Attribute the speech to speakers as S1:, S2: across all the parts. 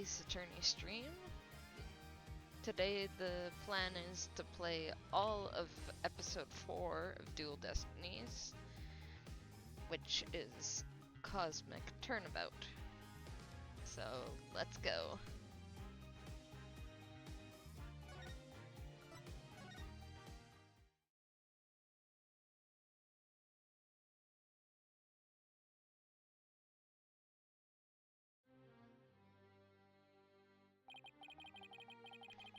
S1: Ace Attorney stream. Today the plan is to play all of episode 4 of Dual Destinies, which is Cosmic Turnabout. So let's go.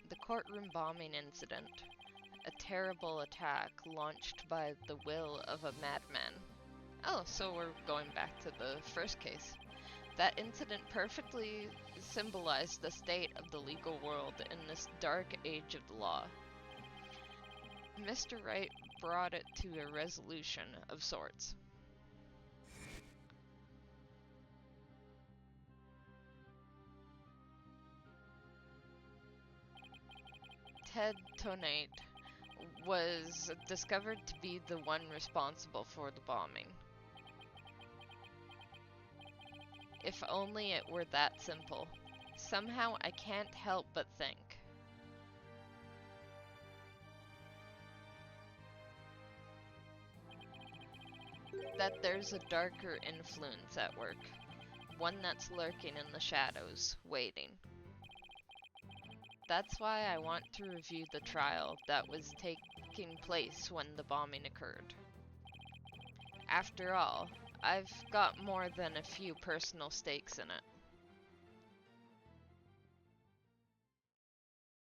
S1: The courtroom bombing incident. A terrible attack launched by the will of a madman. Oh, so we're going back to the first case. That incident perfectly symbolized the state of the legal world in this dark age of the law. Mr. Wright brought it to a resolution of sorts. Ted Tonate was discovered to be the one responsible for the bombing. If only it were that simple. Somehow I can't help but think. That there's a darker influence at work. One that's lurking in the shadows, waiting. That's why I want to review the trial that was taking place when the bombing occurred. After all, I've got more than a few personal stakes in it.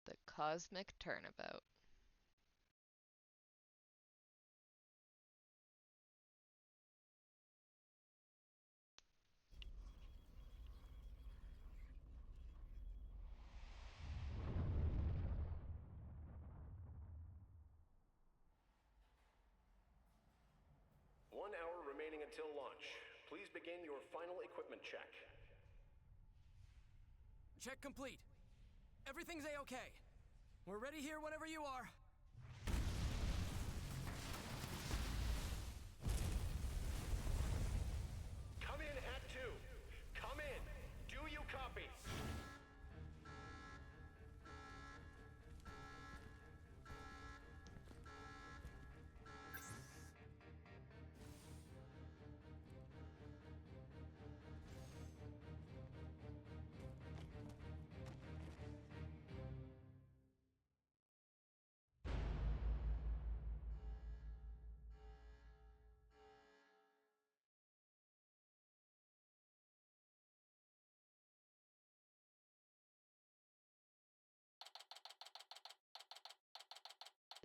S1: The Cosmic Turnabout.
S2: Remaining until launch. Please begin your final equipment check.
S3: Check complete. Everything's A-okay. We're ready here whenever you are.
S2: Come in at 2. Come in. Do you copy?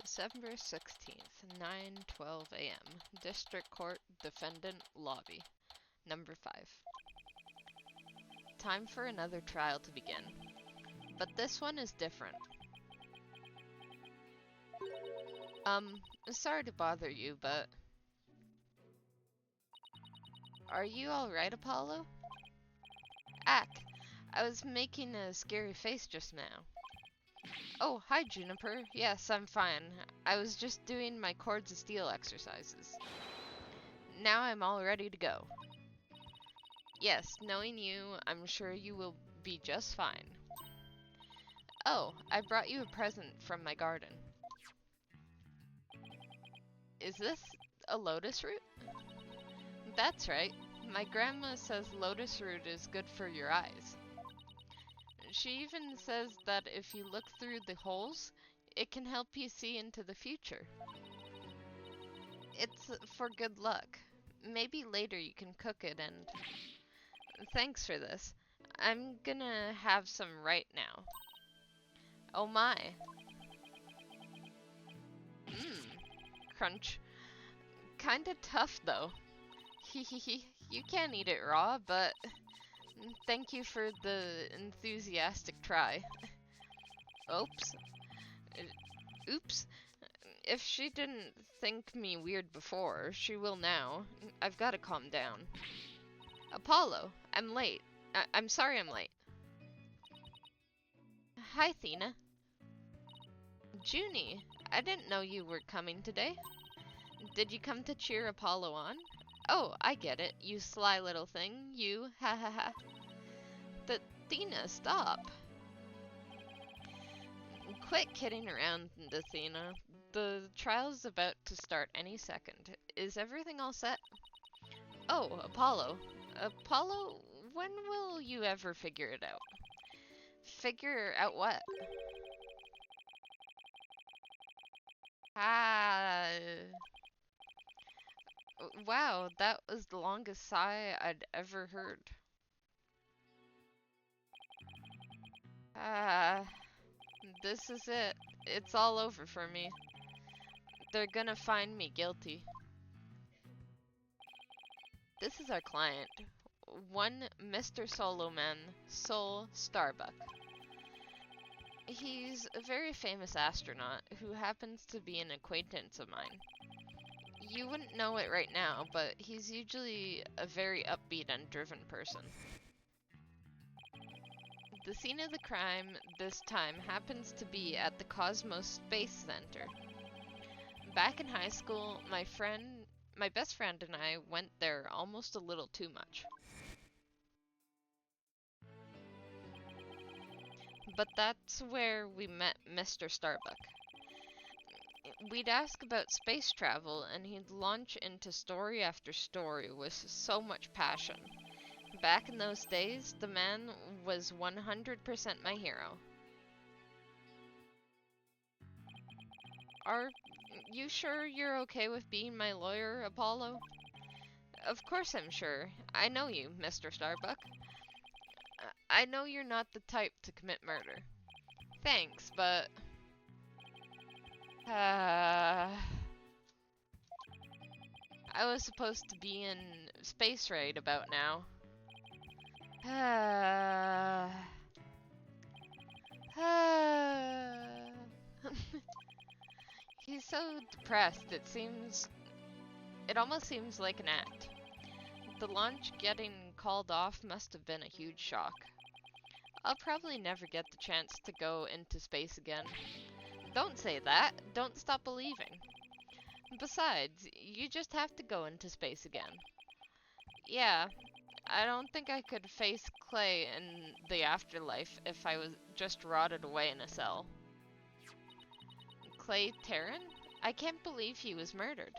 S1: December 16th, 9:12 a.m. District Court Defendant Lobby. Number 5. Time for another trial to begin. But this one is different. Sorry to bother you, but... Are you alright, Apollo? Ack, I was making a scary face just now. Oh, hi, Juniper. Yes, I'm fine. I was just doing my cords of steel exercises. Now I'm all ready to go. Yes, knowing you, I'm sure you will be just fine. Oh, I brought you a present from my garden. Is this a lotus root? That's right. My grandma says lotus root is good for your eyes. She even says that if you look through the holes, it can help you see into the future. It's for good luck. Maybe later you can cook it and... Thanks for this. I'm gonna have some right now. Oh my. Crunch. Kinda tough though. Hehehe. You can't eat it raw, but... Thank you for the enthusiastic try. Oops. Oops. If she didn't think me weird before, she will now. I've gotta calm down. Apollo, I'm late. I'm sorry I'm late. Hi, Thena. Junie, I didn't know you were coming today. Did you come to cheer Apollo on? Oh, I get it, you sly little thing, you, ha ha ha. Athena, stop! Quit kidding around, Athena. The trial's about to start any second. Is everything all set? Oh, Apollo. Apollo, when will you ever figure it out? Figure out what? Ah. Wow, that was the longest sigh I'd ever heard. Ah. This is it. It's all over for me. They're gonna find me guilty. This is our client. One Mr. Soloman, Sol Starbuck. He's a very famous astronaut who happens to be an acquaintance of mine. You wouldn't know it right now, but he's usually a very upbeat and driven person. The scene of the crime this time happens to be at the Cosmos Space Center. Back in high school, my best friend and I went there almost a little too much. But that's where we met Mr. Starbuck. We'd ask about space travel, and he'd launch into story after story with so much passion. Back in those days, the man was 100% my hero. Are you sure you're okay with being my lawyer, Apollo? Of course I'm sure. I know you, Mr. Starbuck. I know you're not the type to commit murder. Thanks, but... I was supposed to be in space right about now. He's so depressed, it almost seems like an act. The launch getting called off must have been a huge shock. I'll probably never get the chance to go into space again. Don't say that. Don't stop believing. Besides, you just have to go into space again. Yeah, I don't think I could face Clay in the afterlife if I was just rotted away in a cell. Clay Terran? I can't believe he was murdered.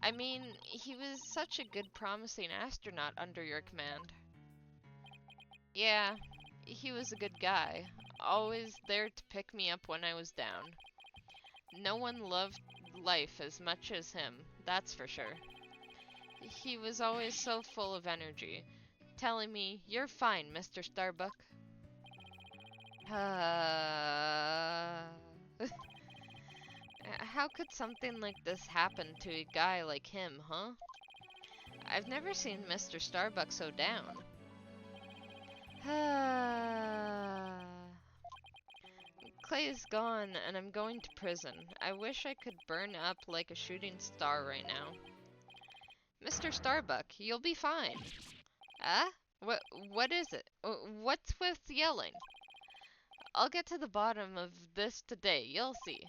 S1: I mean, he was such a good, promising astronaut under your command. Yeah, he was a good guy, always there to pick me up when I was down. No one loved life as much as him, that's for sure. He was always so full of energy, telling me, "You're fine, Mr. Starbuck." How could something like this happen to a guy like him, huh? I've never seen Mr. Starbuck so down. Clay is gone, and I'm going to prison. I wish I could burn up like a shooting star right now. Mr. Starbuck, you'll be fine. Ah? What is it? What's with yelling? I'll get to the bottom of this today, you'll see.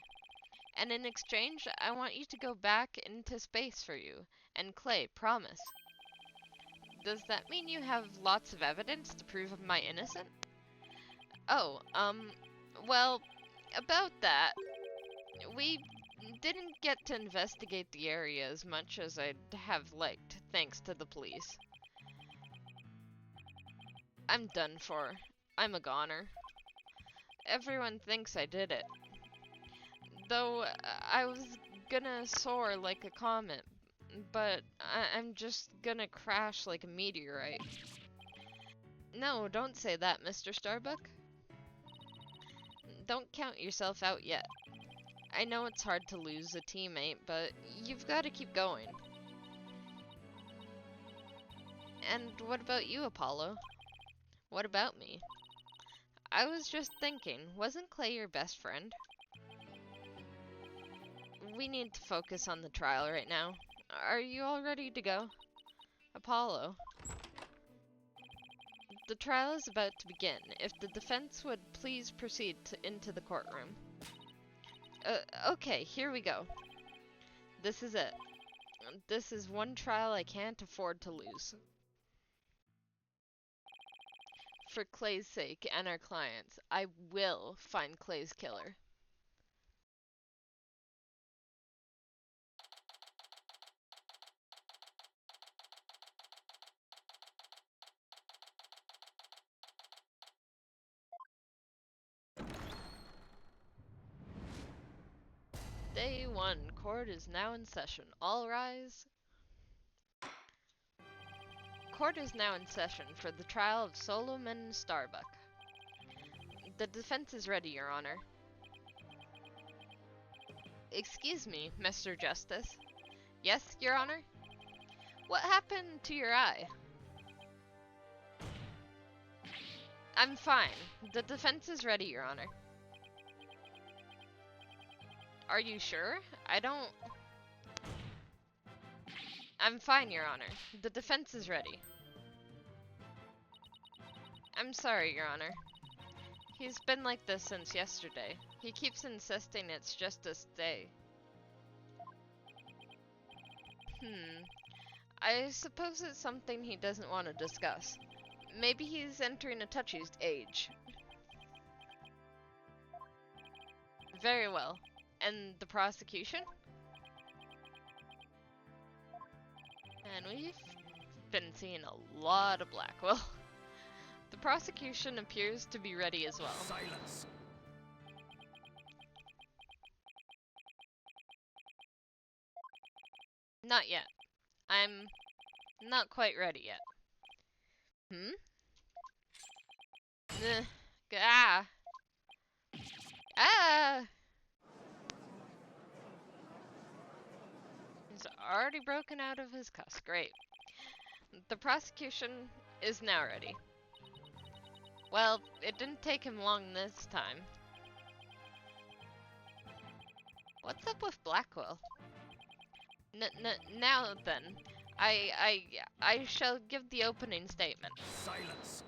S1: And in exchange, I want you to go back into space for you. And Clay, promise. Does that mean you have lots of evidence to prove my innocent? Oh, well, about that, we didn't get to investigate the area as much as I'd have liked, thanks to the police. I'm done for. I'm a goner. Everyone thinks I did it. Though I was gonna soar like a comet, but I'm just gonna crash like a meteorite. No, don't say that, Mr. Starbuck. Don't count yourself out yet. I know it's hard to lose a teammate, but you've got to keep going. And what about you, Apollo? What about me? I was just thinking, wasn't Clay your best friend? We need to focus on the trial right now. Are you all ready to go? Apollo. The trial is about to begin. If the defense would please proceed into the courtroom. Okay, here we go. This is it. This is one trial I can't afford to lose. for Clay's sake and our clients, I will find Clay's killer. Day 1. Court is now in session. All rise. Court is now in session for the trial of Solomon Starbuck. The defense is ready, Your Honor. Excuse me, Mr. Justice. Yes, Your Honor? What happened to your eye? I'm fine. The defense is ready, Your Honor. Are you sure? I'm fine, Your Honor. The defense is ready. I'm sorry, Your Honor. He's been like this since yesterday. He keeps insisting it's just a stay. I suppose it's something he doesn't want to discuss. Maybe he's entering a touchy age. Very well. And the prosecution? And we've been seeing a lot of Blackwell. The prosecution appears to be ready as well.
S3: Silence.
S1: Not yet. I'm not quite ready yet. Ah! Ah! He's already broken out of his cuffs. Great. The prosecution is now ready. Well, it didn't take him long this time. What's up with Blackwell? Now then, I shall give the opening statement.
S3: Silence.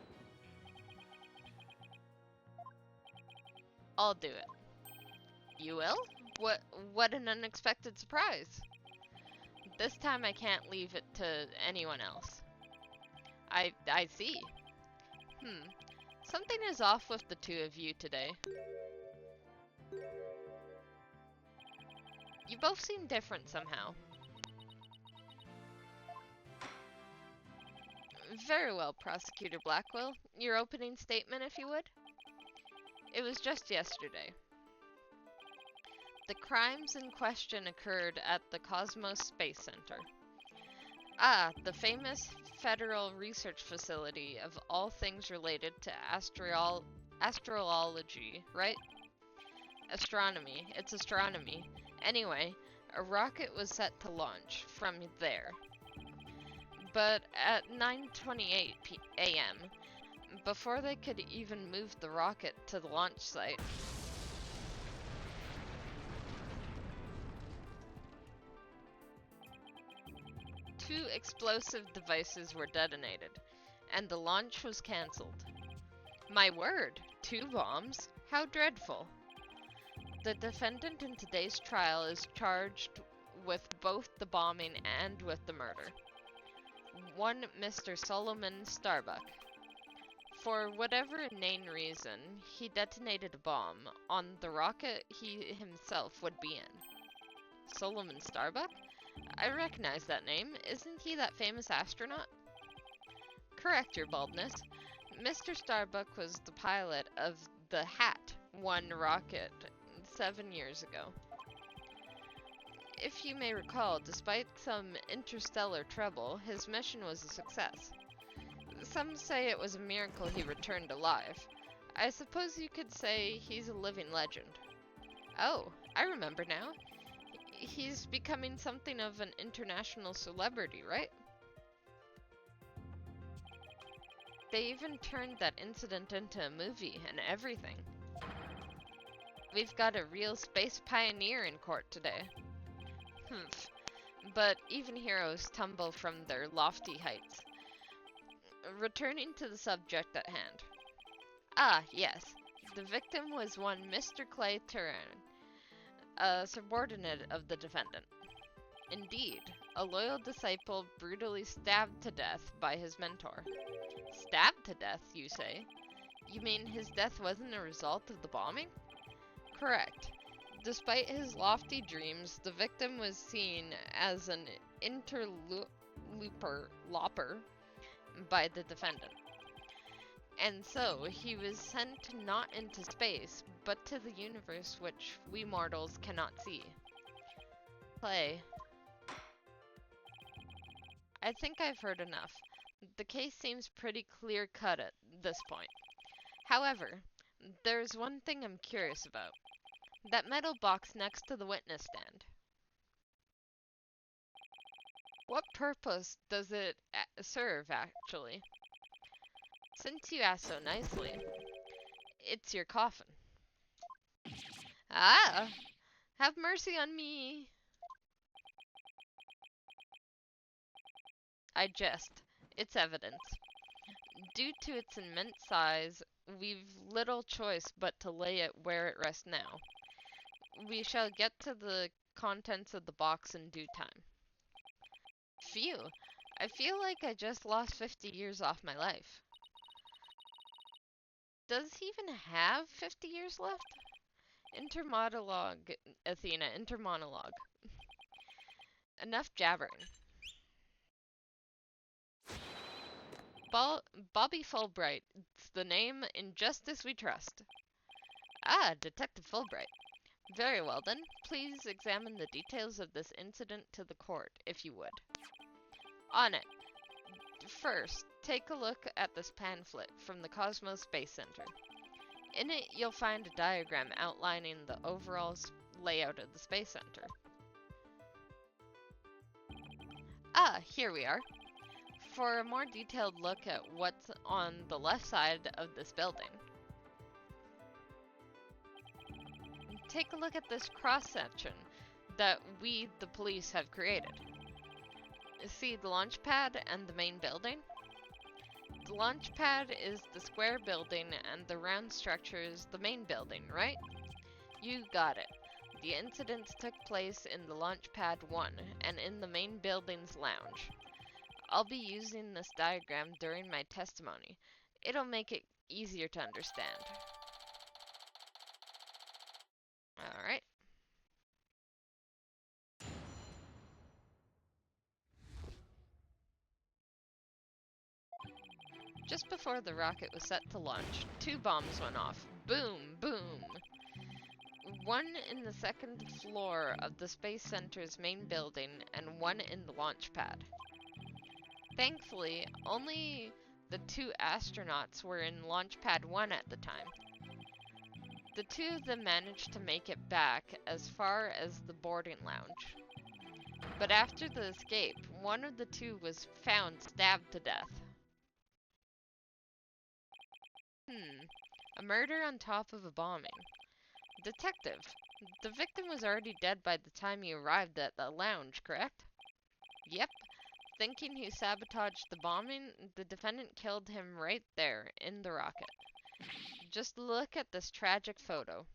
S1: I'll do it. You will? What an unexpected surprise. This time I can't leave it to anyone else. I see. Something is off with the two of you today. You both seem different somehow. Very well, Prosecutor Blackwell. Your opening statement, if you would. It was just yesterday. The crimes in question occurred at the Cosmos Space Center. Ah, the famous federal research facility of all things related to astrology, right? Astronomy. It's astronomy. Anyway, a rocket was set to launch from there. But at 9:28 a.m., before they could even move the rocket to the launch site, two explosive devices were detonated, and the launch was cancelled. My word! 2 bombs? How dreadful! The defendant in today's trial is charged with both the bombing and with the murder. One Mr. Solomon Starbuck. For whatever inane reason, he detonated a bomb on the rocket he himself would be in. Solomon Starbuck? I recognize that name. Isn't he that famous astronaut? Correct, Your Baldness. Mr. Starbuck was the pilot of the Hat 1 rocket 7 years ago. If you may recall, despite some interstellar trouble, his mission was a success. Some say it was a miracle he returned alive. I suppose you could say he's a living legend. Oh, I remember now. He's becoming something of an international celebrity, right? They even turned that incident into a movie and everything. We've got a real space pioneer in court today. But even heroes tumble from their lofty heights. Returning to the subject at hand. Ah, yes. The victim was one Mr. Clay Turan, a subordinate of the defendant. Indeed, a loyal disciple brutally stabbed to death by his mentor. Stabbed to death, you say? You mean his death wasn't a result of the bombing? Correct. Despite his lofty dreams, the victim was seen as an interloper by the defendant. And so, he was sent not into space, but to the universe which we mortals cannot see. Play. I think I've heard enough. The case seems pretty clear-cut at this point. However, there's one thing I'm curious about. That metal box next to the witness stand. What purpose does it serve, actually? Since you ask so nicely, it's your coffin. Ah! Have mercy on me! I jest. It's evidence. Due to its immense size, we've little choice but to lay it where it rests now. We shall get to the contents of the box in due time. Phew! I feel like I just lost 50 years off my life. Does he even have 50 years left? Intermonologue, Athena, intermonologue. Enough jabbering. Bobby Fulbright. It's the name in justice we trust. Ah, Detective Fulbright. Very well then. Please examine the details of this incident to the court, if you would. On it. First, take a look at this pamphlet from the Cosmos Space Center. In it, you'll find a diagram outlining the overall layout of the Space Center. Ah, here we are. For a more detailed look at what's on the left side of this building. Take a look at this cross-section that we, the police, have created. See the launch pad and the main building? The launch pad is the square building and the round structure is the main building, right? You got it. The incidents took place in the launch pad 1 and in the main building's lounge. I'll be using this diagram during my testimony. It'll make it easier to understand. Alright. Just before the rocket was set to launch, 2 bombs went off. Boom, boom. One in the second floor of the Space Center's main building and one in the launch pad. Thankfully, only the 2 astronauts were in launch pad 1 at the time. The 2 of them managed to make it back as far as the boarding lounge. But after the escape, one of the 2 was found stabbed to death. A murder on top of a bombing. Detective, the victim was already dead by the time you arrived at the lounge, correct? Yep. Thinking he sabotaged the bombing, the defendant killed him right there in the rocket. Just look at this tragic photo.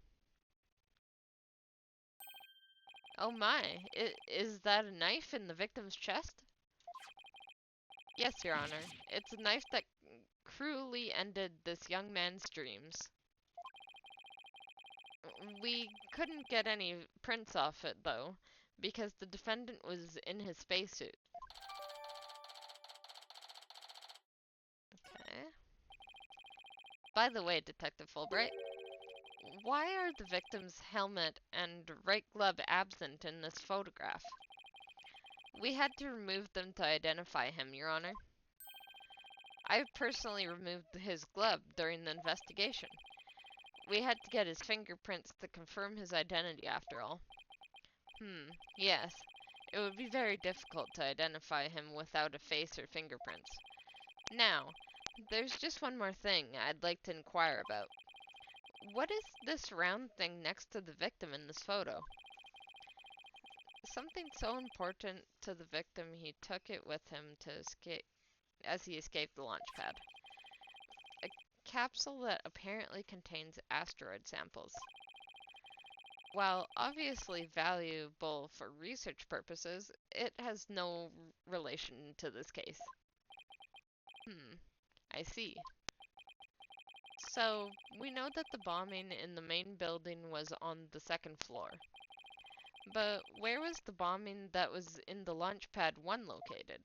S1: Oh my, is that a knife in the victim's chest? Yes, Your Honor. It's a knife that cruelly ended this young man's dreams. We couldn't get any prints off it, though, because the defendant was in his spacesuit. Okay. By the way, Detective Fulbright, why are the victim's helmet and right glove absent in this photograph? We had to remove them to identify him, Your Honor. I personally removed his glove during the investigation. We had to get his fingerprints to confirm his identity after all. Yes. It would be very difficult to identify him without a face or fingerprints. Now, there's just one more thing I'd like to inquire about. What is this round thing next to the victim in this photo? Something so important to the victim he took it with him to escape as he escaped the launch pad. A capsule that apparently contains asteroid samples. While obviously valuable for research purposes, it has no relation to this case. I see. So, we know that the bombing in the main building was on the second floor. But where was the bombing that was in the Launchpad 1 located?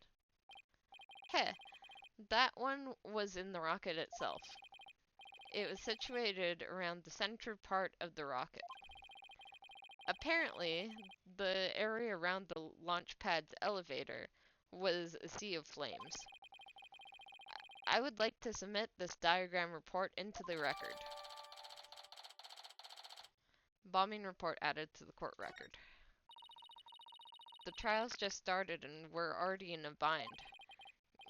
S1: Heh, that one was in the rocket itself. It was situated around the center part of the rocket. Apparently, the area around the Launchpad's elevator was a sea of flames. I would like to submit this diagram report into the record. Bombing report added to the court record. The trials just started and we're already in a bind.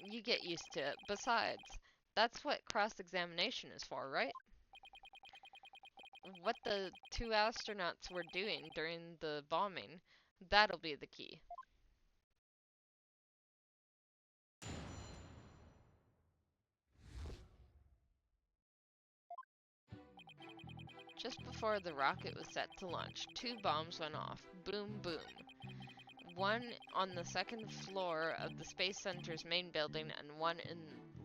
S1: You get used to it. Besides, that's what cross-examination is for, right? What the two astronauts were doing during the bombing, that'll be the key. Just before the rocket was set to launch, two bombs went off. Boom, boom. One on the second floor of the Space Center's main building and one in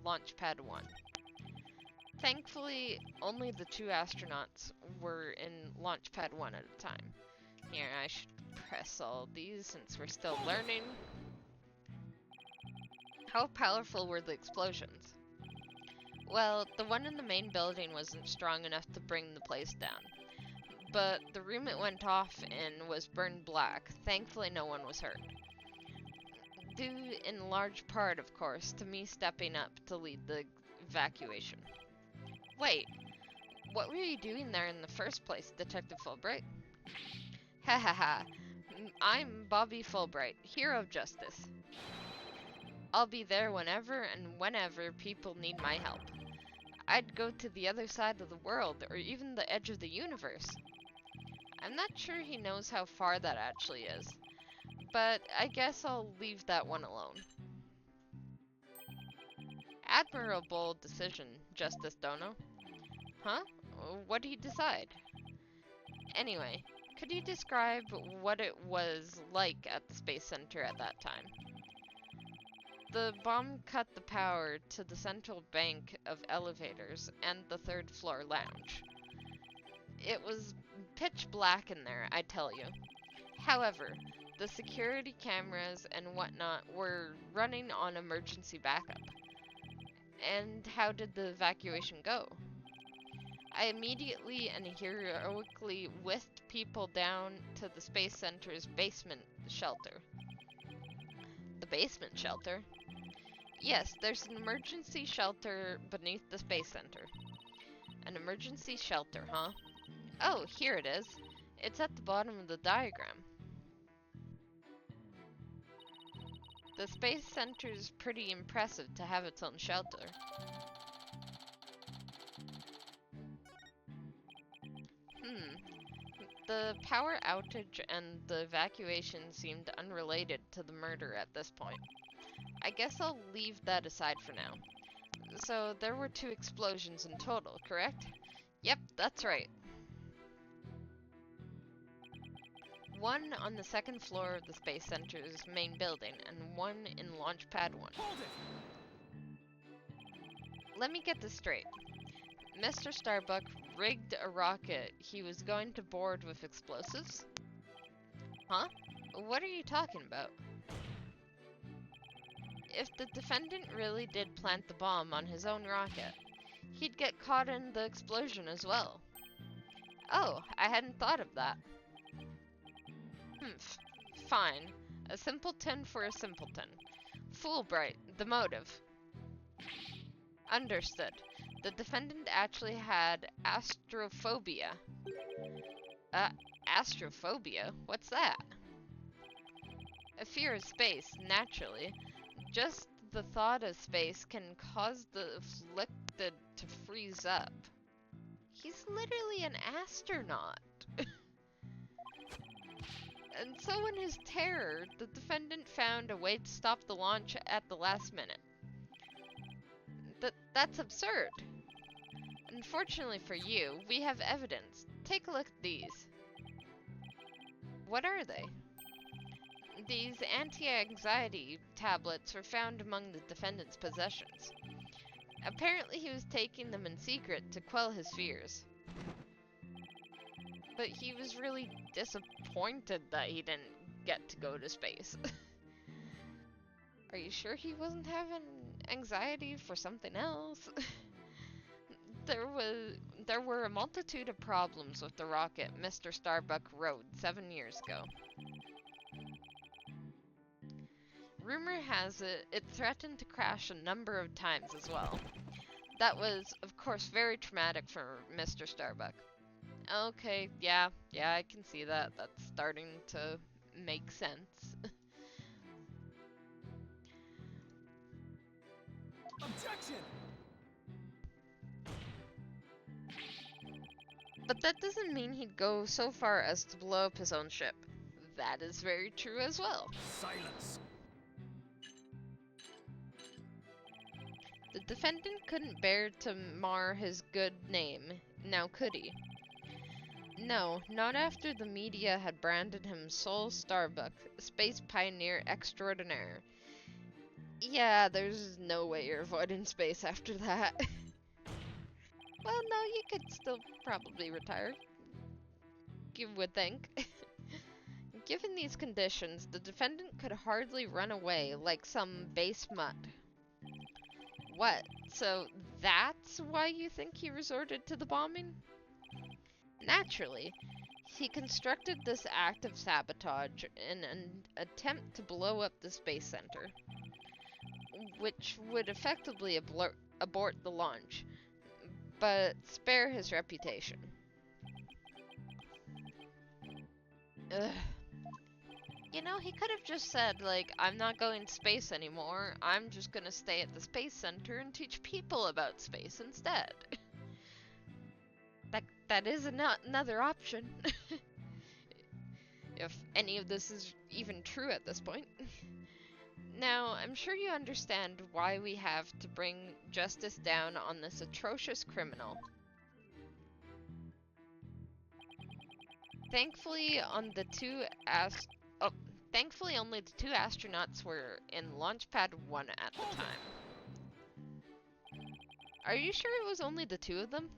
S1: Launchpad 1. Thankfully, only the two astronauts were in Launchpad 1 at a time. Here, I should press all these since we're still learning. How powerful were the explosions? Well, the one in the main building wasn't strong enough to bring the place down. But the room it went off in was burned black. Thankfully, no one was hurt. Due in large part, of course, to me stepping up to lead the evacuation. Wait, what were you doing there in the first place, Detective Fulbright? Ha ha ha. I'm Bobby Fulbright, hero of justice. I'll be there whenever people need my help. I'd go to the other side of the world, or even the edge of the universe. I'm not sure he knows how far that actually is, but I guess I'll leave that one alone. Admirable decision, Justice Dono. Huh? What did he decide? Anyway, could you describe what it was like at the Space Center at that time? The bomb cut the power to the central bank of elevators and the third floor lounge. It was pitch black in there, I tell you. However, the security cameras and whatnot were running on emergency backup. And how did the evacuation go? I immediately and heroically whisked people down to the Space Center's basement shelter. The basement shelter? Yes, there's an emergency shelter beneath the Space Center. An emergency shelter, huh? Oh, here it is. It's at the bottom of the diagram. The Space Center's pretty impressive to have its own shelter. The power outage and the evacuation seemed unrelated to the murder at this point. I guess I'll leave that aside for now. So there were two explosions in total, correct? Yep, that's right. One on the second floor of the Space Center's main building, and one in Launchpad 1.
S3: Hold it!
S1: Let me get this straight. Mr. Starbuck rigged a rocket he was going to board with explosives? Huh? What are you talking about? If the defendant really did plant the bomb on his own rocket, he'd get caught in the explosion as well. Oh, I hadn't thought of that. Fine. A simpleton for a simpleton. Fulbright, the motive. Understood. The defendant actually had astrophobia. Astrophobia? What's that? A fear of space, naturally. Just the thought of space can cause the afflicted to freeze up. He's literally an astronaut. And so in his terror, the defendant found a way to stop the launch at the last minute. That's absurd. Unfortunately for you, we have evidence. Take a look at these. What are they? These anti-anxiety tablets were found among the defendant's possessions. Apparently he was taking them in secret to quell his fears. But he was really disappointed that he didn't get to go to space. Are you sure he wasn't having anxiety for something else? There were a multitude of problems with the rocket Mr. Starbuck rode 7 years ago. Rumor has it, it threatened to crash a number of times as well. That was, of course, very traumatic for Mr. Starbuck. Okay, yeah, I can see that. That's starting to make sense.
S3: Objection!
S1: But that doesn't mean he'd go so far as to blow up his own ship. That is very true as well.
S3: Silence.
S1: The defendant couldn't bear to mar his good name, now could he? No, not after the media had branded him Sol Starbuck, space pioneer extraordinaire. Yeah, there's no way you're avoiding space after that. Well, no, you could still probably retire. You would think. Given these conditions, the defendant could hardly run away like some base mutt. What? So that's why you think he resorted to the bombing? Naturally. He constructed this act of sabotage in an attempt to blow up the space center, which would effectively abort the launch, but spare his reputation. Ugh. You know, he could have just said, like, I'm not going to space anymore, I'm just gonna stay at the space center and teach people about space instead. That is another option. If any of this is even true at this point. Now, I'm sure you understand why we have to bring justice down on this atrocious criminal. Thankfully, thankfully only the 2 astronauts were in Launchpad 1 at the time. Are you sure it was only the 2 of them?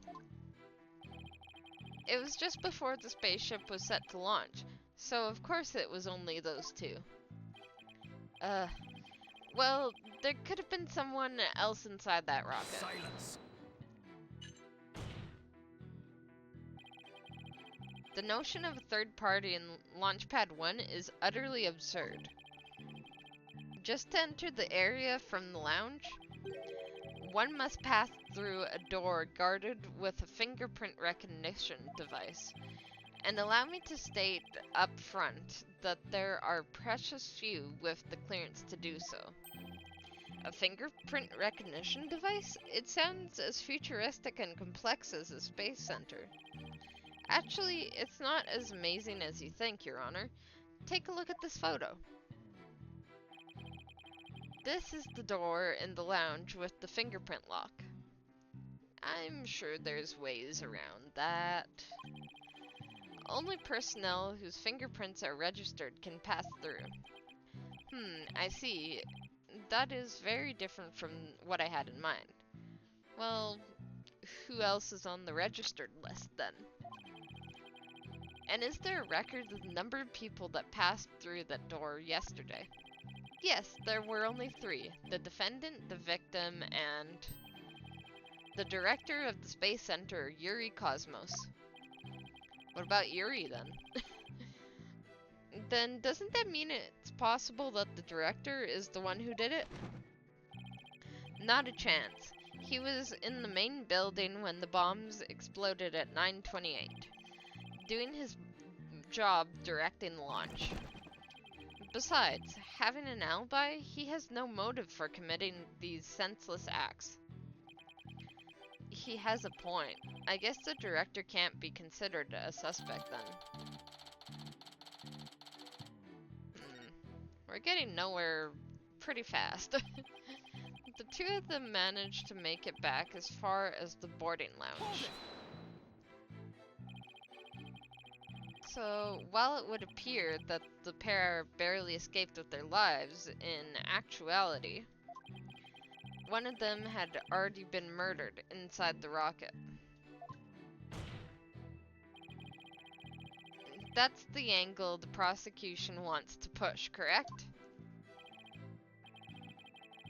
S1: It was just before the spaceship was set to launch, so of course it was only those 2. Well, there could have been someone else inside that rocket.
S3: Silence.
S1: The notion of a third party in Launchpad 1 is utterly absurd. Just to enter the area from the lounge, one must pass through a door guarded with a fingerprint recognition device. And allow me to state up front that there are precious few with the clearance to do so. A fingerprint recognition device? It sounds as futuristic and complex as a space center. Actually, it's not as amazing as you think, Your Honor. Take a look at this photo. This is the door in the lounge with the fingerprint lock. I'm sure there's ways around that. Only personnel whose fingerprints are registered can pass through. I see. That is very different from what I had in mind. Well, who else is on the registered list then? And is there a record of the number of people that passed through that door yesterday? Yes, there were only 3. The defendant, the victim, and the director of the Space Center, Yuri Cosmos. What about Yuri, then? Then doesn't that mean it's possible that the director is the one who did it? Not a chance. He was in the main building when the bombs exploded at 9:28, doing his job directing the launch. Besides, having an alibi, he has no motive for committing these senseless acts. He has a point. I guess the director can't be considered a suspect then. We're getting nowhere pretty fast. The 2 of them managed to make it back as far as the boarding lounge. So, while it would appear that the pair barely escaped with their lives, in actuality, one of them had already been murdered inside the rocket. That's the angle the prosecution wants to push, correct?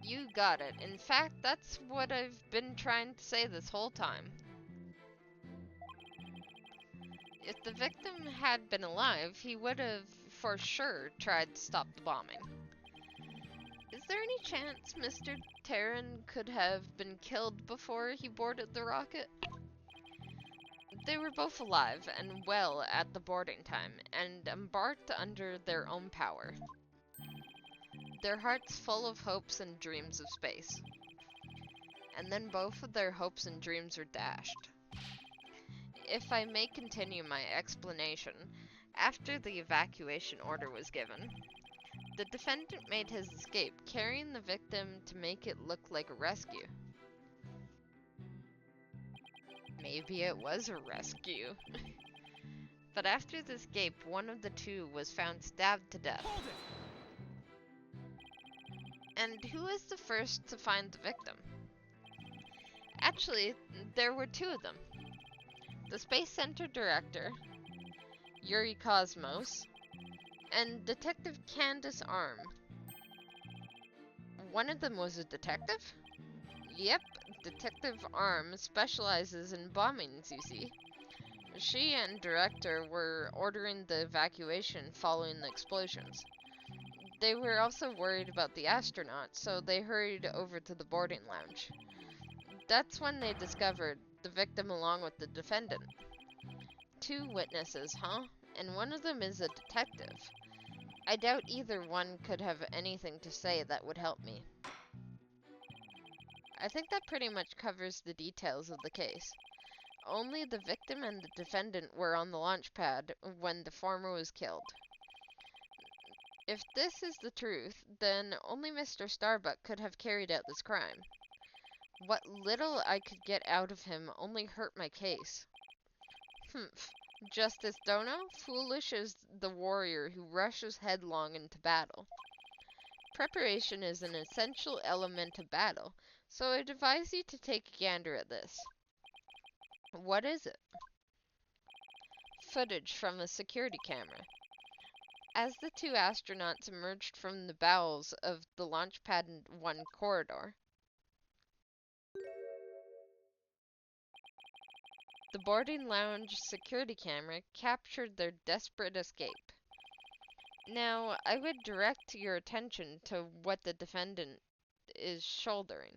S1: You got it. In fact, that's what I've been trying to say this whole time. If the victim had been alive, he would have, for sure, tried to stop the bombing. Is there any chance Mr. Terran could have been killed before he boarded the rocket? They were both alive and well at the boarding time, and embarked under their own power. Their hearts full of hopes and dreams of space. And then both of their hopes and dreams were dashed. If I may continue my explanation, after the evacuation order was given, the defendant made his escape, carrying the victim to make it look like a rescue. Maybe it was a rescue. But after the escape, one of the two was found stabbed to death.
S3: Hold it!
S1: And who was the first to find the victim? Actually, there were two of them. The Space Center director, Yuri Cosmos, and Detective Candace Arm. One of them was a detective? Yep, Detective Arm specializes in bombings, you see. She and director were ordering the evacuation following the explosions. They were also worried about the astronauts, so they hurried over to the boarding lounge. That's when they discovered the victim along with the defendant. Two witnesses, huh? And one of them is a detective. I doubt either one could have anything to say that would help me. I think that pretty much covers the details of the case. Only the victim and the defendant were on the launch pad when the former was killed. If this is the truth, then only Mr. Starbuck could have carried out this crime. What little I could get out of him only hurt my case. Humph. Justice Dono, foolish is the warrior who rushes headlong into battle. Preparation is an essential element of battle, so I'd advise you to take a gander at this. What is it? Footage from a security camera. As the two astronauts emerged from the bowels of the launch pad 1 corridor, the boarding lounge security camera captured their desperate escape. Now, I would direct your attention to what the defendant is shouldering,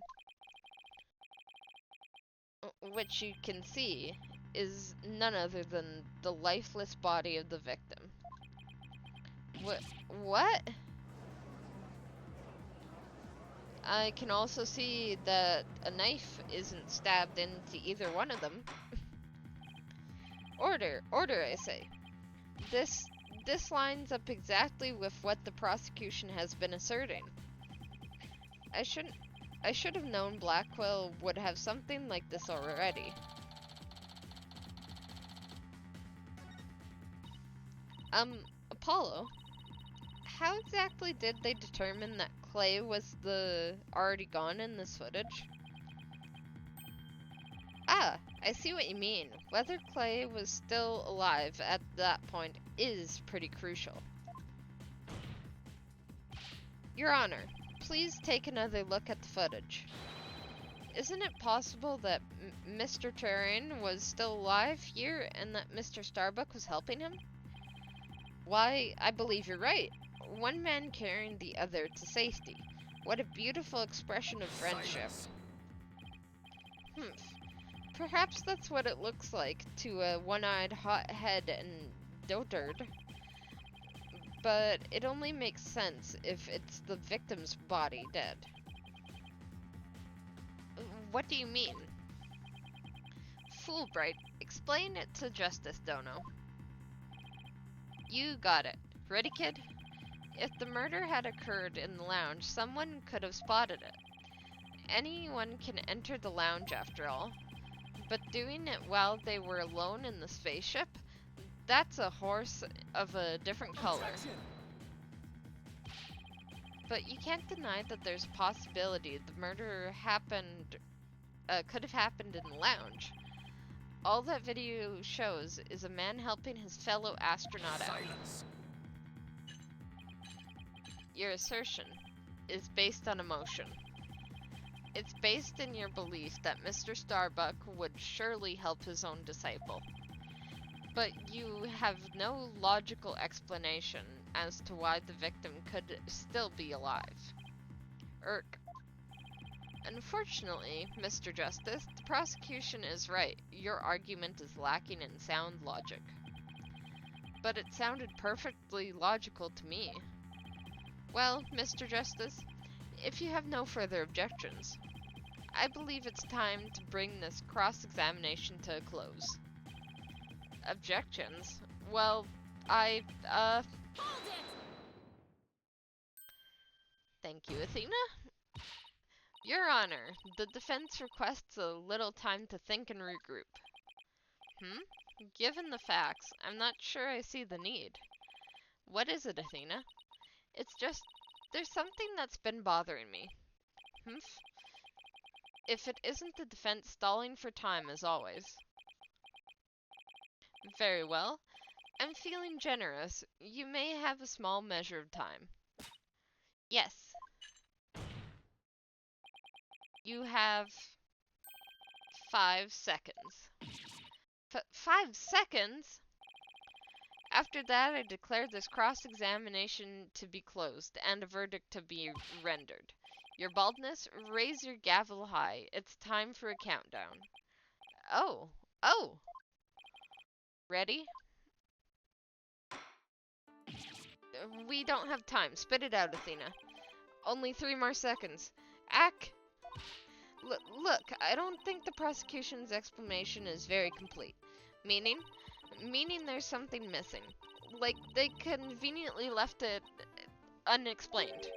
S1: which you can see is none other than the lifeless body of the victim. What? I can also see that a knife isn't stabbed into either one of them. Order, I say. This lines up exactly with what the prosecution has been asserting. I should have known Blackwell would have something like this already. Apollo, how exactly did they determine that Clay was already gone in this footage? Ah, I see what you mean. Whether Clay was still alive at that point is pretty crucial. Your Honor, please take another look at the footage. Isn't it possible that Mr. Terran was still alive here and that Mr. Starbuck was helping him? Why, I believe you're right. One man carrying the other to safety. What a beautiful expression of friendship. Perhaps that's what it looks like to a one-eyed hothead and dotard. But it only makes sense if it's the victim's body dead. What do you mean? Fulbright, explain it to Justice Dono. You got it. Ready, kid? If the murder had occurred in the lounge, someone could have spotted it. Anyone can enter the lounge after all. But doing it while they were alone in the spaceship, That's a horse of a different color.
S3: Objection.
S1: But you can't deny that there's a possibility the murder could have happened in the lounge. All that video shows is a man helping his fellow astronaut out.
S3: Silence.
S1: Your assertion is based on emotion. It's based in your belief that Mr. Starbuck would surely help his own disciple. But you have no logical explanation as to why the victim could still be alive. Irk. Unfortunately, Mr. Justice, the prosecution is right. Your argument is lacking in sound logic. But it sounded perfectly logical to me. Well, Mr. Justice, if you have no further objections, I believe it's time to bring this cross-examination to a close. Objections? Well,
S4: Hold it!
S1: Thank you, Athena. Your Honor, the defense requests a little time to think and regroup. Given the facts, I'm not sure I see the need. What is it, Athena? It's just, there's something that's been bothering me. If it isn't the defense stalling for time as always. Very well. I'm feeling generous. You may have a small measure of time. Yes. You have 5 seconds. 5 seconds? After that, I declare this cross-examination to be closed and a verdict to be rendered. Your baldness, raise your gavel high. It's time for a countdown. Oh. Ready? We don't have time. Spit it out, Athena. Only 3 more seconds. Look, I don't think the prosecution's explanation is very complete. Meaning there's something missing. Like, they conveniently left it unexplained.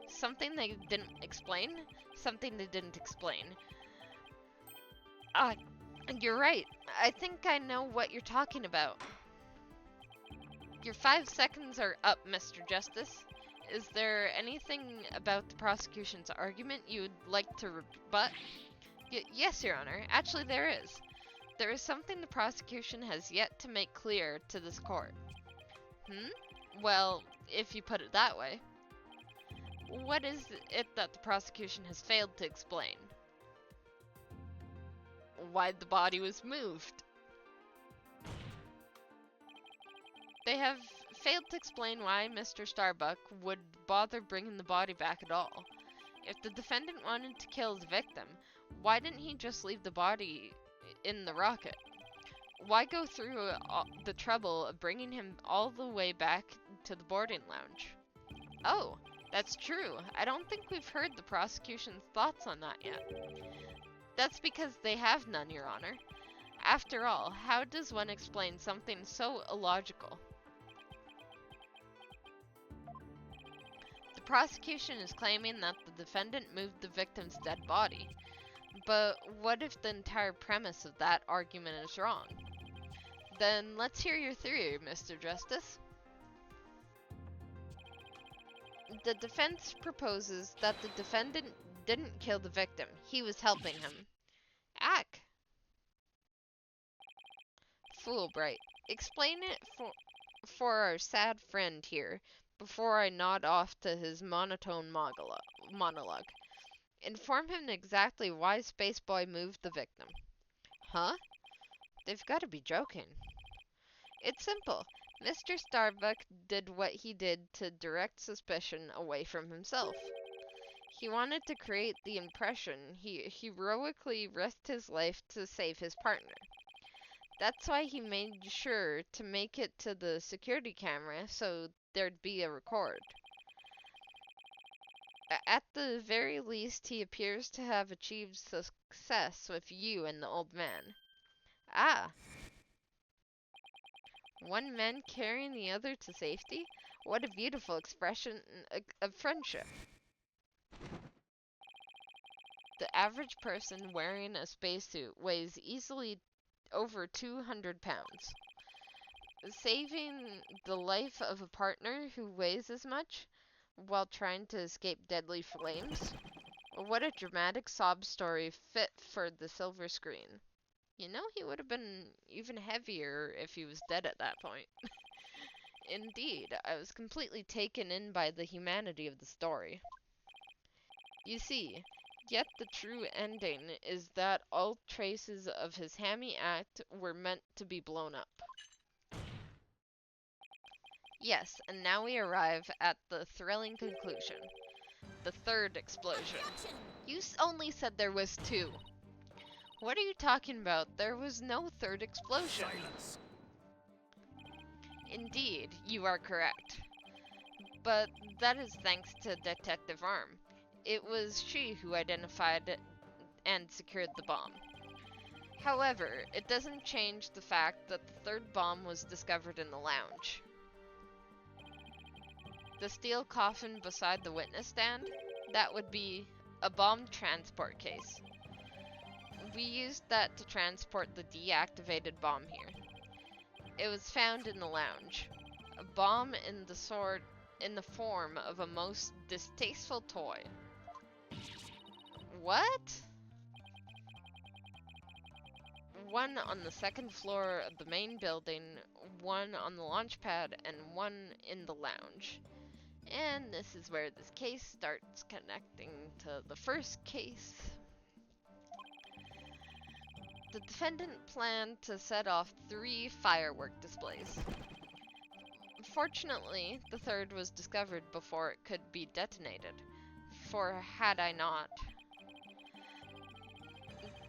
S1: Something they didn't explain? Something they didn't explain. You're right. I think I know what you're talking about. Your 5 seconds are up, Mr. Justice. Is there anything about the prosecution's argument you'd like to rebut? Yes, Your Honor. Actually, there is. There is something the prosecution has yet to make clear to this court. Well, if you put it that way. What is it that the prosecution has failed to explain? Why the body was moved. They have failed to explain why Mr. Starbuck would bother bringing the body back at all. If the defendant wanted to kill his victim, why didn't he just leave the body in the rocket? Why go through the trouble of bringing him all the way back to the boarding lounge? Oh, that's true. I don't think we've heard the prosecution's thoughts on that yet. That's because they have none, Your Honor. After all, how does one explain something so illogical? The prosecution is claiming that the defendant moved the victim's dead body. But what if the entire premise of that argument is wrong? Then let's hear your theory, Mr. Justice. The defense proposes that the defendant didn't kill the victim. He was helping him. Fool, Wright. Explain it for our sad friend here, before I nod off to his monotone monologue. Inform him exactly why Spaceboy moved the victim. Huh? They've got to be joking. It's simple. Mr. Starbuck did what he did to direct suspicion away from himself. He wanted to create the impression he heroically risked his life to save his partner. That's why he made sure to make it to the security camera so there'd be a record. At the very least, he appears to have achieved success with you and the old man. One man carrying the other to safety? What a beautiful expression of friendship. The average person wearing a spacesuit weighs easily over 200 pounds. Saving the life of a partner who weighs as much while trying to escape deadly flames? What a dramatic sob story fit for the silver screen. You know, he would have been even heavier if he was dead at that point. Indeed, I was completely taken in by the humanity of the story. You see, yet the true ending is that all traces of his hammy act were meant to be blown up. Yes, and now we arrive at the thrilling conclusion. The third explosion. You only said there was two. What are you talking about? There was no third explosion.
S3: Silence.
S1: Indeed, you are correct. But that is thanks to Detective Arm. It was she who identified and secured the bomb. However, it doesn't change the fact that the third bomb was discovered in the lounge. The steel coffin beside the witness stand? That would be a bomb transport case. We used that to transport the deactivated bomb here. It was found in the lounge. A bomb in the form of a most distasteful toy. What? One on the second floor of the main building, one on the launch pad, and one in the lounge. And this is where this case starts connecting to the first case. The defendant planned to set off 3 firework displays. Fortunately, the third was discovered before it could be detonated, for had I not,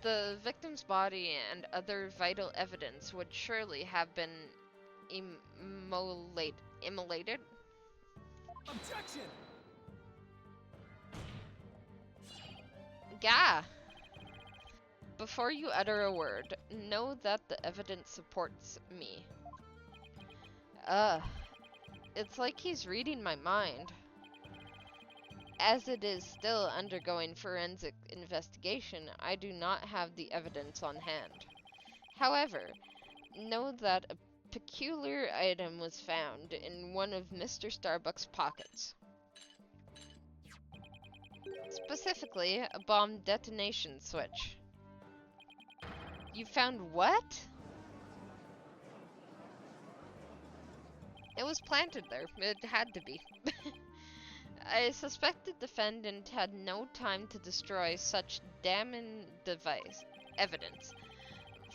S1: the victim's body and other vital evidence would surely have been immolated.
S3: Objection!
S1: Gah! Before you utter a word, know that the evidence supports me. It's like he's reading my mind. As it is still undergoing forensic investigation, I do not have the evidence on hand. However, know that a peculiar item was found in one of Mr. Starbuck's pockets. Specifically, a bomb detonation switch. You found what? It was planted there. It had to be. I suspect the defendant had no time to destroy such damning evidence.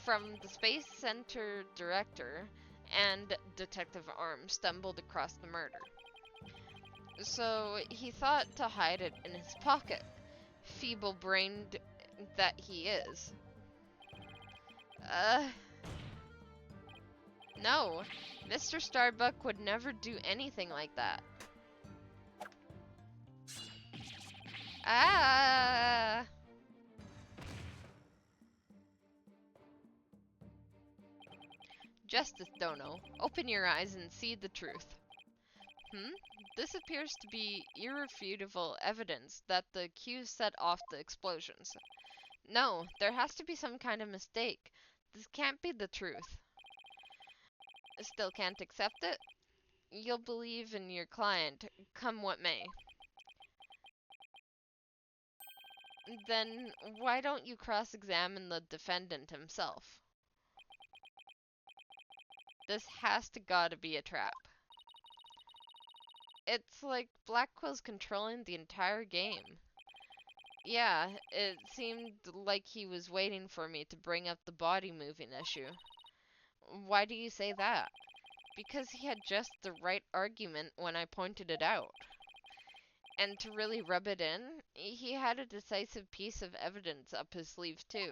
S1: From the Space Center director and Detective Arm stumbled across the murder. So he thought to hide it in his pocket, feeble-brained that he is. No, Mr. Starbuck would never do anything like that. Ah! Justice Dono, open your eyes and see the truth. This appears to be irrefutable evidence that the accused set off the explosions. No, there has to be some kind of mistake. This can't be the truth. Still can't accept it? You'll believe in your client, come what may. Then why don't you cross-examine the defendant himself? This has to gotta be a trap. It's like Blackwell's controlling the entire game. Yeah, it seemed like he was waiting for me to bring up the body moving issue. Why do you say that? Because he had just the right argument when I pointed it out. And to really rub it in, he had a decisive piece of evidence up his sleeve too.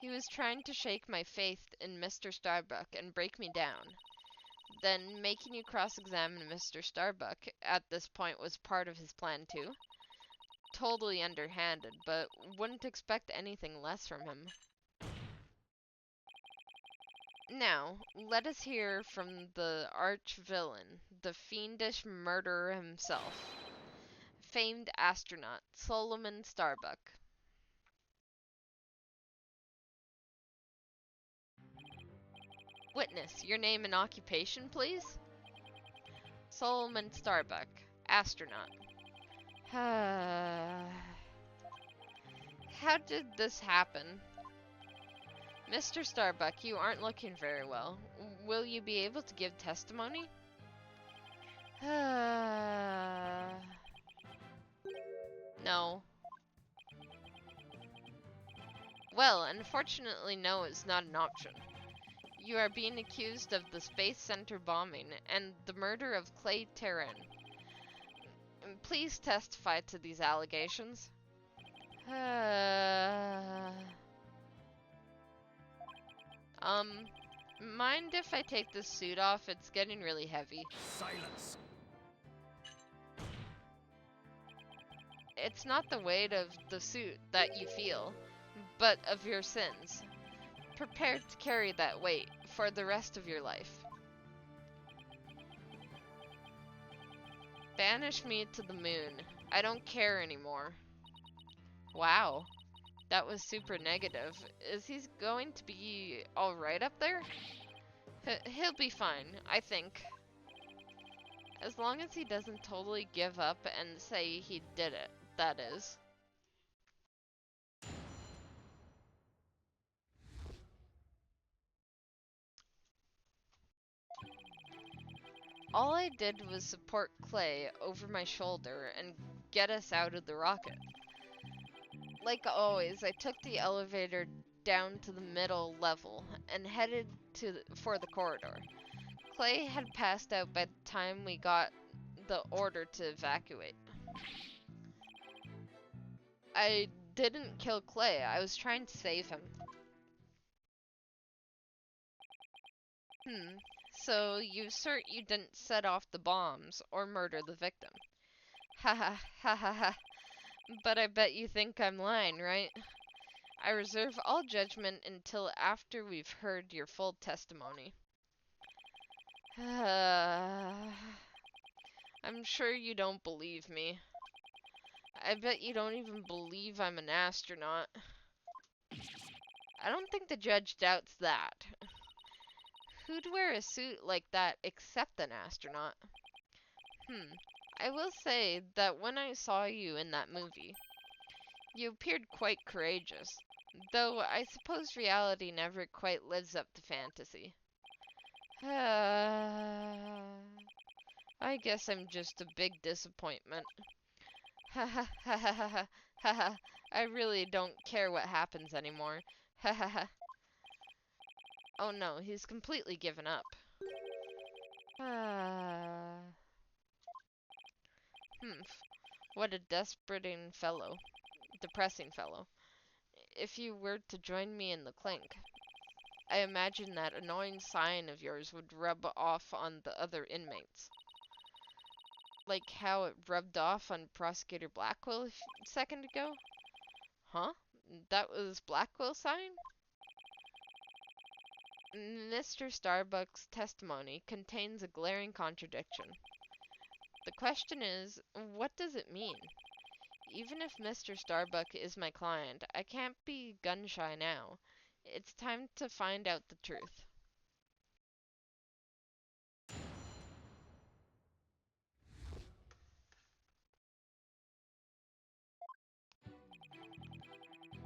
S1: He was trying to shake my faith in Mr. Starbuck and break me down. Then making you cross-examine Mr. Starbuck at this point was part of his plan too. Totally underhanded, but wouldn't expect anything less from him. Now, let us hear from the arch-villain, the fiendish murderer himself, famed astronaut Solomon Starbuck. Witness, your name and occupation, please? Solomon Starbuck, astronaut. How did this happen? Mr. Starbuck, you aren't looking very well. Will you be able to give testimony? No. Well, unfortunately, no is not an option. You are being accused of the Space Center bombing and the murder of Clay Terran. Please testify to these allegations. Mind if I take this suit off? It's getting really heavy.
S3: Silence.
S1: It's not the weight of the suit that you feel, but of your sins. Prepare to carry that weight for the rest of your life. Banish me to the moon. I don't care anymore. Wow, that was super negative. Is he going to be alright up there? He'll be fine, I think. As long as he doesn't totally give up and say he did it, that is. All I did was support Clay over my shoulder and get us out of the rocket. Like always, I took the elevator down to the middle level and headed for the corridor. Clay had passed out by the time we got the order to evacuate. I didn't kill Clay, I was trying to save him. So you assert you didn't set off the bombs or murder the victim. Ha ha ha ha ha. But I bet you think I'm lying, right? I reserve all judgment until after we've heard your full testimony. I'm sure you don't believe me. I bet you don't even believe I'm an astronaut. I don't think the judge doubts that. Who'd wear a suit like that except an astronaut? I will say that when I saw you in that movie, you appeared quite courageous, though I suppose reality never quite lives up to fantasy. I guess I'm just a big disappointment. Ha ha ha ha ha ha ha ha. I really don't care what happens anymore. Ha ha ha. Oh no, he's completely given up. What a depressing fellow. If you were to join me in the clink, I imagine that annoying sign of yours would rub off on the other inmates. Like how it rubbed off on Prosecutor Blackwell a second ago? Huh? That was Blackwell's sign? Mr. Starbuck's testimony contains a glaring contradiction. The question is, what does it mean? Even if Mr. Starbuck is my client, I can't be gun-shy now. It's time to find out the truth.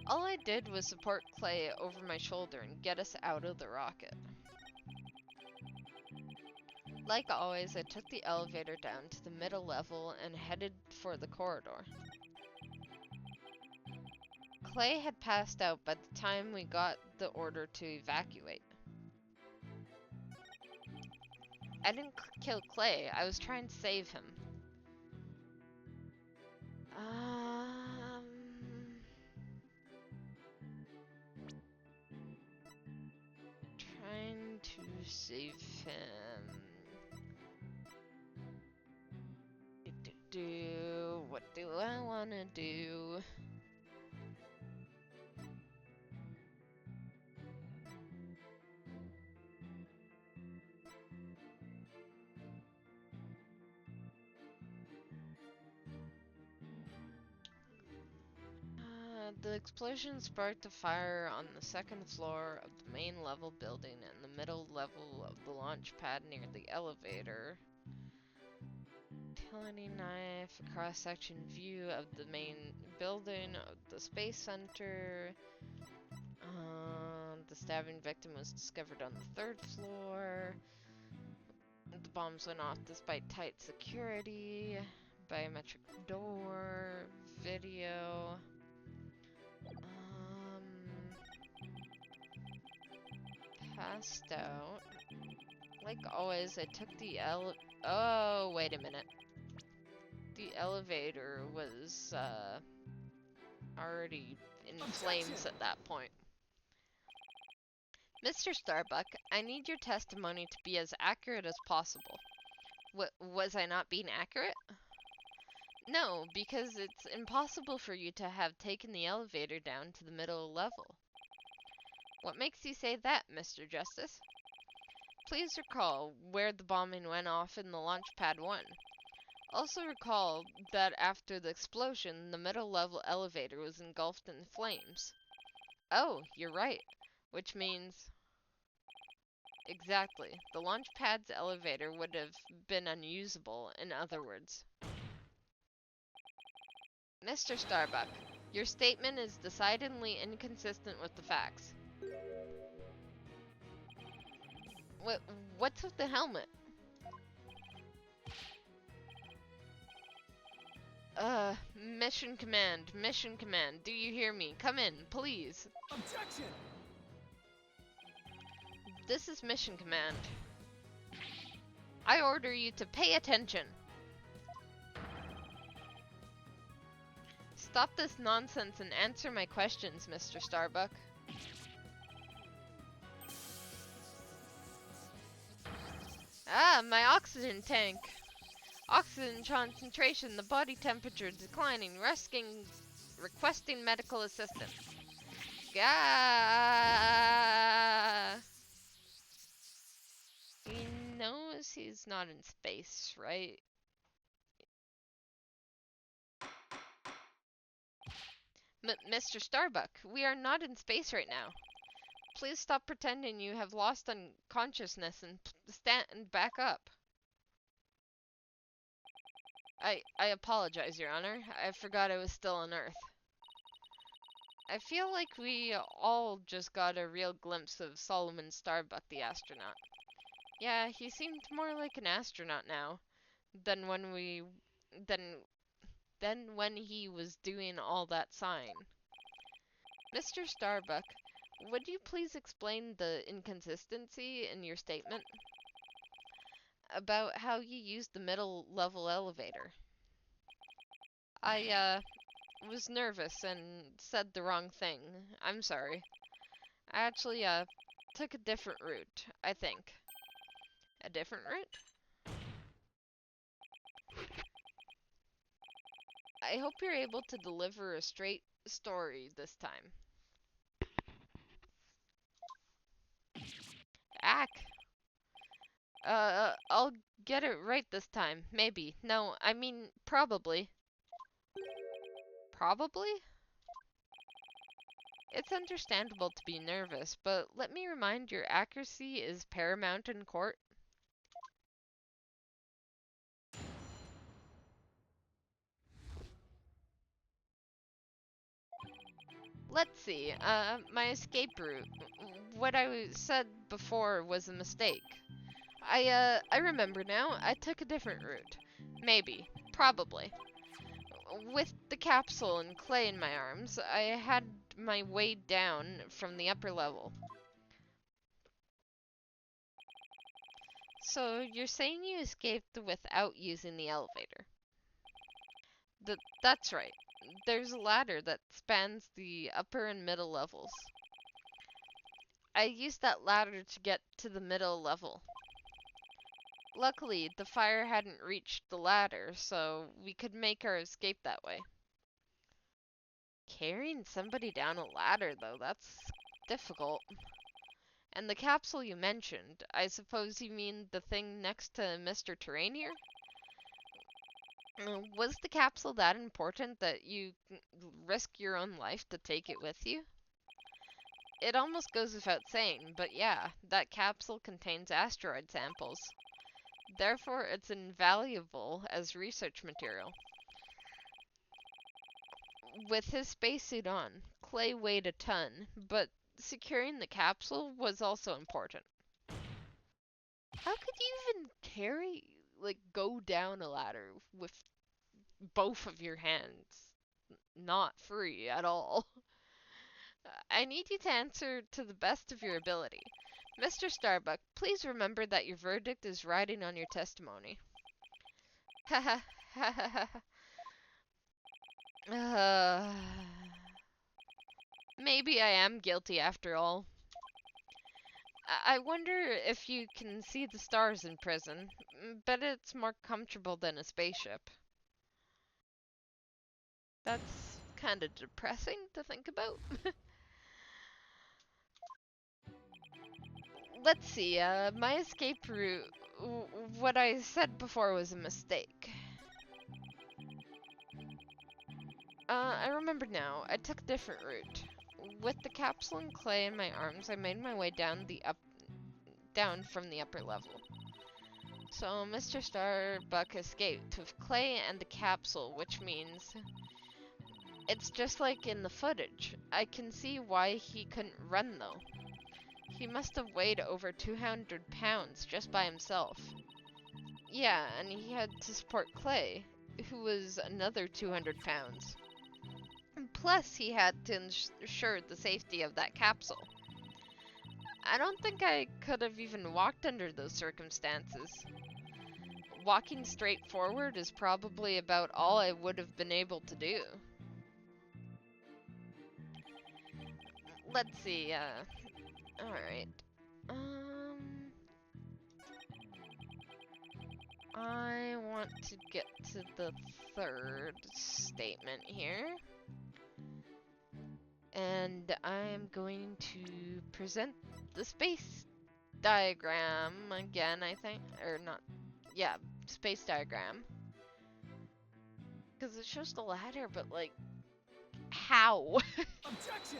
S1: All I did was support Clay over my shoulder and get us out of the rocket. Like always, I took the elevator down to the middle level and headed for the corridor. Clay had passed out by the time we got the order to evacuate. I didn't kill Clay, I was trying to save him. Trying to save him. What do I wanna do? The explosion sparked a fire on the second floor of the main level building, and the middle level of the launch pad near the elevator. Utility knife, cross-section view of the main building of the Space Center. The stabbing victim was discovered on the 3rd floor. The bombs went off despite tight security. Biometric door. Video. Passed out. Like always, I took the Oh, wait a minute. The elevator was, already in flames at that point. Mr. Starbuck, I need your testimony to be as accurate as possible. Was I not being accurate? No, because it's impossible for you to have taken the elevator down to the middle level. What makes you say that, Mr. Justice? Please recall where the bombing went off in the launch pad 1. Also recall that after the explosion, the middle level elevator was engulfed in flames. Oh, you're right. Which means... Exactly. The launch pad's elevator would have been unusable, in other words. Mr. Starbuck, your statement is decidedly inconsistent with the facts. What's with the helmet? Mission command, do you hear me? Come in, please.
S3: Objection!
S1: This is mission command. I order you to pay attention. Stop this nonsense and answer my questions, Mr. Starbuck. My oxygen tank. Oxygen concentration, the body temperature declining, requesting medical assistance. Gah! He knows he's not in space, right? Mr. Starbuck, we are not in space right now. Please stop pretending you have lost consciousness and stand back up. I apologize, Your Honor. I forgot I was still on Earth. I feel like we all just got a real glimpse of Solomon Starbuck, the astronaut. Yeah, he seemed more like an astronaut now than when when he was doing all that sign. Mr. Starbuck, would you please explain the inconsistency in your statement about how you used the middle level elevator? I was nervous and said the wrong thing. I'm sorry. I actually took a different route, I think. A different route? I hope you're able to deliver a straight story this time. Ack. I'll get it right this time. Maybe. No, I mean, probably. Probably? It's understandable to be nervous, but let me remind your accuracy is paramount in court. Let's see, my escape route. What I said before was a mistake. I remember now. I took a different route. Maybe. Probably. With the capsule and clay in my arms, I had my way down from the upper level. So, you're saying you escaped without using the elevator? That's right. There's a ladder that spans the upper and middle levels. I used that ladder to get to the middle level. Luckily, the fire hadn't reached the ladder, so we could make our escape that way. Carrying somebody down a ladder, though, that's difficult. And the capsule you mentioned, I suppose you mean the thing next to Mr. Terrain here? Was the capsule that important that you risk your own life to take it with you? It almost goes without saying, but yeah, that capsule contains asteroid samples. Therefore, it's invaluable as research material. With his spacesuit on, Clay weighed a ton, but securing the capsule was also important. How could you even go down a ladder with both of your hands not free at all? I need you to answer to the best of your ability. Mr. Starbuck, please remember that your verdict is riding on your testimony. Haha, haha. Maybe I am guilty after all. I wonder if you can see the stars in prison. Bet it's more comfortable than a spaceship. That's kind of depressing to think about. Let's see, my escape route, what I said before was a mistake. I remember now. I took a different route. With the capsule and Clay in my arms, I made my way down from the upper level. So Mr. Starbuck escaped with Clay and the capsule, which means it's just like in the footage. I can see why he couldn't run though. He must have weighed over 200 pounds just by himself. Yeah, and he had to support Clay, who was another 200 pounds. Plus, he had to ensure the safety of that capsule. I don't think I could have even walked under those circumstances. Walking straight forward is probably about all I would have been able to do. Let's see, alright. I want to get to the third statement here. And I'm going to present the space diagram again, I think. Or not. Yeah, space diagram. Because it shows the ladder, but like, how?
S3: Objection!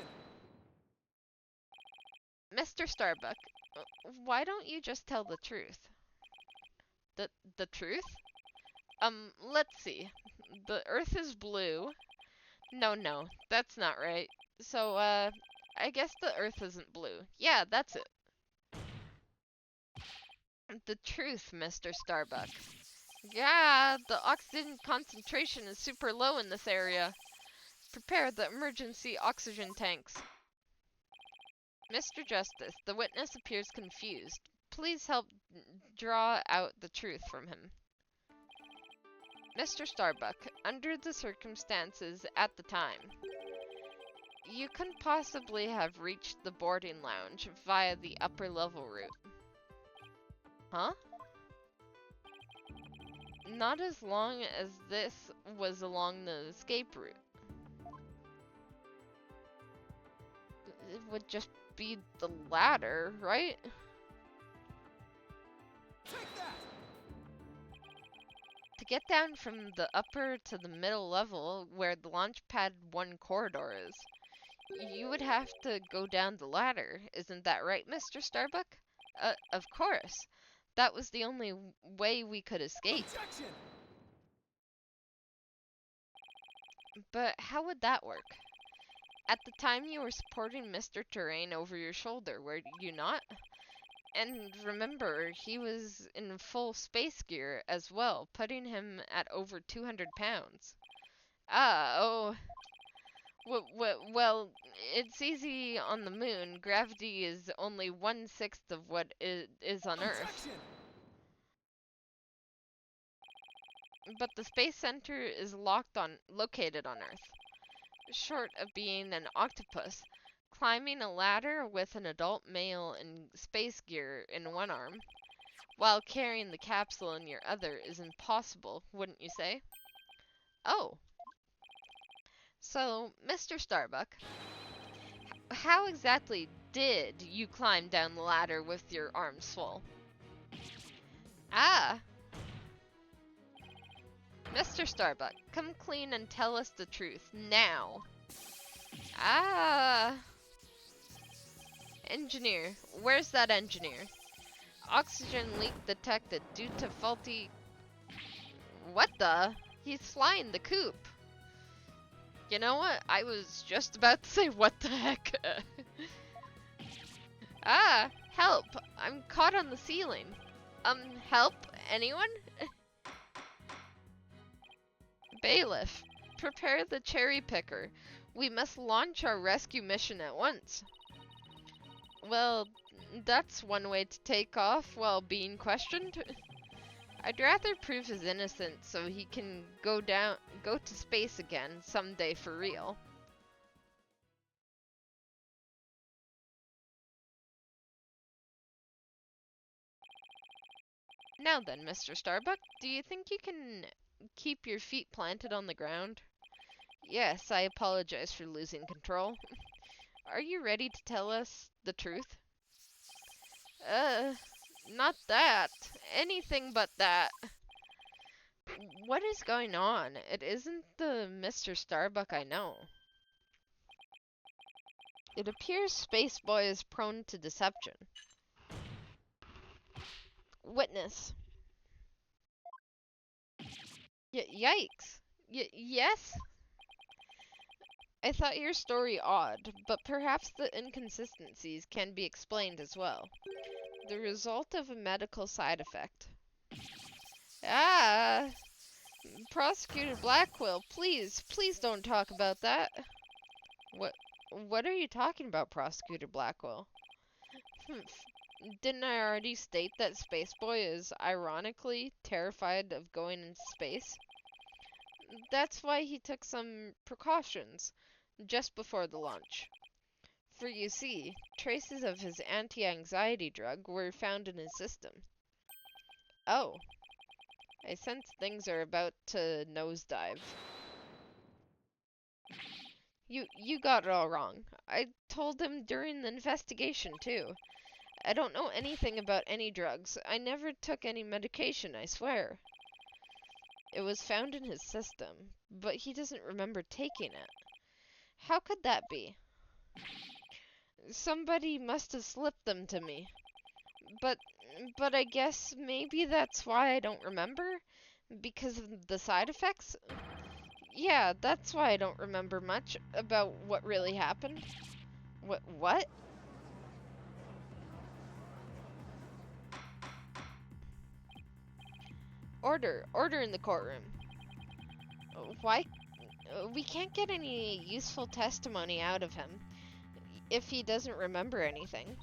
S1: Mr. Starbuck, why don't you just tell the truth? The truth? Let's see. The Earth is blue. No, that's not right. So, I guess the Earth isn't blue. Yeah, that's it. The truth, Mr. Starbuck. Yeah, the oxygen concentration is super low in this area. Prepare the emergency oxygen tanks. Mr. Justice, the witness appears confused. Please help draw out the truth from him. Mr. Starbuck, under the circumstances at the time, you couldn't possibly have reached the boarding lounge via the upper level route. Huh? Not as long as this was along the escape route. It would just be the ladder, right?
S3: Take that!
S1: To get down from the upper to the middle level, where the Launchpad 1 corridor is, you would have to go down the ladder. Isn't that right, Mr. Starbuck? Of course. That was the only way we could escape.
S3: Objection!
S1: But how would that work? At the time you were supporting Mr. Terrain over your shoulder, were you not? And remember, he was in full space gear as well, putting him at over 200 pounds. Well, it's easy on the moon. Gravity is only 1/6 of what it is on Earth.
S3: Objection!
S1: But the Space Center is located on Earth. Short of being an octopus, climbing a ladder with an adult male in space gear in one arm, while carrying the capsule in your other is impossible, wouldn't you say? Oh. So, Mr. Starbuck, how exactly did you climb down the ladder with your arms full? Ah. Mr. Starbuck, come clean and tell us the truth, now. Ah. Engineer. Where's that engineer? Oxygen leak detected due to faulty... What the? He's flying the coop. You know what? I was just about to say what the heck. Ah, help. I'm caught on the ceiling. Help? Anyone? Bailiff, prepare the cherry picker. We must launch our rescue mission at once. Well, that's one way to take off while being questioned. I'd rather prove his innocence so he can go to space again someday for real. Now then, Mr. Starbuck, do you think you can keep your feet planted on the ground? Yes, I apologize for losing control. Are you ready to tell us the truth? Not that. Anything but that. What is going on? It isn't the Mr. Starbuck I know. It appears Spaceboy is prone to deception. Witness. Yikes. Yes? I thought your story odd, but perhaps the inconsistencies can be explained as well. The result of a medical side effect. Ah! Prosecutor Blackwell, please don't talk about that. What are you talking about, Prosecutor Blackwell? Didn't I already state that Spaceboy is ironically terrified of going into space? That's why he took some precautions just before the launch. For you see, traces of his anti-anxiety drug were found in his system. Oh, I sense things are about to nosedive. You got it all wrong. I told him during the investigation, too. I don't know anything about any drugs. I never took any medication, I swear. It was found in his system, but he doesn't remember taking it. How could that be? Somebody must have slipped them to me. But I guess maybe that's why I don't remember? Because of the side effects? Yeah, that's why I don't remember much about what really happened. What? Order in the courtroom. Why? We can't get any useful testimony out of him if he doesn't remember anything.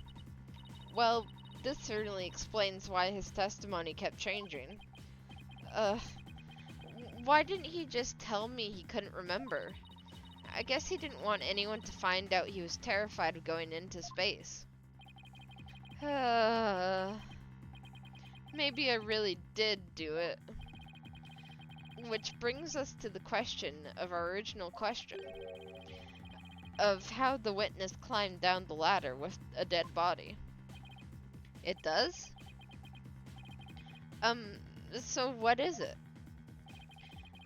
S1: Well, this certainly explains why his testimony kept changing. Why didn't he just tell me he couldn't remember? I guess he didn't want anyone to find out he was terrified of going into space. Maybe I really did do it. Which brings us to the question of our original question. Of how the witness climbed down the ladder with a dead body. It does? So what is it?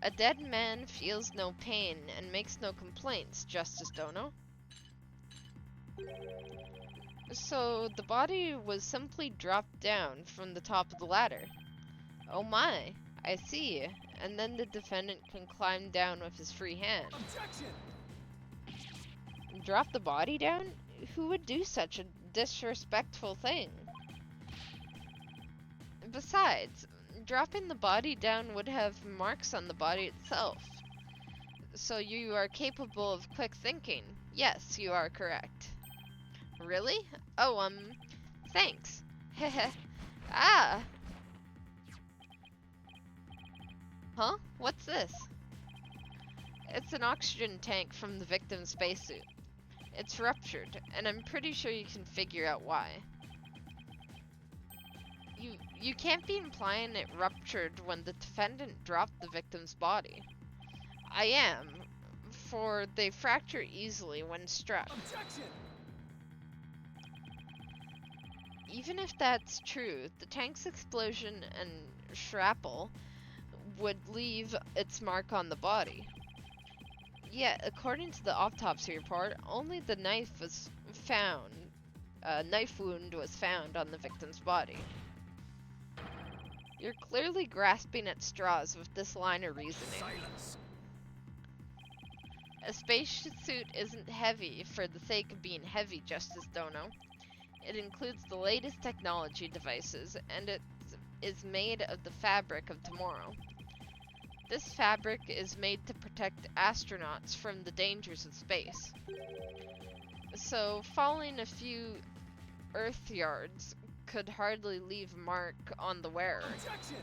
S1: A dead man feels no pain and makes no complaints, Justice Dono. So the body was simply dropped down from the top of the ladder. Oh my, I see. And then the defendant can climb down with his free hand.
S3: Objection!
S1: Drop the body down? Who would do such a disrespectful thing? Besides, dropping the body down would have marks on the body itself. So you are capable of quick thinking. Yes, you are correct. Really? Oh, thanks. Heh. Ah! Huh? What's this? It's an oxygen tank from the victim's spacesuit. It's ruptured, and I'm pretty sure you can figure out why. You can't be implying it ruptured when the defendant dropped the victim's body. I am, for they fracture easily when struck.
S3: Objection!
S1: Even if that's true, the tank's explosion and shrapnel would leave its mark on the body. Yet, according to the autopsy report, only the knife was found a knife wound was found on the victim's body. You're clearly grasping at straws with this line of reasoning.
S3: Silence.
S1: A spacesuit isn't heavy for the sake of being heavy, Justice Dono. It includes the latest technology devices, and it is made of the fabric of tomorrow. This fabric is made to protect astronauts from the dangers of space. So, falling a few Earth yards could hardly leave a mark on the wearer.
S3: Objection.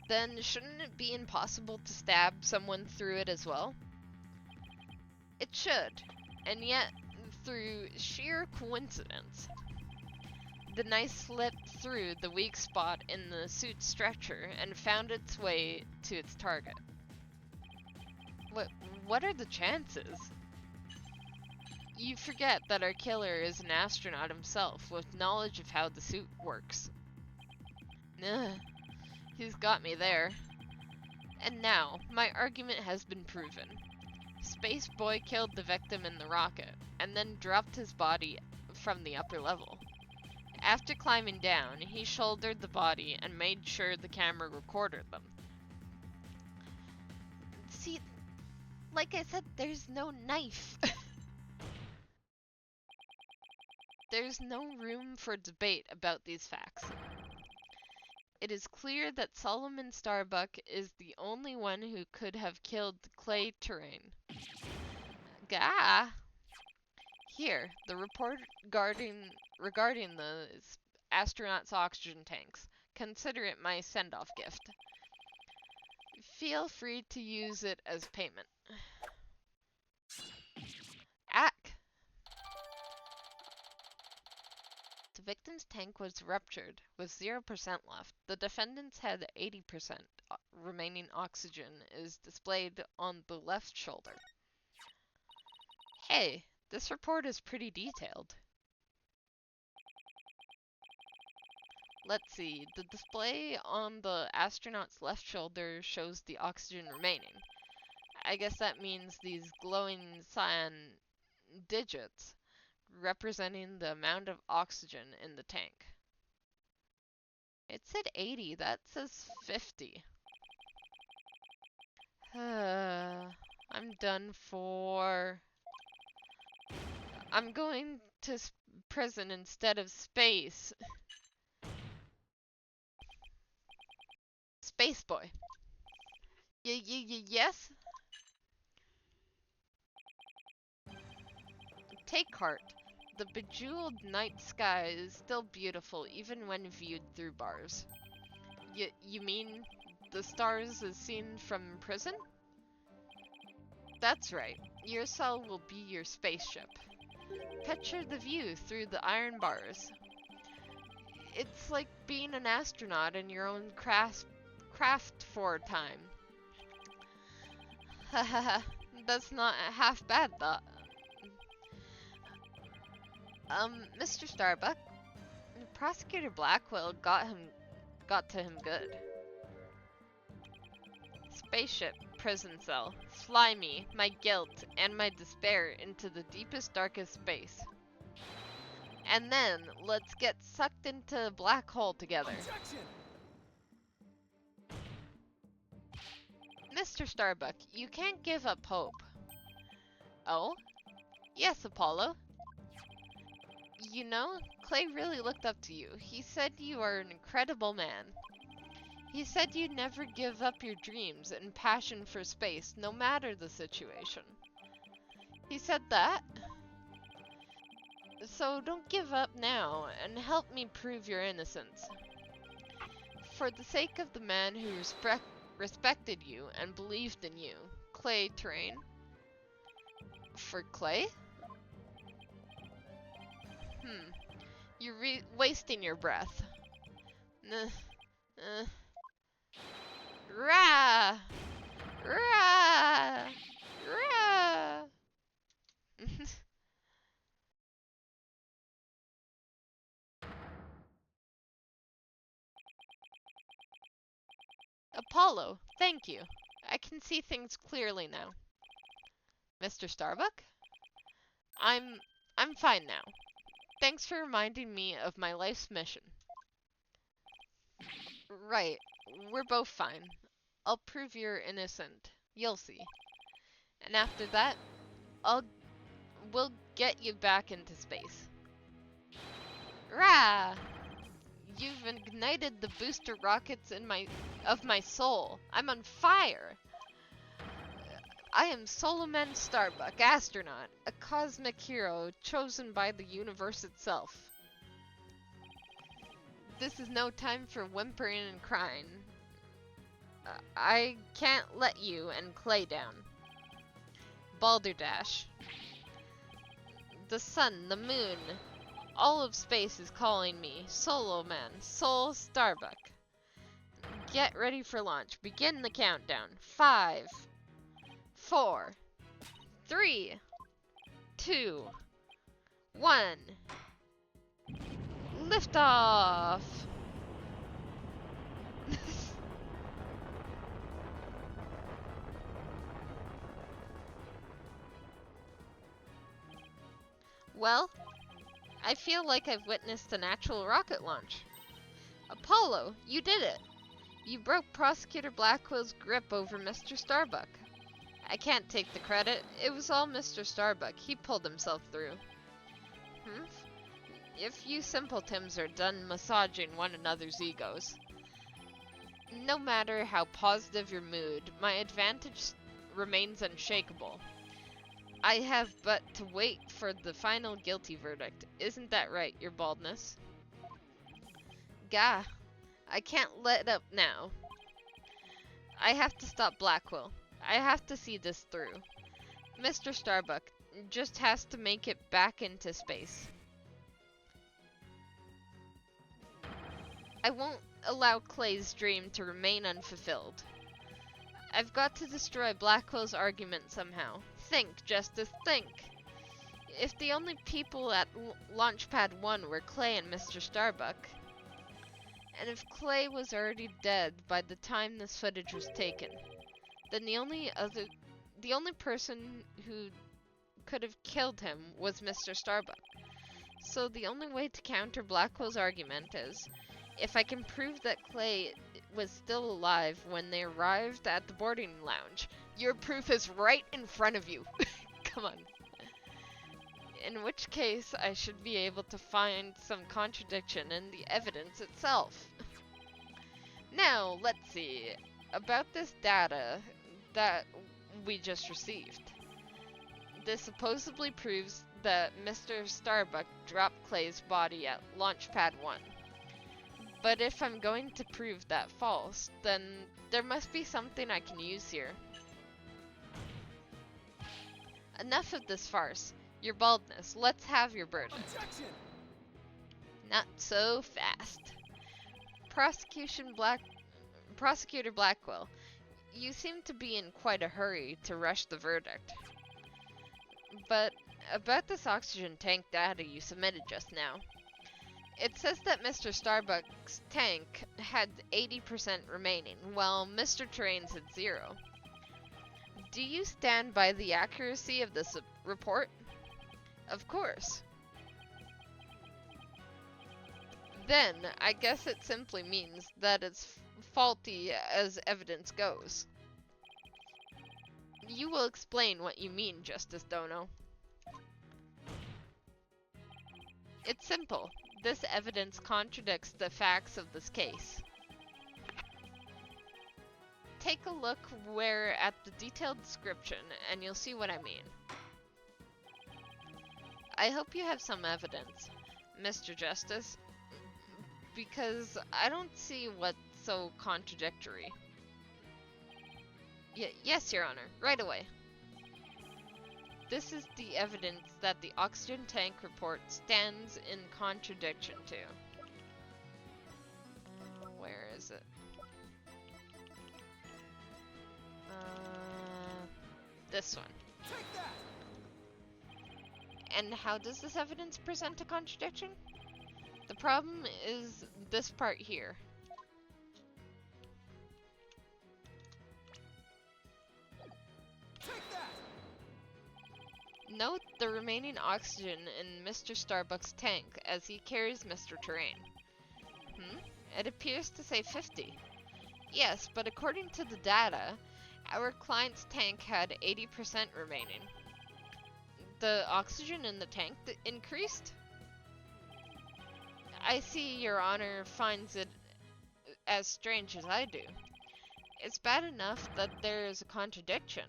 S1: Then shouldn't it be impossible to stab someone through it as well? It should, and yet, through sheer coincidence, the knife slipped through the weak spot in the suit's stretcher and found its way to its target. What are the chances? You forget that our killer is an astronaut himself with knowledge of how the suit works. Ugh, he's got me there. And now, my argument has been proven. Space Boy killed the victim in the rocket, and then dropped his body from the upper level. After climbing down, he shouldered the body and made sure the camera recorded them. See, like I said, there's no knife. There's no room for debate about these facts. It is clear that Solomon Starbuck is the only one who could have killed Clay Terrain. Gah! Here, the report regarding the astronauts' oxygen tanks. Consider it my send-off gift. Feel free to use it as payment. Ack! The victim's tank was ruptured, with 0% left. The defendant's had 80% remaining oxygen is displayed on the left shoulder. Hey, this report is pretty detailed. Let's see, the display on the astronaut's left shoulder shows the oxygen remaining. I guess that means these glowing cyan digits representing the amount of oxygen in the tank. It said 80, that says 50. I'm done for. I'm going to prison instead of space. Space Boy. Yes? Take heart. The bejeweled night sky is still beautiful even when viewed through bars. You mean the stars as seen from prison? That's right. Your cell will be your spaceship. Picture the view through the iron bars. It's like being an astronaut in your own craft for a time. Hahaha, that's not half bad, though. Mr. Starbuck, Prosecutor Blackwell got to him good. Spaceship, prison cell, fly me, my guilt, and my despair into the deepest, darkest space. And then, let's get sucked into a black hole together.
S3: Objection.
S1: Mr. Starbuck, you can't give up hope. Oh? Yes, Apollo. You know, Clay really looked up to you. He said you are an incredible man. He said you'd never give up your dreams and passion for space, no matter the situation. He said that? So don't give up now, and help me prove your innocence. For the sake of the man who respected you and believed in you, Clay Terrain. For Clay? You're wasting your breath. Rah! Rah! Rah! Apollo, thank you. I can see things clearly now. Mr. Starbuck? I'm fine now. Thanks for reminding me of my life's mission. Right, we're both fine. I'll prove you're innocent. You'll see. And after that, we'll get you back into space. Rah! You've ignited the booster rockets of my soul. I'm on fire. I am Solomon Starbuck, astronaut, a cosmic hero chosen by the universe itself. This is no time for whimpering and crying. I can't let you and Clay down. Balderdash. The sun, the moon, all of space is calling me. Solo Man, Soul Starbuck. Get ready for launch. Begin the countdown. 5, 4, 3, 2, 1. Liftoff! Well, I feel like I've witnessed an actual rocket launch. Apollo, you did it! You broke Prosecutor Blackwell's grip over Mr. Starbuck. I can't take the credit. It was all Mr. Starbuck. He pulled himself through. If you simpletons are done massaging one another's egos. No matter how positive your mood, my advantage remains unshakable. I have but to wait for the final guilty verdict. Isn't that right, your baldness? Gah, I can't let up now. I have to stop Blackwell. I have to see this through. Mr. Starbuck just has to make it back into space. I won't allow Clay's dream to remain unfulfilled. I've got to destroy Blackwell's argument somehow. Think, Justice, think. If the only people at Launchpad 1 were Clay and Mr. Starbuck, and if Clay was already dead by the time this footage was taken, then the only person who could have killed him was Mr. Starbuck. So the only way to counter Blackwell's argument is, if I can prove that Clay was still alive when they arrived at the boarding lounge. Your proof is right in front of you. Come on. In which case, I should be able to find some contradiction in the evidence itself. Now, let's see. About this data that we just received. This supposedly proves that Mr. Starbuck dropped Clay's body at Launchpad 1. But if I'm going to prove that false, then there must be something I can use here. Enough of this farce. Your baldness. Let's have your verdict.
S3: Objection!
S1: Not so fast. Prosecutor Blackwell, you seem to be in quite a hurry to rush the verdict. But about this oxygen tank data you submitted just now. It says that Mr. Starbuck's tank had 80% remaining, while Mr. Terrain's had 0. Do you stand by the accuracy of this report? Of course. Then, I guess it simply means that it's faulty as evidence goes. You will explain what you mean, Justice Dono. It's simple. This evidence contradicts the facts of this case. Take a look at the detailed description and you'll see what I mean. I hope you have some evidence, Mr. Justice, because I don't see what's so contradictory. Yes, Your Honor, right away. This is the evidence that the oxygen tank report stands in contradiction to. Where is it? This one.
S3: Take that!
S1: And how does this evidence present a contradiction? The problem is this part here.
S3: Take that!
S1: Note the remaining oxygen in Mr. Starbuck's tank as he carries Mr. Terrain. It appears to say 50. Yes, but according to the data, our client's tank had 80% remaining. The oxygen in the tank increased? I see Your Honor finds it as strange as I do. It's bad enough that there is a contradiction,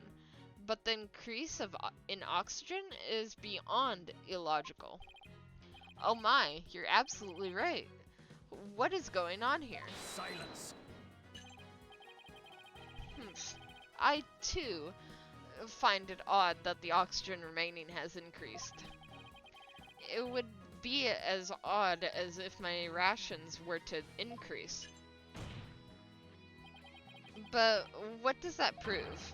S1: but the increase in oxygen is beyond illogical. Oh my, you're absolutely right. What is going on here?
S3: Silence.
S1: I, too, find it odd that the oxygen remaining has increased. It would be as odd as if my rations were to increase. But what does that prove?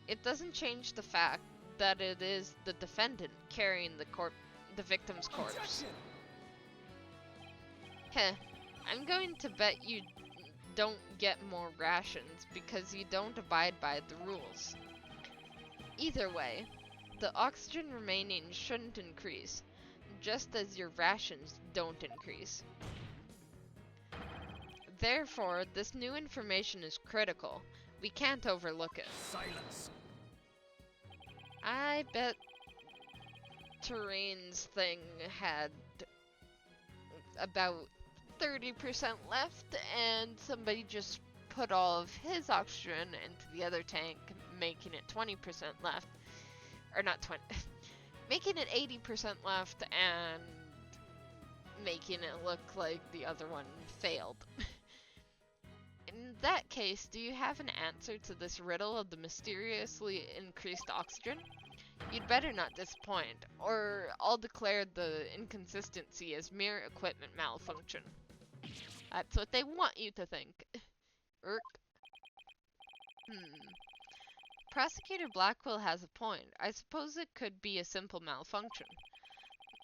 S1: It doesn't change the fact that it is the defendant carrying the victim's corpse.
S3: Objection!
S1: Heh, I'm going to bet you don't get more rations because you don't abide by the rules. Either way, the oxygen remaining shouldn't increase, just as your rations don't increase. Therefore, this new information is critical. We can't overlook it.
S3: Silence.
S1: I bet Terrain's thing had about 30% left, and somebody just put all of his oxygen into the other tank, making it 20% left. Or not 20, making it 80% left and making it look like the other one failed. In that case, do you have an answer to this riddle of the mysteriously increased oxygen? You'd better not disappoint, or I'll declare the inconsistency as mere equipment malfunction. That's what they want you to think. Irk. Prosecutor Blackwell has a point. I suppose it could be a simple malfunction.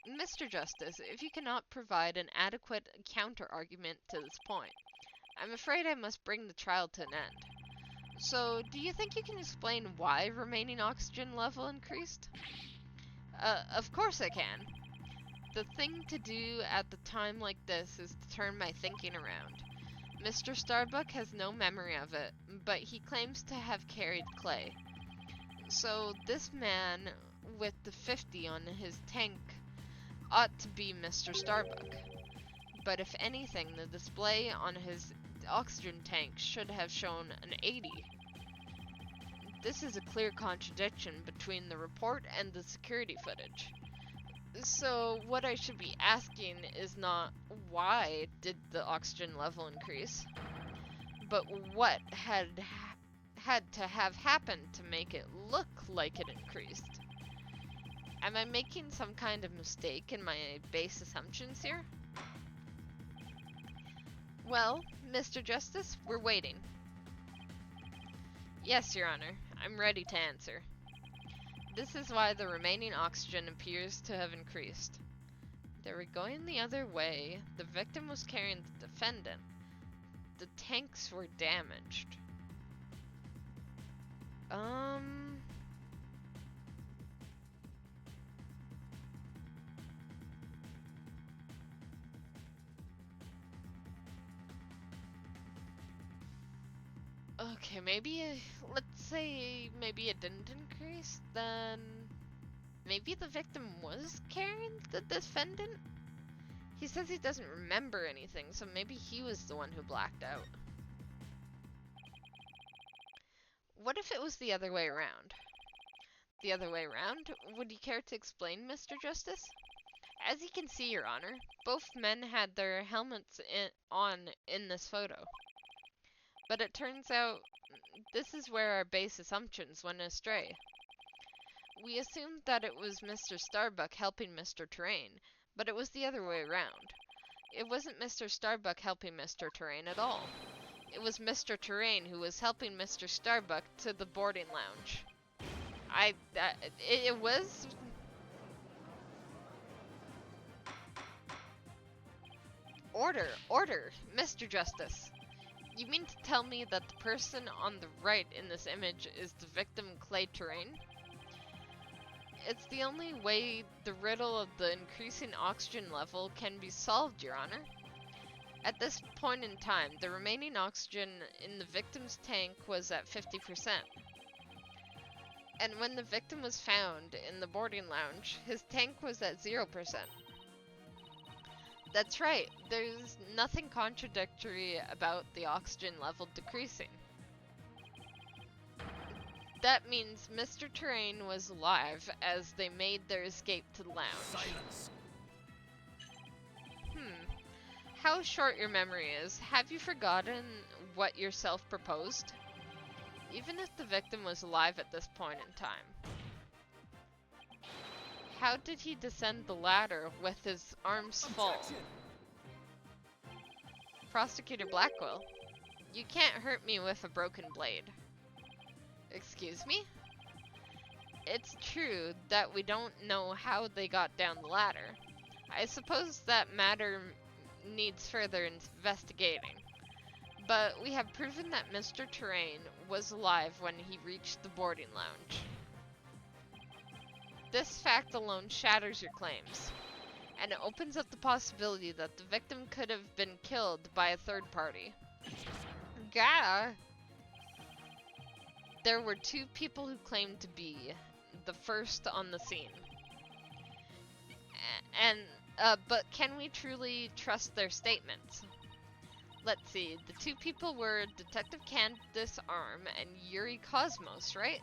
S1: Mr. Justice, if you cannot provide an adequate counter-argument to this point, I'm afraid I must bring the trial to an end. So, do you think you can explain why remaining oxygen level increased? Of course I can. The thing to do at the time like this is to turn my thinking around. Mr. Starbuck has no memory of it, but he claims to have carried clay. So, this man with the 50 on his tank ought to be Mr. Starbuck. But if anything, the display on his oxygen tank should have shown an 80. This is a clear contradiction between the report and the security footage. So what I should be asking is not why did the oxygen level increase, but what had to have happened to make it look like it increased. Am I making some kind of mistake in my base assumptions here? Well, Mr. Justice, we're waiting. Yes, Your Honor. I'm ready to answer. This is why the remaining oxygen appears to have increased. They were going the other way. The victim was carrying the defendant. The tanks were damaged. Okay, maybe, let's say maybe it didn't increase, then maybe the victim was carrying the defendant? He says he doesn't remember anything, so maybe he was the one who blacked out. What if it was the other way around? The other way around? Would you care to explain, Mr. Justice? As you can see, Your Honor, both men had their helmets on in this photo. But it turns out, this is where our base assumptions went astray. We assumed that it was Mr. Starbuck helping Mr. Terrain, but it was the other way around. It wasn't Mr. Starbuck helping Mr. Terrain at all. It was Mr. Terrain who was helping Mr. Starbuck to the boarding lounge. It was... Order, Mr. Justice. You mean to tell me that the person on the right in this image is the victim Clay Terrain? It's the only way the riddle of the increasing oxygen level can be solved, Your Honor. At this point in time, the remaining oxygen in the victim's tank was at 50%. And when the victim was found in the boarding lounge, his tank was at 0%. That's right, there's nothing contradictory about the oxygen level decreasing. That means Mr. Terrain was alive as they made their escape to the lounge.
S3: Silence.
S1: How short your memory is. Have you forgotten what yourself proposed? Even if the victim was alive at this point in time. How did he descend the ladder with his arms full?
S3: Objection.
S1: Prosecutor Blackwell, you can't hurt me with a broken blade. Excuse me? It's true that we don't know how they got down the ladder. I suppose that matter needs further investigating. But we have proven that Mr. Terrain was alive when he reached the boarding lounge. This fact alone shatters your claims, and it opens up the possibility that the victim could have been killed by a third party. Gah! There were two people who claimed to be the first on the scene. But can we truly trust their statements? Let's see, the two people were Detective Candace Arm and Yuri Cosmos, right?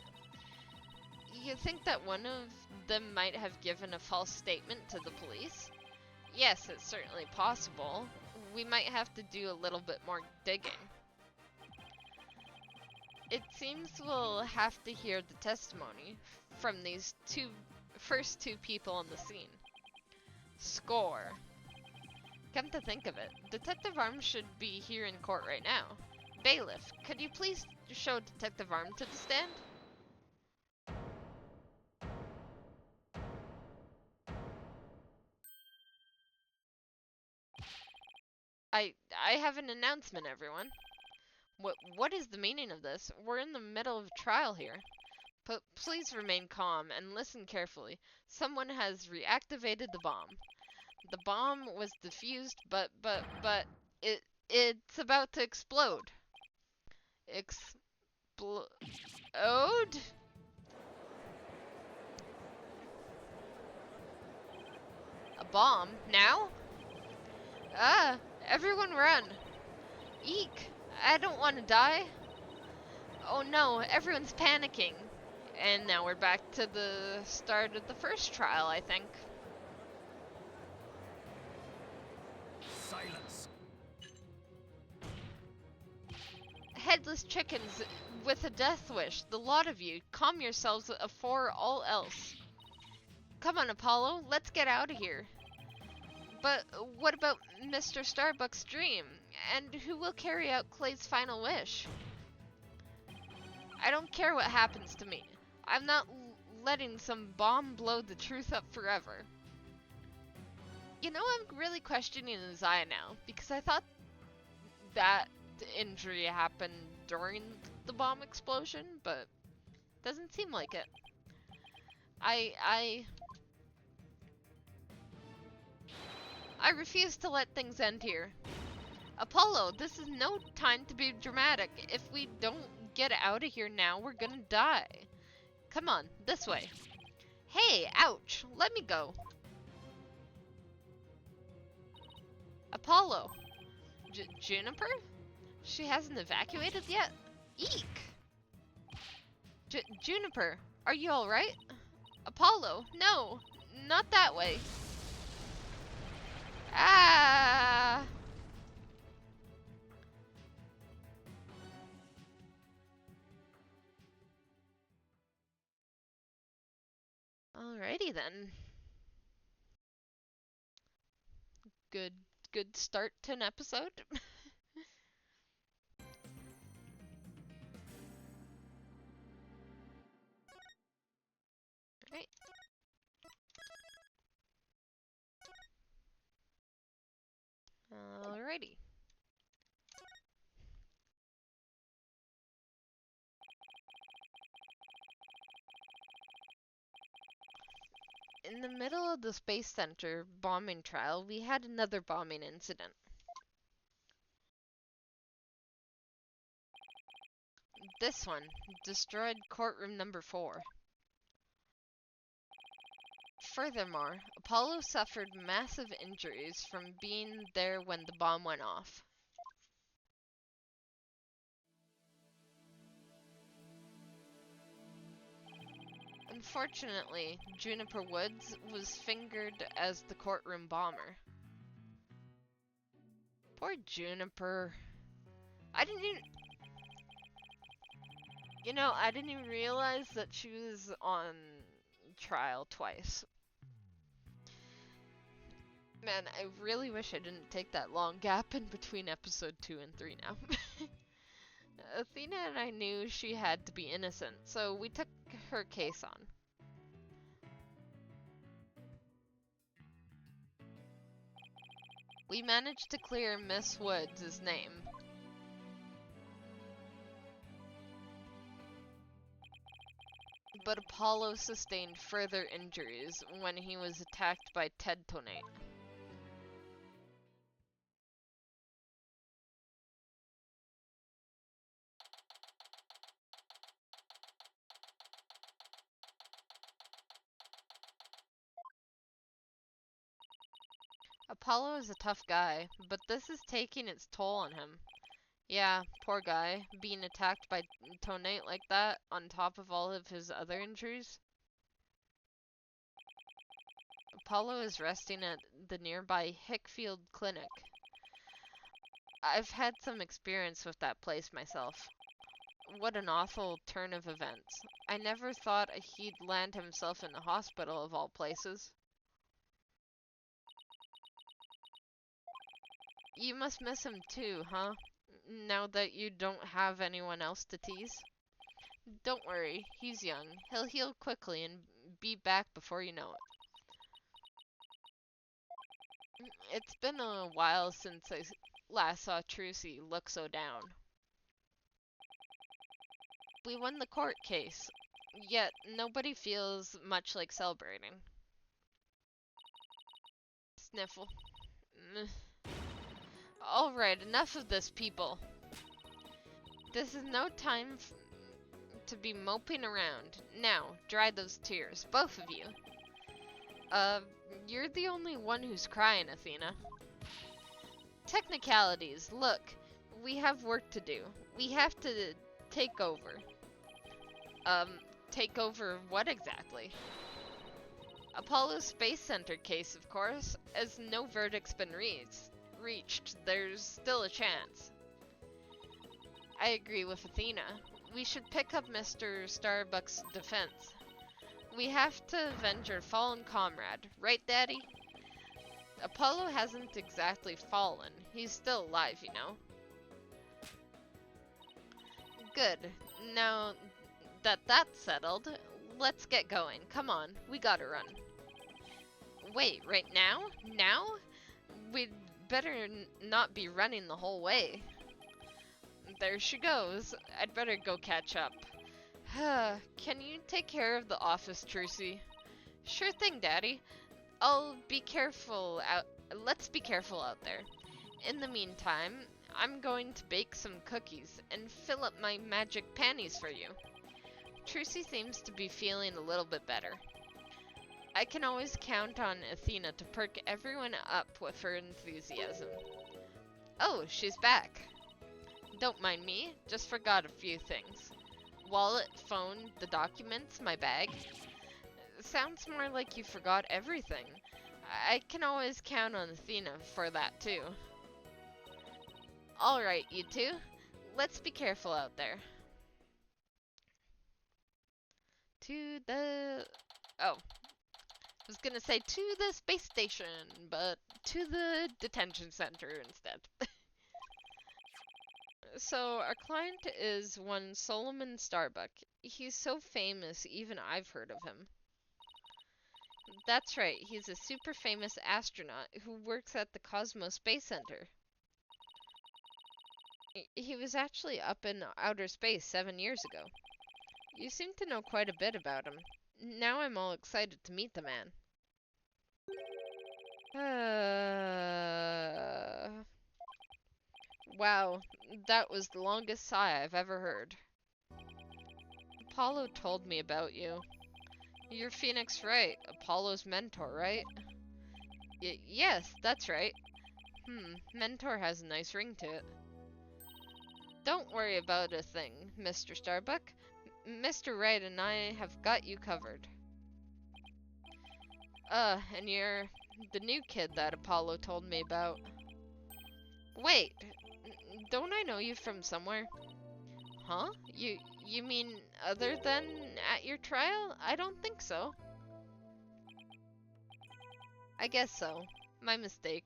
S1: You think that one of them might have given a false statement to the police? Yes, it's certainly possible. We might have to do a little bit more digging. It seems we'll have to hear the testimony from these first two people on the scene. Score. Come to think of it, Detective Arm should be here in court right now. Bailiff, could you please show Detective Arm to the stand? I have an announcement, everyone. What is the meaning of this? We're in the middle of a trial here. But please remain calm and listen carefully. Someone has reactivated the bomb. The bomb was defused, but it's about to explode. Explode? A bomb? Now? Ah, everyone run. Eek, I don't want to die. Oh no, everyone's panicking. And now we're back to the start of the first trial, I think.
S3: Silence.
S1: Headless chickens with a death wish, the lot of you, calm yourselves afore all else. Come on, Apollo, let's get out of here. But what about Mr. Starbuck's dream? And who will carry out Clay's final wish? I don't care what happens to me. I'm not letting some bomb blow the truth up forever. You know, I'm really questioning Isaiah now, because I thought that injury happened during the bomb explosion, but doesn't seem like it. I refuse to let things end here. Apollo, this is no time to be dramatic. If we don't get out of here now, we're gonna die. Come on, this way. Hey, ouch, let me go. Apollo. Juniper? She hasn't evacuated yet? Eek! Juniper, are you alright? Apollo, no, not that way. Ah! Alrighty then. Good start to an episode. Right. Alrighty. In the middle of the Space Center bombing trial, we had another bombing incident. This one destroyed courtroom number 4. Furthermore, Apollo suffered massive injuries from being there when the bomb went off. Unfortunately, Juniper Woods was fingered as the courtroom bomber. Poor Juniper. I didn't even realize that she was on trial twice. Man, I really wish I didn't take that long gap in between episode 2 and 3 now. Athena and I knew she had to be innocent, so we took her case on. We managed to clear Miss Woods' name. But Apollo sustained further injuries when he was attacked by Ted Tonate. Apollo is a tough guy, but this is taking its toll on him. Yeah, poor guy, being attacked by Tonate like that, on top of all of his other injuries. Apollo is resting at the nearby Hickfield Clinic. I've had some experience with that place myself. What an awful turn of events. I never thought he'd land himself in the hospital of all places. You must miss him too, huh? Now that you don't have anyone else to tease? Don't worry, he's young. He'll heal quickly and be back before you know it. It's been a while since I last saw Trucy look so down. We won the court case, yet nobody feels much like celebrating. Sniffle. Alright, enough of this, people. This is no time to be moping around. Now, dry those tears, both of you. You're the only one who's crying, Athena. Technicalities, look, we have work to do. We have to take over. Take over what exactly? Apollo Space Center case, of course, as no verdict's been reached. There's still a chance. I agree with Athena. We should pick up Mr. Starbuck's defense. We have to avenge our fallen comrade, right, Daddy? Apollo hasn't exactly fallen. He's still alive, you know. Good. Now that that's settled, let's get going. Come on, we gotta run. Wait, right now? Now? We'd better not be running the whole way. There she goes. I'd better go catch up. Can you take care of the office, Trucy? Sure thing, Daddy. I'll be careful out. Let's be careful out there. In the meantime, I'm going to bake some cookies and fill up my magic panties for you. Trucy seems to be feeling a little bit better. I can always count on Athena to perk everyone up with her enthusiasm. Oh, she's back. Don't mind me, just forgot a few things. Wallet, phone, the documents, my bag. Sounds more like you forgot everything. I can always count on Athena for that too. Alright, you two. Let's be careful out there. Oh. I was gonna say to the space station, but to the detention center instead. So, our client is one Solomon Starbuck. He's so famous, even I've heard of him. That's right, he's a super famous astronaut who works at the Cosmos Space Center. He was actually up in outer space 7 years ago. You seem to know quite a bit about him. Now I'm all excited to meet the man. Wow, that was the longest sigh I've ever heard. Apollo told me about you. You're Phoenix Wright, Apollo's mentor, right? Yes, that's right. Mentor has a nice ring to it. Don't worry about a thing, Mr. Starbuck. Mr. Wright and I have got you covered. And you're the new kid that Apollo told me about. Wait, don't I know you from somewhere? Huh? You mean other than at your trial? I don't think so. I guess so. My mistake.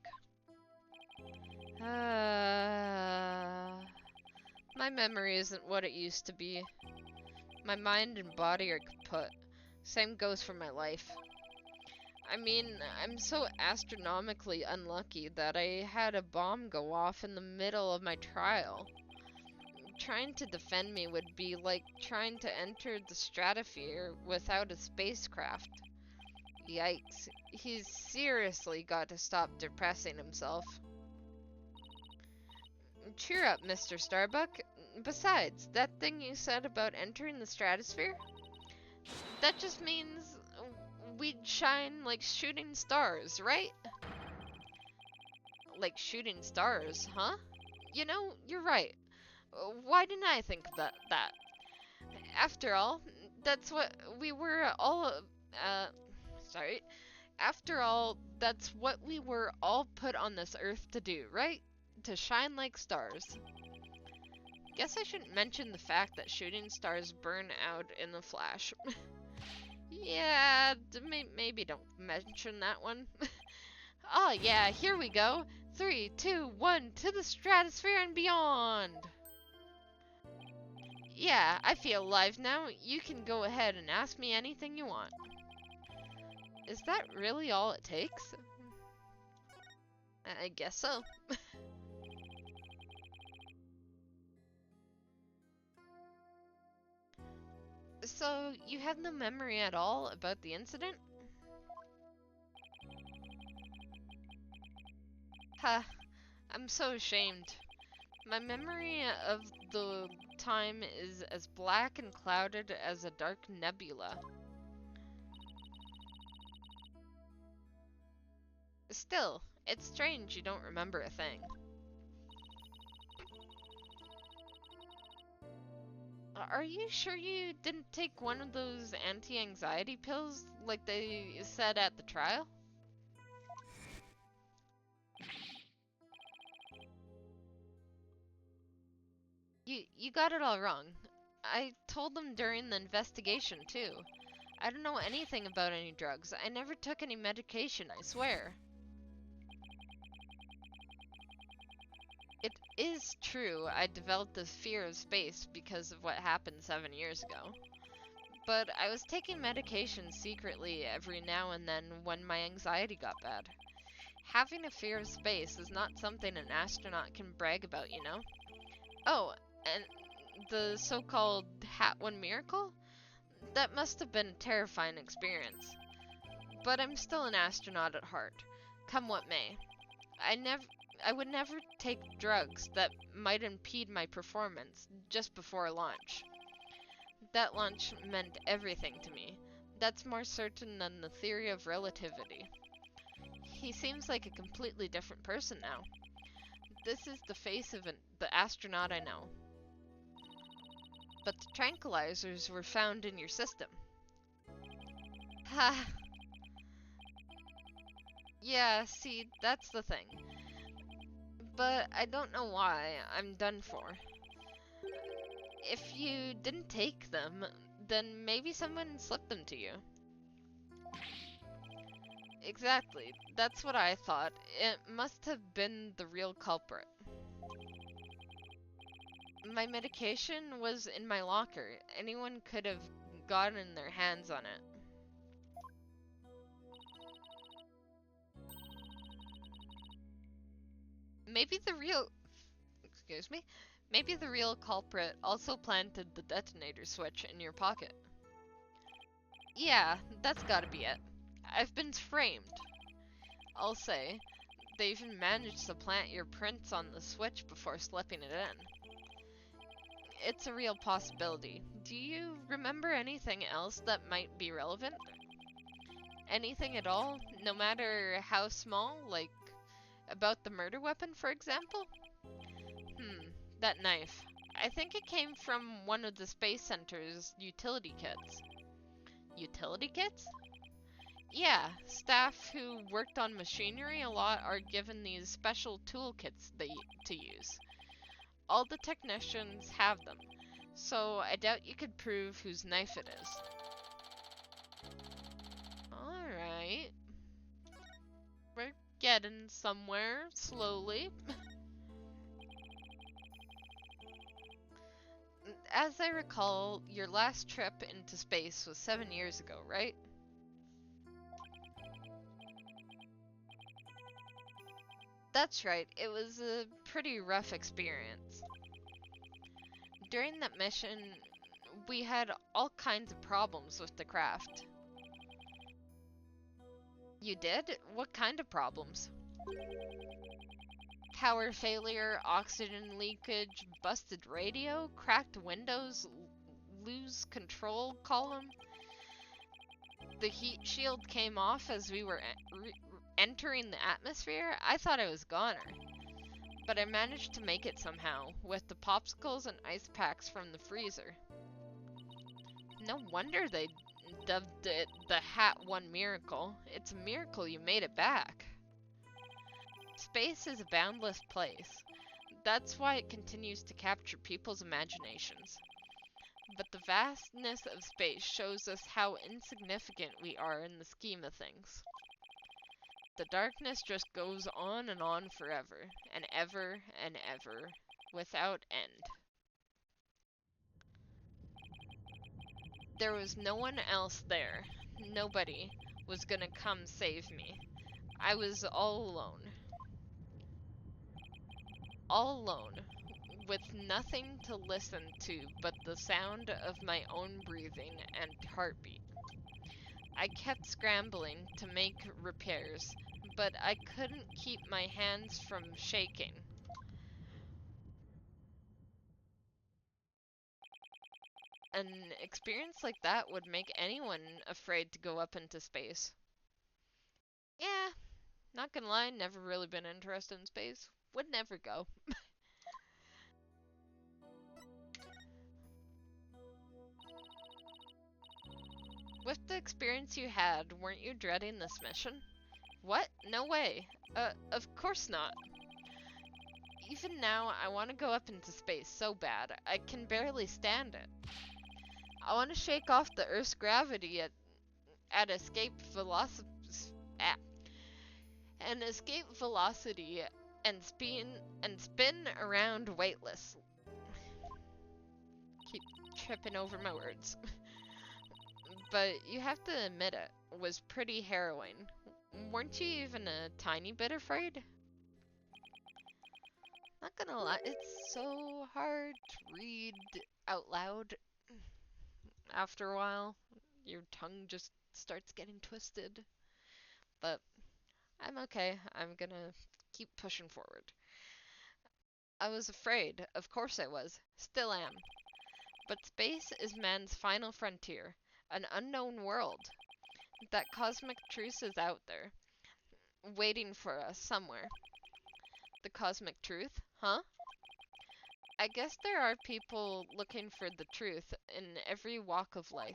S1: My memory isn't what it used to be. My mind and body are kaput. Same goes for my life. I mean, I'm so astronomically unlucky that I had a bomb go off in the middle of my trial. Trying to defend me would be like trying to enter the stratosphere without a spacecraft. Yikes. He's seriously got to stop depressing himself. Cheer up, Mr. Starbuck. Besides, that thing you said about entering the stratosphere? That just means we'd shine like shooting stars, right? Like shooting stars, huh? You know, you're right. Why didn't I think of that? After all, that's what we were all, sorry. After all, that's what we were all put on this earth to do, right? To shine like stars. Guess I shouldn't mention the fact that shooting stars burn out in the flash. Yeah, maybe don't mention that one. Oh yeah, here we go. 3, 2, 1, to the stratosphere and beyond! Yeah, I feel alive now. You can go ahead and ask me anything you want. Is that really all it takes? I guess so. So, you have no memory at all about the incident? Ha, I'm so ashamed. My memory of the time is as black and clouded as a dark nebula. Still, it's strange you don't remember a thing. Are you sure you didn't take one of those anti-anxiety pills like they said at the trial? You got it all wrong. I told them during the investigation, too. I don't know anything about any drugs. I never took any medication, I swear. It is true I developed a fear of space because of what happened 7 years ago. But I was taking medication secretly every now and then when my anxiety got bad. Having a fear of space is not something an astronaut can brag about, you know? Oh, and the so-called Hat One miracle? That must have been a terrifying experience. But I'm still an astronaut at heart, come what may. I would never take drugs that might impede my performance just before launch. That launch meant everything to me. That's more certain than the theory of relativity. He seems like a completely different person now. This is the face of the astronaut I know. But the tranquilizers were found in your system. Ha! Yeah, see, that's the thing. But I don't know why I'm done for. If you didn't take them, then maybe someone slipped them to you. Exactly, that's what I thought. It must have been the real culprit. My medication was in my locker. Anyone could have gotten their hands on it. Maybe the real... Excuse me? Maybe the real culprit also planted the detonator switch in your pocket. Yeah, that's gotta be it. I've been framed. I'll say. They even managed to plant your prints on the switch before slipping it in. It's a real possibility. Do you remember anything else that might be relevant? Anything at all? No matter how small, like about the murder weapon, for example? That knife. I think it came from one of the Space Center's utility kits. Utility kits? Yeah, staff who worked on machinery a lot are given these special toolkits to use. All the technicians have them, so I doubt you could prove whose knife it is. Alright. We're getting somewhere, slowly. As I recall, your last trip into space was 7 years ago, right? That's right, it was a pretty rough experience. During that mission, we had all kinds of problems with the craft. You did? What kind of problems? Power failure, oxygen leakage, busted radio, cracked windows, lose control column. The heat shield came off as we were entering the atmosphere. I thought I was goner. But I managed to make it somehow, with the popsicles and ice packs from the freezer. No wonder they dubbed it the Hat 1 miracle. It's a miracle you made it back. Space is a boundless place. That's why it continues to capture people's imaginations. But the vastness of space shows us how insignificant we are in the scheme of things. The darkness just goes on forever, and ever, without end. There was no one else there. Nobody was gonna come save me. I was all alone. All alone, with nothing to listen to but the sound of my own breathing and heartbeat. I kept scrambling to make repairs, but I couldn't keep my hands from shaking. An experience like that would make anyone afraid to go up into space. Yeah, not gonna lie, never really been interested in space. Would never go. With the experience you had, weren't you dreading this mission? What? No way. Of course not. Even now, I want to go up into space so bad. I can barely stand it. I want to shake off the Earth's gravity at escape velocity. And escape velocity and spin around weightless. Keep tripping over my words. But you have to admit it was pretty harrowing. Weren't you even a tiny bit afraid? Not gonna lie, it's so hard to read out loud. After a while, your tongue just starts getting twisted. But I'm okay. I'm gonna keep pushing forward. I was afraid. Of course I was. Still am. But space is man's final frontier. An unknown world. That cosmic truce is out there, waiting for us somewhere. The cosmic truth? Huh? I guess there are people looking for the truth in every walk of life.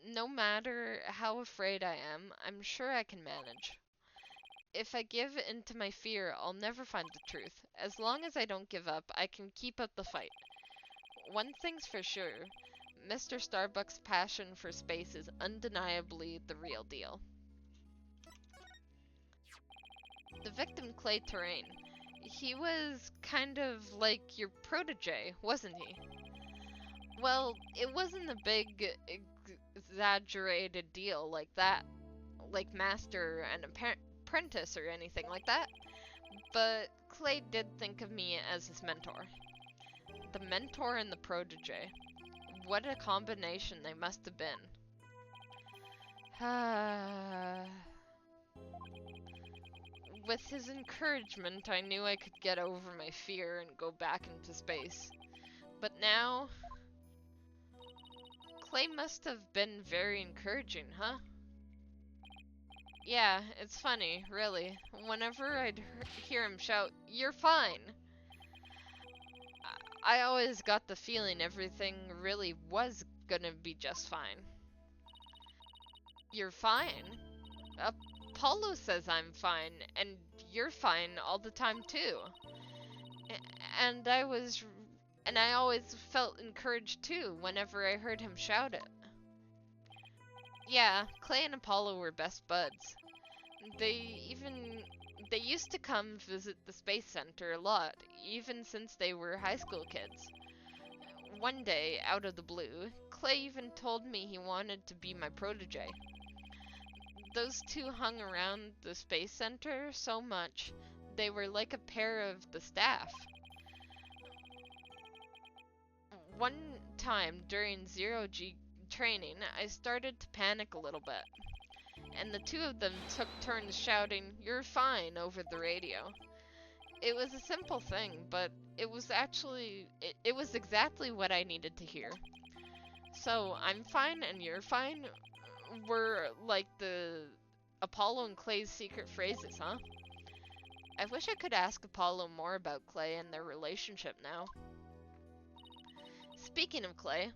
S1: No matter how afraid I am, I'm sure I can manage. If I give in to my fear, I'll never find the truth. As long as I don't give up, I can keep up the fight. One thing's for sure, Mr. Starbuck's passion for space is undeniably the real deal. The victim Clay Terrain. He was kind of like your protege, wasn't he? Well, it wasn't a big, exaggerated deal like that, like master and apprentice or anything like that. But Clay did think of me as his mentor. The mentor and the protege. What a combination they must have been. With his encouragement, I knew I could get over my fear and go back into space. But now, Clay must have been very encouraging, huh? Yeah, it's funny, really. Whenever I'd hear him shout, "You're fine!" I always got the feeling everything really was gonna be just fine. You're fine? Apollo says I'm fine, and you're fine all the time too. And I always felt encouraged too whenever I heard him shout it. Yeah, Clay and Apollo were best buds. They even they used to come visit the Space Center a lot, even since they were high school kids. One day, out of the blue, Clay even told me he wanted to be my protege. Those two hung around the Space Center so much, they were like a pair of the staff. One time during Zero-G training, I started to panic a little bit, and the two of them took turns shouting, "You're fine," over the radio. It was a simple thing, but it was exactly what I needed to hear. So, "I'm fine and you're fine" were like the Apollo and Clay's secret phrases, huh? I wish I could ask Apollo more about Clay and their relationship now. Speaking of Clay,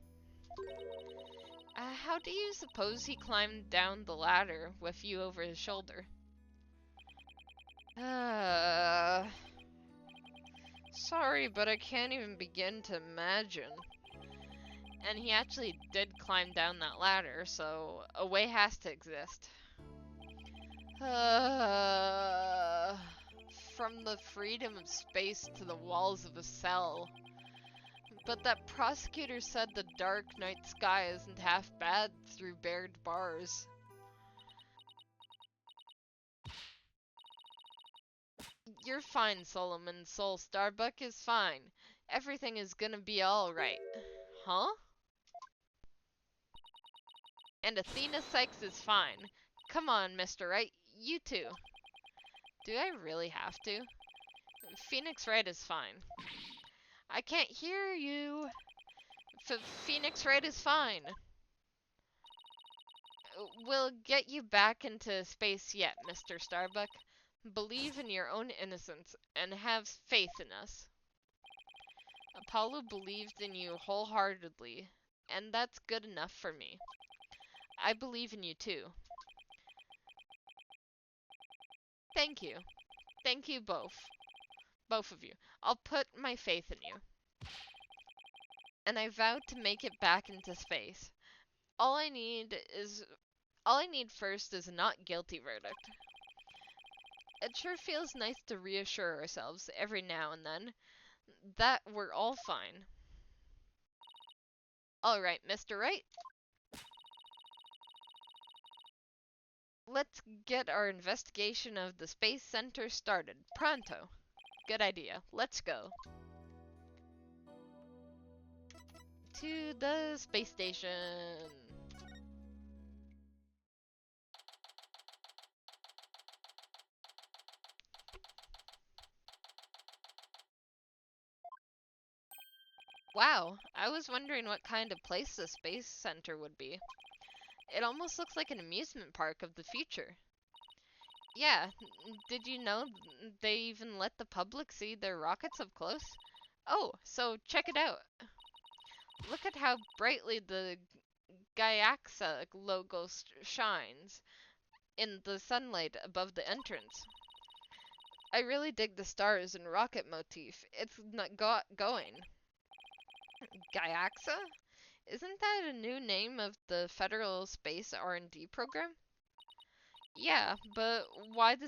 S1: how do you suppose he climbed down the ladder with you over his shoulder? Sorry, but I can't even begin to imagine. And he actually did climb down that ladder, so a way has to exist. From the freedom of space to the walls of a cell. But that prosecutor said the dark night sky isn't half bad through bared bars. You're fine, Solomon. Soul Starbuck is fine. Everything is gonna be alright. Huh? And Athena Sykes is fine. Come on, Mr. Wright. You too. Do I really have to? Phoenix Wright is fine. I can't hear you. Phoenix Wright is fine. We'll get you back into space yet, Mr. Starbuck. Believe in your own innocence and have faith in us. Apollo believed in you wholeheartedly, and that's good enough for me. I believe in you too. Thank you. Thank you both. Both of you. I'll put my faith in you. And I vowed to make it back into space. All I need first is a not guilty verdict. It sure feels nice to reassure ourselves every now and then that we're all fine. Alright, Mr. Wright. Let's get our investigation of the Space Center started. Pronto. Good idea. Let's go. To the space station. Wow, I was wondering what kind of place the Space Center would be. It almost looks like an amusement park of the future. Yeah, did you know they even let the public see their rockets up close? Oh, so check it out. Look at how brightly the Gaiaxa logo shines in the sunlight above the entrance. I really dig the stars and rocket motif. It's not going. Gaiaxa? Isn't that a new name of the Federal Space R&D program? Yeah, but why the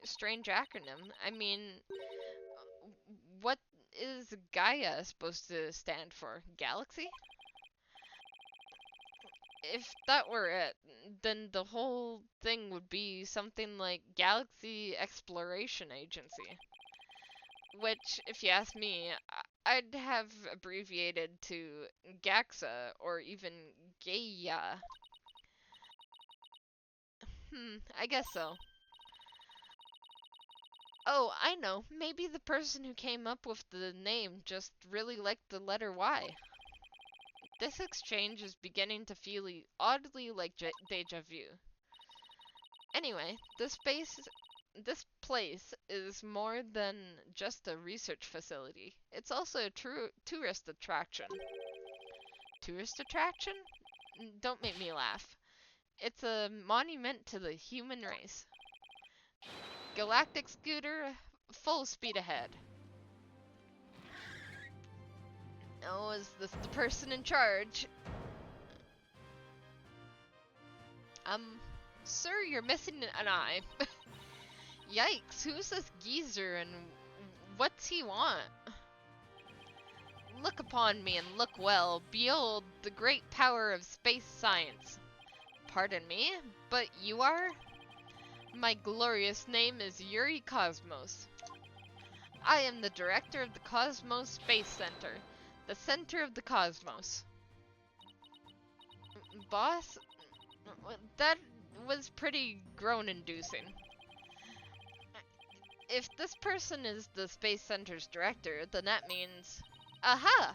S1: strange acronym? I mean, what is Gaia supposed to stand for? Galaxy? If that were it, then the whole thing would be something like Galaxy Exploration Agency. Which, if you ask me, I'd have abbreviated to GAXA or even Gaia. I guess so. Oh, I know. Maybe the person who came up with the name just really liked the letter Y. This exchange is beginning to feel oddly like deja vu. Anyway, this place is more than just a research facility. It's also a true tourist attraction. Tourist attraction? Don't make me laugh. It's a monument to the human race. Galactic scooter, full speed ahead. Oh, is this the person in charge? Sir, you're missing an eye. Yikes, who's this geezer and what's he want? Look upon me and look well. Behold the great power of space science. Pardon me, but you are? My glorious name is Yuri Cosmos. I am the director of the Cosmos Space Center, the center of the cosmos. Boss? That was pretty groan-inducing. If this person is the Space Center's director, then that means... Aha!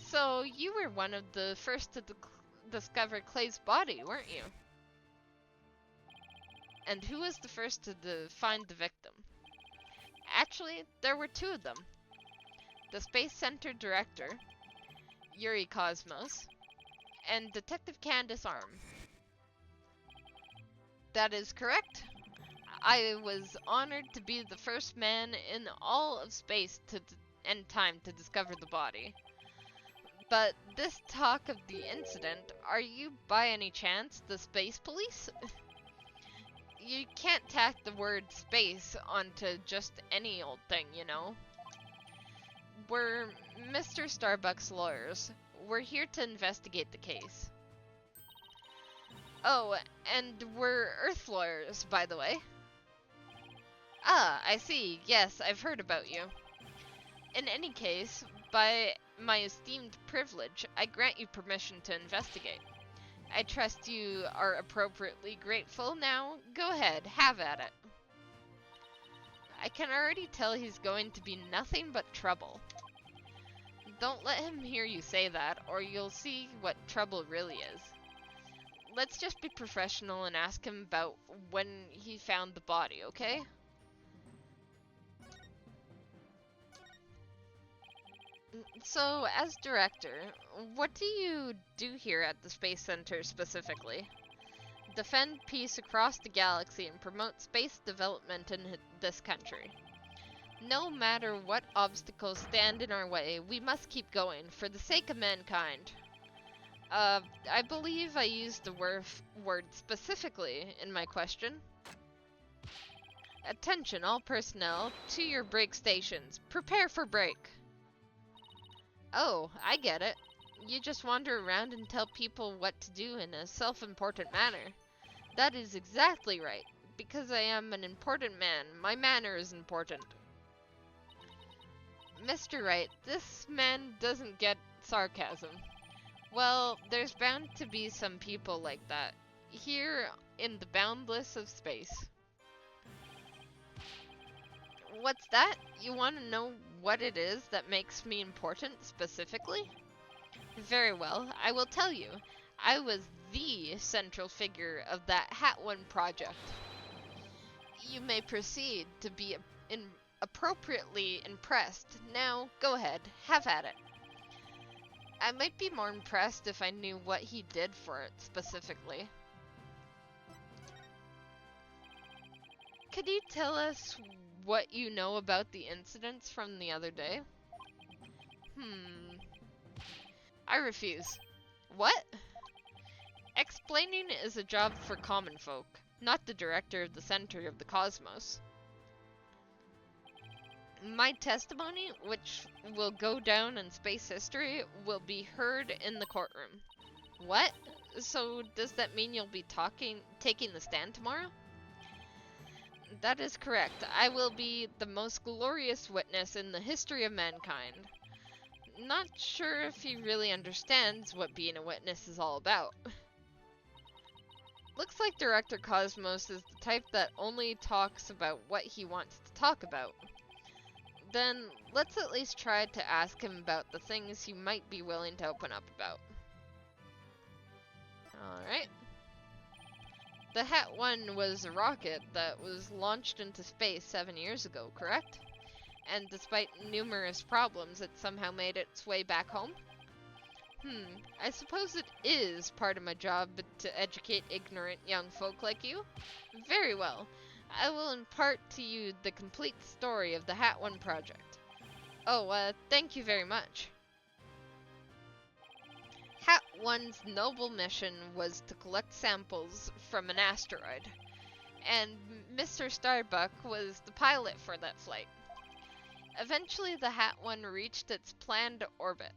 S1: So you were one of the first to discover Clay's body, weren't you? And who was the first to find the victim? Actually, there were two of them. The Space Center director, Yuri Cosmos, and Detective Candace Arm. That is correct. I was honored to be the first man in all of space and time to discover the body. But this talk of the incident, are you by any chance the space police? You can't tack the word space onto just any old thing, you know? We're Mr. Starbuck's lawyers. We're here to investigate the case. Oh, and we're Earth lawyers, by the way. Ah, I see. Yes, I've heard about you. In any case, by my esteemed privilege, I grant you permission to investigate. I trust you are appropriately grateful. Now, go ahead, have at it. I can already tell he's going to be nothing but trouble. Don't let him hear you say that, or you'll see what trouble really is. Let's just be professional and ask him about when he found the body, okay? So, as director, what do you do here at the Space Center specifically? Defend peace across the galaxy and promote space development in this country. No matter what obstacles stand in our way, we must keep going for the sake of mankind. I believe I used the word specifically in my question. Attention all personnel, to your break stations. Prepare for break. Oh, I get it. You just wander around and tell people what to do in a self-important manner. That is exactly right. Because I am an important man, my manner is important. Mr. Wright, this man doesn't get sarcasm. Well, there's bound to be some people like that. Here in the boundless of space. What's that? You want to know what it is that makes me important specifically? Very well, I will tell you. I was the central figure of that Hat One project. You may proceed to be appropriately impressed. Now, go ahead, have at it. I might be more impressed if I knew what he did for it specifically. Could you tell us what you know about the incidents from the other day? I refuse. What? Explaining is a job for common folk, not the director of the Center of the Cosmos. My testimony, which will go down in space history, will be heard in the courtroom. What? So does that mean you'll be taking the stand tomorrow? That is correct. I will be the most glorious witness in the history of mankind. Not sure if he really understands what being a witness is all about. Looks like Director Cosmos is the type that only talks about what he wants to talk about. Then, let's at least try to ask him about the things he might be willing to open up about. Alright. The Hat 1 was a rocket that was launched into space 7 years ago, correct? And despite numerous problems, it somehow made its way back home? I suppose it is part of my job to educate ignorant young folk like you. Very well. I will impart to you the complete story of the Hat 1 project. Oh, thank you very much. Hat 1's noble mission was to collect samples from an asteroid, and Mr. Starbuck was the pilot for that flight. Eventually, the Hat 1 reached its planned orbit.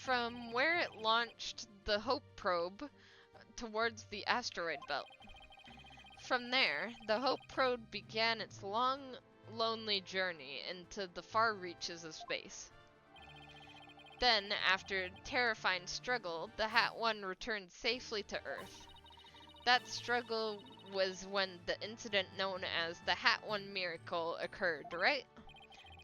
S1: From where it launched the Hope probe towards the asteroid belt. From there, the Hope probe began its long, lonely journey into the far reaches of space. Then, after a terrifying struggle, the Hat 1 returned safely to Earth. That struggle was when the incident known as the Hat 1 miracle occurred, right?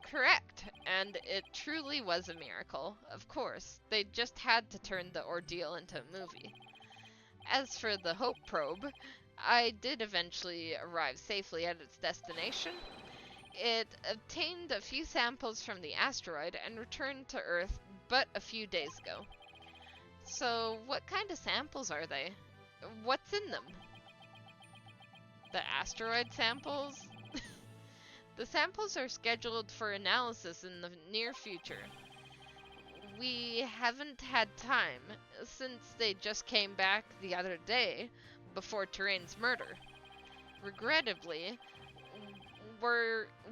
S1: Correct, and it truly was a miracle. Of course, they just had to turn the ordeal into a movie. As for the Hope probe, I did eventually arrive safely at its destination. It obtained a few samples from the asteroid and returned to Earth but a few days ago. So, what kind of samples are they? What's in them? The asteroid samples? The samples are scheduled for analysis in the near future. We haven't had time, since they just came back the other day, before Terrain's murder. Regrettably,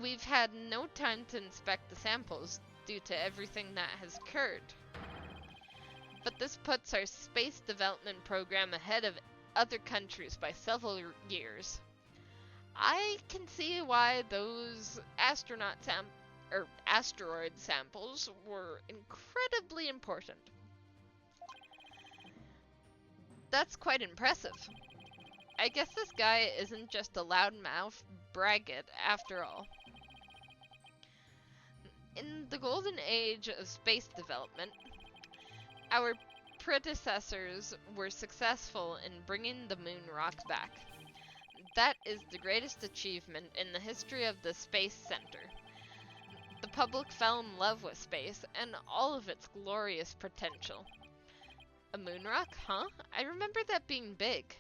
S1: we've had no time to inspect the samples due to everything that has occurred. But this puts our space development program ahead of other countries by several years. I can see why those asteroid samples were incredibly important. That's quite impressive. I guess this guy isn't just a loudmouth braggart after all. In the golden age of space development, our predecessors were successful in bringing the moon rock back. That is the greatest achievement in the history of the Space Center. The public fell in love with space and all of its glorious potential. A moon rock, huh? I remember that being big.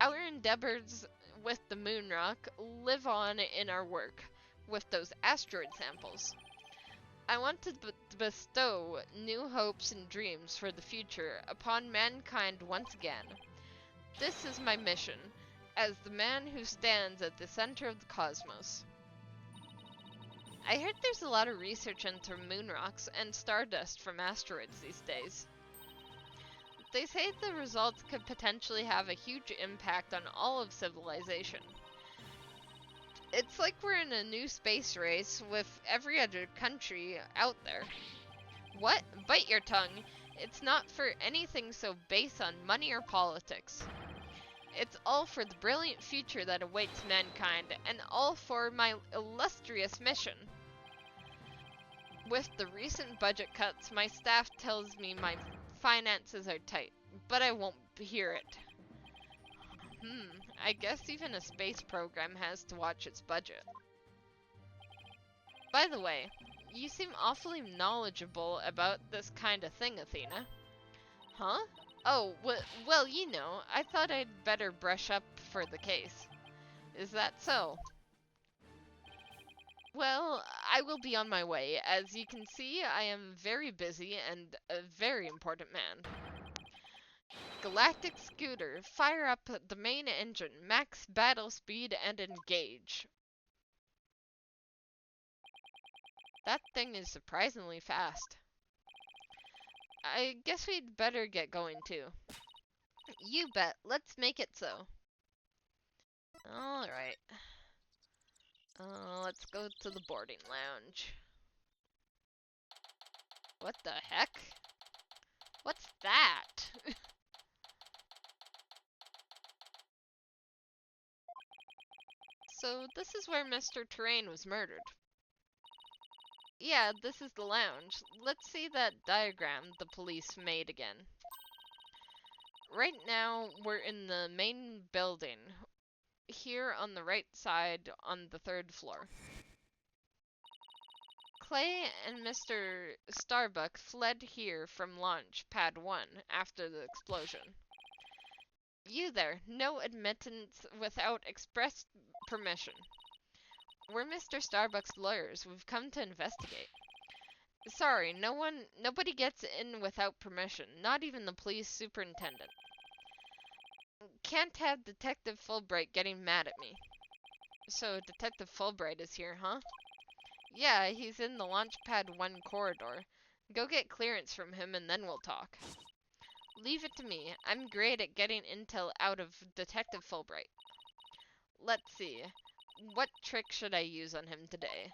S1: Our endeavors with the moon rock live on in our work with those asteroid samples. I want to bestow new hopes and dreams for the future upon mankind once again. This is my mission, as the man who stands at the center of the cosmos. I heard there's a lot of research into moon rocks and stardust from asteroids these days. They say the results could potentially have a huge impact on all of civilization. It's like we're in a new space race with every other country out there. What? Bite your tongue. It's not for anything so based on money or politics. It's all for the brilliant future that awaits mankind, and all for my illustrious mission. With the recent budget cuts, my staff tells me my finances are tight, but I won't hear it. I guess even a space program has to watch its budget. By the way, you seem awfully knowledgeable about this kind of thing, Athena. Huh? Oh, well, you know, I thought I'd better brush up for the case. Is that so? Well, I will be on my way. As you can see, I am very busy and a very important man. Galactic scooter, fire up the main engine, max battle speed, and engage. That thing is surprisingly fast. I guess we'd better get going too. You bet. Let's make it so. Alright. Let's go to the boarding lounge. What the heck? What's that? So this is where Mr. Terrain was murdered. Yeah, this is the lounge. Let's see that diagram the police made again. Right now, we're in the main building. Here on the right side on the 3rd floor. Clay and Mr. Starbuck fled here from launch pad 1 after the explosion. You there, no admittance without express permission. We're Mr. Starbuck's lawyers. We've come to investigate. Sorry, nobody gets in without permission, not even the police superintendent. Can't have Detective Fulbright getting mad at me. So Detective Fulbright is here, huh? Yeah, he's in the Launchpad 1 corridor. Go get clearance from him and then we'll talk. Leave it to me. I'm great at getting intel out of Detective Fulbright. Let's see. What trick should I use on him today?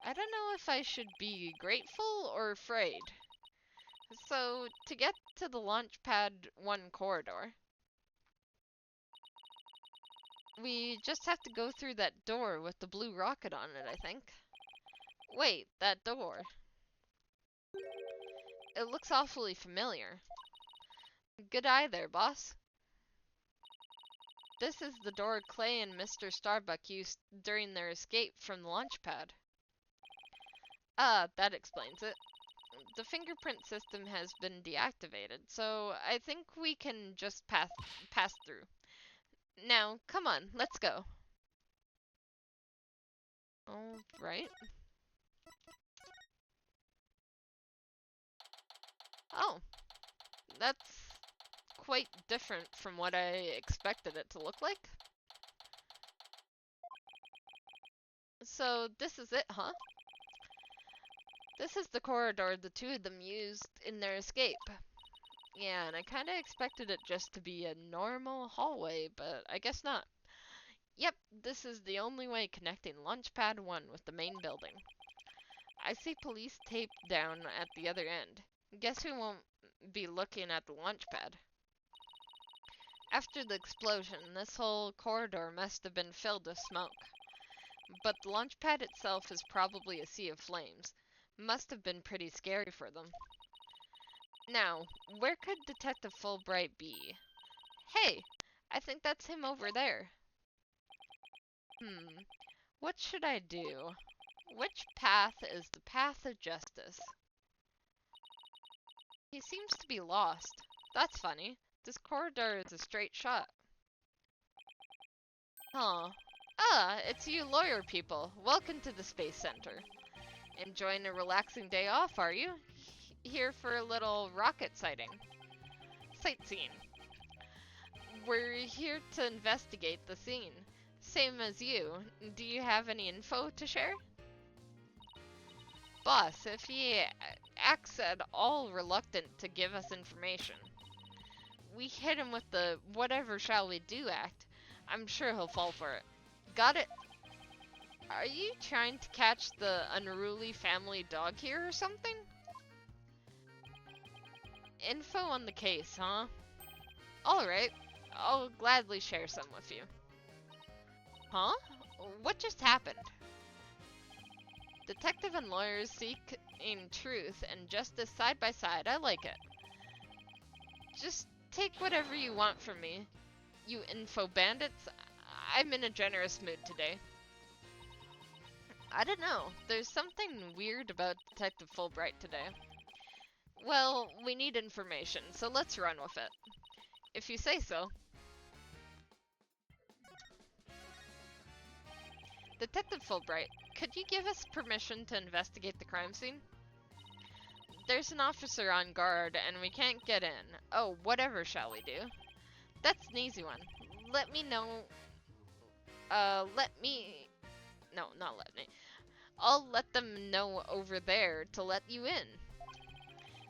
S1: I don't know if I should be grateful or afraid. So, to get to the Launchpad 1 corridor, we just have to go through that door with the blue rocket on it, I think. Wait, that door. It looks awfully familiar. Good eye there, boss. This is the door Clay and Mr. Starbuck used during their escape from the launch pad. Ah, that explains it. The fingerprint system has been deactivated, so I think we can just pass through. Now, come on, let's go. All right. Oh, that's quite different from what I expected it to look like. So this is it, huh? This is the corridor the two of them used in their escape. Yeah, and I kinda expected it just to be a normal hallway, but I guess not. Yep, this is the only way connecting Launchpad 1 with the main building. I see police tape down at the other end. Guess who won't be looking at the launchpad? After the explosion, this whole corridor must have been filled with smoke. But the launchpad itself is probably a sea of flames. Must have been pretty scary for them. Now, where could Detective Fulbright be? Hey, I think that's him over there. What should I do? Which path is the path of justice? He seems to be lost. That's funny. This corridor is a straight shot. Huh. Ah, it's you lawyer people. Welcome to the Space Center. Enjoying a relaxing day off, are you? Here for a little rocket sightseeing. We're here to investigate the scene. Same as you. Do you have any info to share? Boss, if he acts at all reluctant to give us information, we hit him with the whatever shall we do act. I'm sure he'll fall for it. Got it? Are you trying to catch the unruly family dog here or something? Info on the case, huh? Alright, I'll gladly share some with you. Huh? What just happened? Detective and lawyers seeking truth and justice side by side. I like it. Just take whatever you want from me, you info bandits. I'm in a generous mood today. I don't know. There's something weird about Detective Fulbright today. Well, we need information, so let's run with it. If you say so. Detective Fulbright, could you give us permission to investigate the crime scene? There's an officer on guard, and we can't get in. Oh, whatever shall we do? That's an easy one. Let me know... No, not let me. I'll let them know over there to let you in.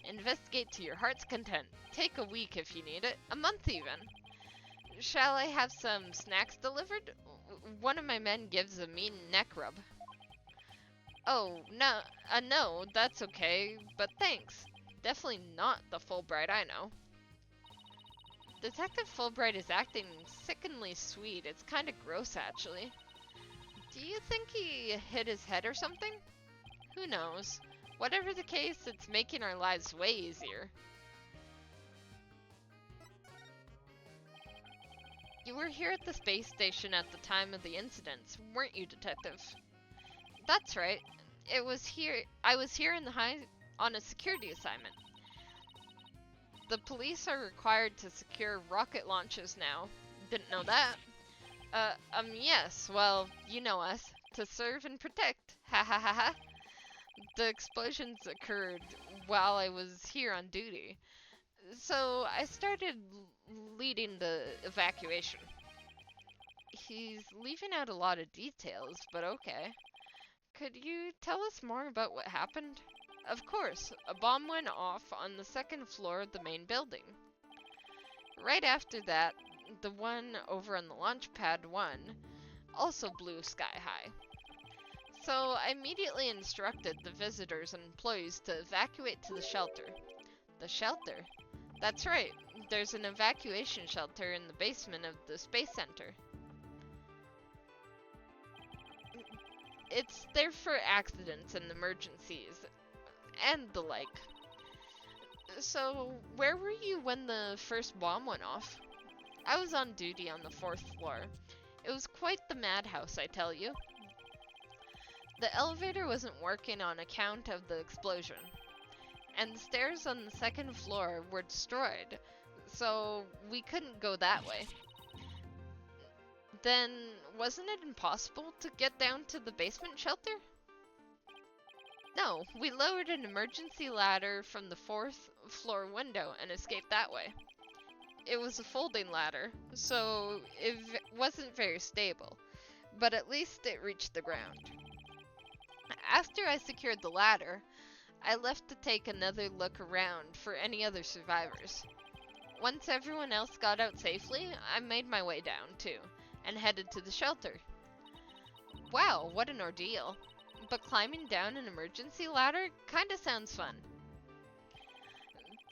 S1: Investigate to your heart's content. Take a week if you need it. A month even. Shall I have some snacks delivered? One of my men gives a mean neck rub. Oh, no, that's okay, but thanks. Definitely not the Fulbright I know. Detective Fulbright is acting sickeningly sweet. It's kind of gross, actually. Do you think he hit his head or something? Who knows? Whatever the case, it's making our lives way easier. You were here at the space station at the time of the incidents, weren't you, Detective? That's right. I was here in the on a security assignment. The police are required to secure rocket launches now. Didn't know that. Yes, well, you know us. To serve and protect. Ha ha ha ha. The explosions occurred while I was here on duty. So I started leading the evacuation. He's leaving out a lot of details, but okay. Could you tell us more about what happened? Of course, a bomb went off on the second floor of the main building. Right after that, the one over on the launch pad 1 also blew sky high. So I immediately instructed the visitors and employees to evacuate to the shelter. The shelter? That's right, there's an evacuation shelter in the basement of the Space Center. It's there for accidents and emergencies, and the like. So, where were you when the first bomb went off? I was on duty on the 4th floor. It was quite the madhouse, I tell you. The elevator wasn't working on account of the explosion, and the stairs on the 2nd floor were destroyed, so we couldn't go that way. Then, wasn't it impossible to get down to the basement shelter? No, we lowered an emergency ladder from the 4th floor window and escaped that way. It was a folding ladder, so it wasn't very stable, but at least it reached the ground. After I secured the ladder, I left to take another look around for any other survivors. Once everyone else got out safely, I made my way down too, and headed to the shelter. Wow, what an ordeal. But climbing down an emergency ladder kinda sounds fun.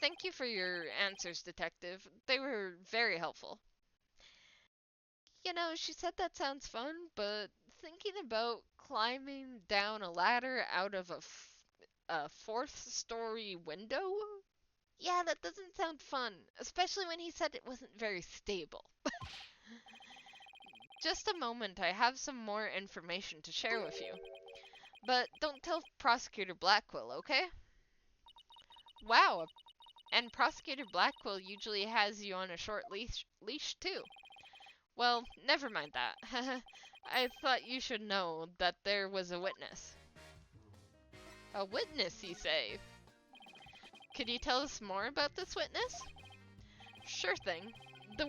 S1: Thank you for your answers, Detective. They were very helpful. You know, she said that sounds fun, but thinking about climbing down a ladder out of a 4th-story window? Yeah, that doesn't sound fun, especially when he said it wasn't very stable. Just a moment, I have some more information to share with you. But don't tell Prosecutor Blackwell, okay? Wow, and Prosecutor Blackwell usually has you on a short leash too. Well, never mind that. I thought you should know that there was a witness. A witness, you say? Could you tell us more about this witness? Sure thing. The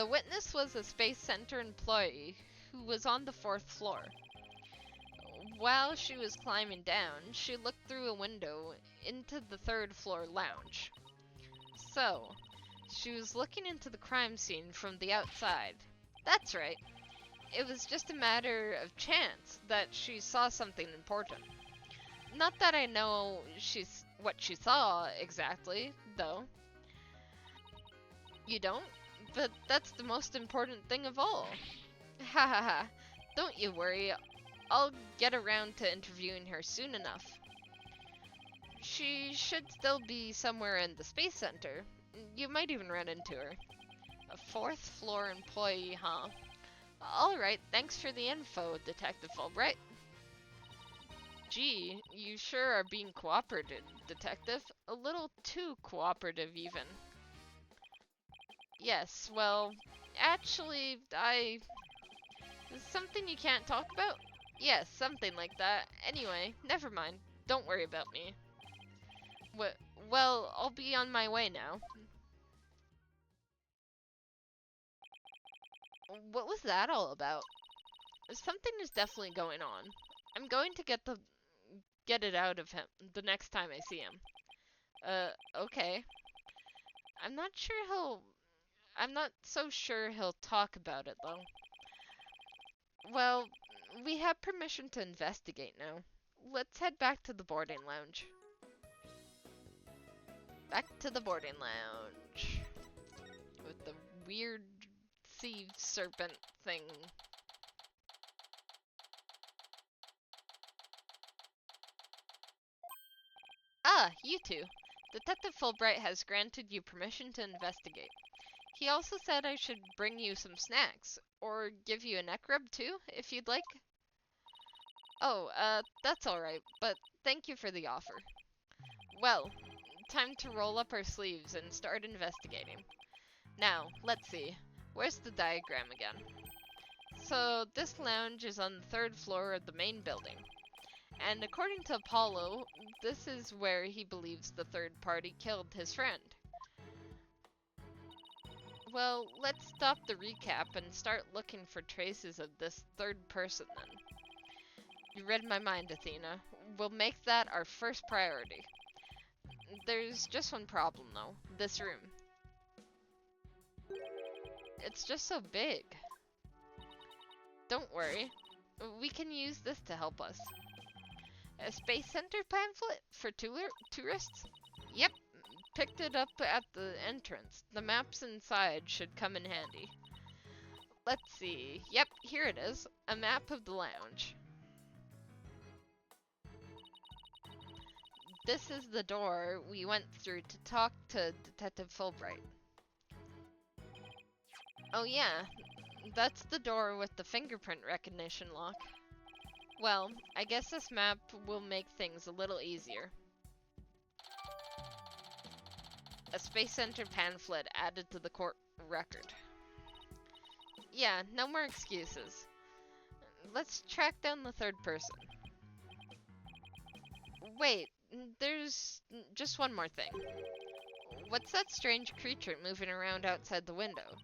S1: The witness was a Space Center employee who was on the 4th floor. While she was climbing down, she looked through a window into the 3rd floor lounge. So, she was looking into the crime scene from the outside. That's right. It was just a matter of chance that she saw something important. Not that I know what she saw exactly, though. You don't? But that's the most important thing of all. Ha ha ha. Don't you worry. I'll get around to interviewing her soon enough. She should still be somewhere in the Space Center. You might even run into her. A 4th floor employee, huh? Alright, thanks for the info, Detective Fulbright. Gee, you sure are being cooperative, Detective. A little too cooperative, even. Yes, well, actually, something you can't talk about? Yes, something like that. Anyway, never mind. Don't worry about me. Well, I'll be on my way now. What was that all about? Something is definitely going on. I'm going to get it out of him the next time I see him. Okay. I'm not so sure he'll talk about it though. Well, we have permission to investigate now. Let's head back to the boarding lounge. to the boarding lounge. With the weird sea serpent thing. Ah, you two. Detective Fulbright has granted you permission to investigate. He also said I should bring you some snacks, or give you a neck rub too, if you'd like. Oh, that's alright, but thank you for the offer. Well, time to roll up our sleeves and start investigating. Now, let's see. Where's the diagram again? So, this lounge is on the 3rd floor of the main building. And according to Apollo, this is where he believes the third party killed his friend. Well, let's stop the recap and start looking for traces of this third person then. You read my mind, Athena. We'll make that our first priority. There's just one problem though. This room. It's just so big. Don't worry. We can use this to help us. A Space Center pamphlet for tourists? Yep. Picked it up at the entrance. The maps inside should come in handy. Let's see. Yep, here it is. A map of the lounge. This is the door we went through to talk to Detective Fulbright. Oh yeah, that's the door with the fingerprint recognition lock. Well, I guess this map will make things a little easier. A Space Center pamphlet added to the court record. Yeah, no more excuses. Let's track down the third person. Wait, there's just one more thing. What's that strange creature moving around outside the window?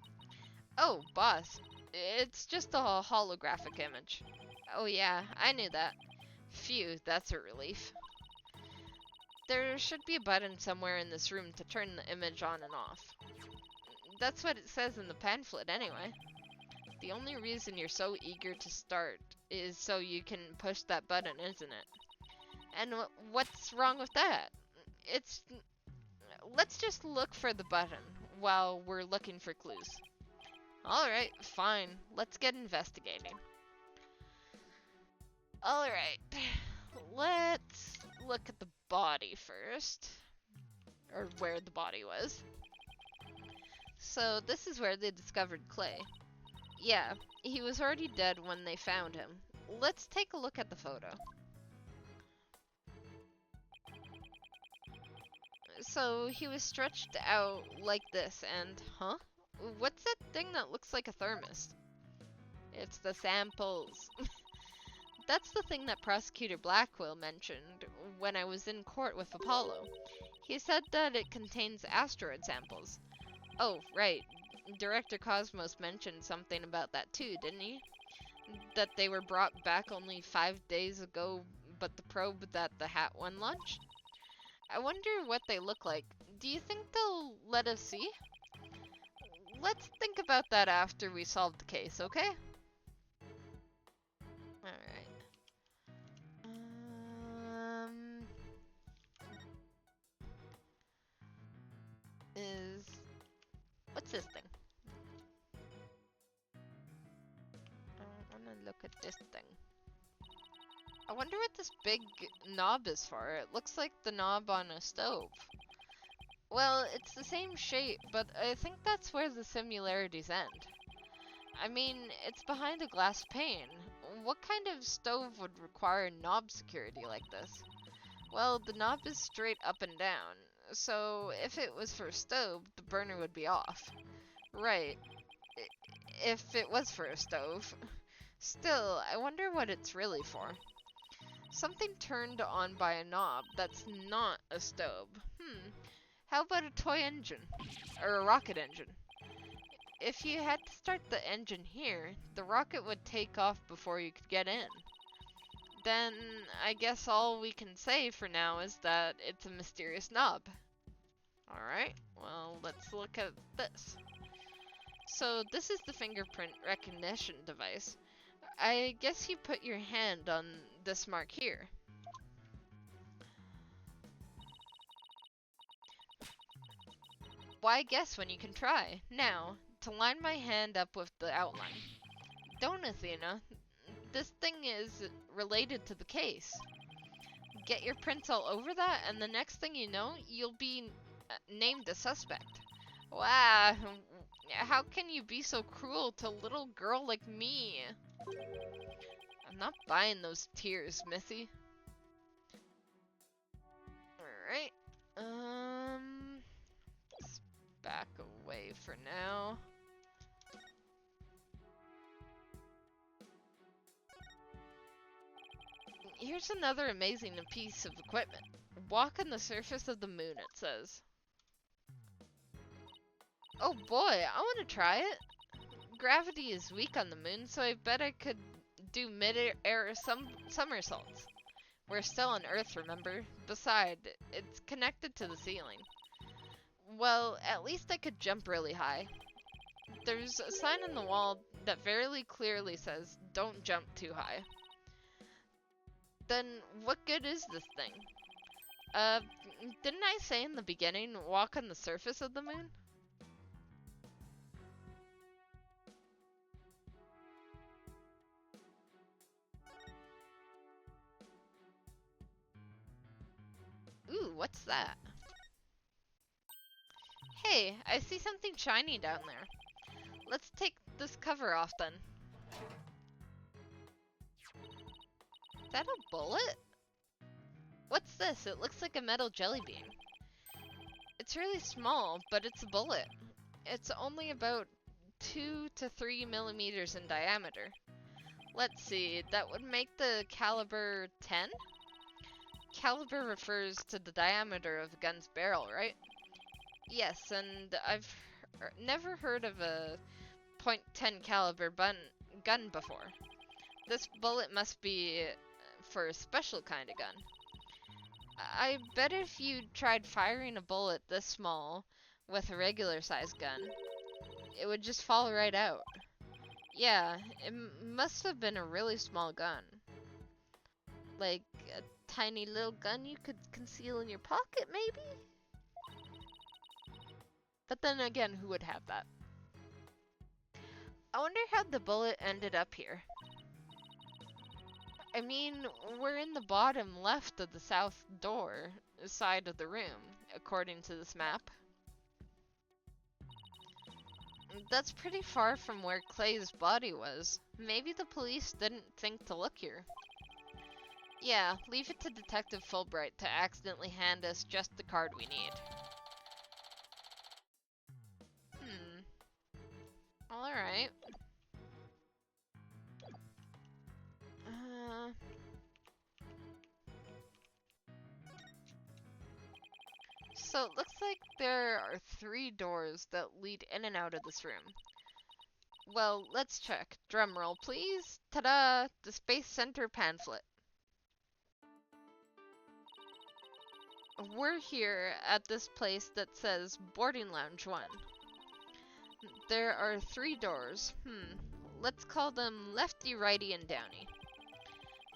S1: Oh, boss. It's just a holographic image. Oh yeah, I knew that. Phew, that's a relief. There should be a button somewhere in this room to turn the image on and off. That's what it says in the pamphlet anyway. The only reason you're so eager to start is so you can push that button, isn't it? And what's wrong with that? Let's just look for the button while we're looking for clues. Alright, fine. Let's get investigating. Alright. Let's look at the body first. Or where the body was. So this is where they discovered Clay. Yeah, he was already dead when they found him. Let's take a look at the photo. So he was stretched out like this and, huh? What's that thing that looks like a thermos? It's the samples. That's the thing that Prosecutor Blackwell mentioned when I was in court with Apollo. He said that it contains asteroid samples. Oh, right. Director Cosmos mentioned something about that too, didn't he? That they were brought back only 5 days ago, but the probe that the Hat One launched? I wonder what they look like. Do you think they'll let us see? Let's think about that after we solve the case, okay? Alright. What's this thing? I wanna look at this thing. I wonder what this big knob is for. It looks like the knob on a stove. Well, it's the same shape, but I think that's where the similarities end. I mean, it's behind a glass pane. What kind of stove would require knob security like this? Well, the knob is straight up and down, so if it was for a stove, the burner would be off. Right. If it was for a stove. Still, I wonder what it's really for. Something turned on by a knob that's not a stove. How about a toy engine? Or a rocket engine? If you had to start the engine here, the rocket would take off before you could get in. Then, I guess all we can say for now is that it's a mysterious knob. Alright, well, let's look at this. So, this is the fingerprint recognition device. I guess you put your hand on this mark here. Why guess when you can try? Now, to line my hand up with the outline. Don't, Athena. This thing is related to the case. Get your prints all over that, and the next thing you know, you'll be named a suspect. Wow, how can you be so cruel to a little girl like me? I'm not buying those tears, Missy. Alright, let's back away for now. Here's another amazing piece of equipment. Walk on the surface of the moon, it says. Oh boy, I want to try it. Gravity is weak on the moon, so I bet I could do mid-air somersaults. We're still on Earth, remember? Besides, it's connected to the ceiling. Well, at least I could jump really high. There's a sign on the wall that very clearly says, don't jump too high. Then what good is this thing? Didn't I say in the beginning, walk on the surface of the moon? Ooh, what's that? Hey, I see something shiny down there. Let's take this cover off then. Is that a bullet? What's this? It looks like a metal jelly bean. It's really small, but it's a bullet. It's only about 2 to 3 millimeters in diameter. Let's see, that would make the caliber 10? Caliber refers to the diameter of a gun's barrel, right? Yes, and I've never heard of a .10 caliber gun before. This bullet must be for a special kind of gun. I bet if you tried firing a bullet this small with a regular sized gun, it would just fall right out. Yeah, it must have been a really small gun. Like a tiny little gun you could conceal in your pocket, maybe? But then again, who would have that? I wonder how the bullet ended up here. I mean, we're in the bottom left of the south door side of the room, according to this map. That's pretty far from where Clay's body was. Maybe the police didn't think to look here. Yeah, leave it to Detective Fulbright to accidentally hand us just the card we need. Alright. So it looks like there are 3 doors that lead in and out of this room. Well, let's check. Drum roll, please. Ta-da! The Space Center pamphlet. We're here at this place that says Boarding Lounge 1. There are 3 doors. Let's call them lefty, righty, and downy.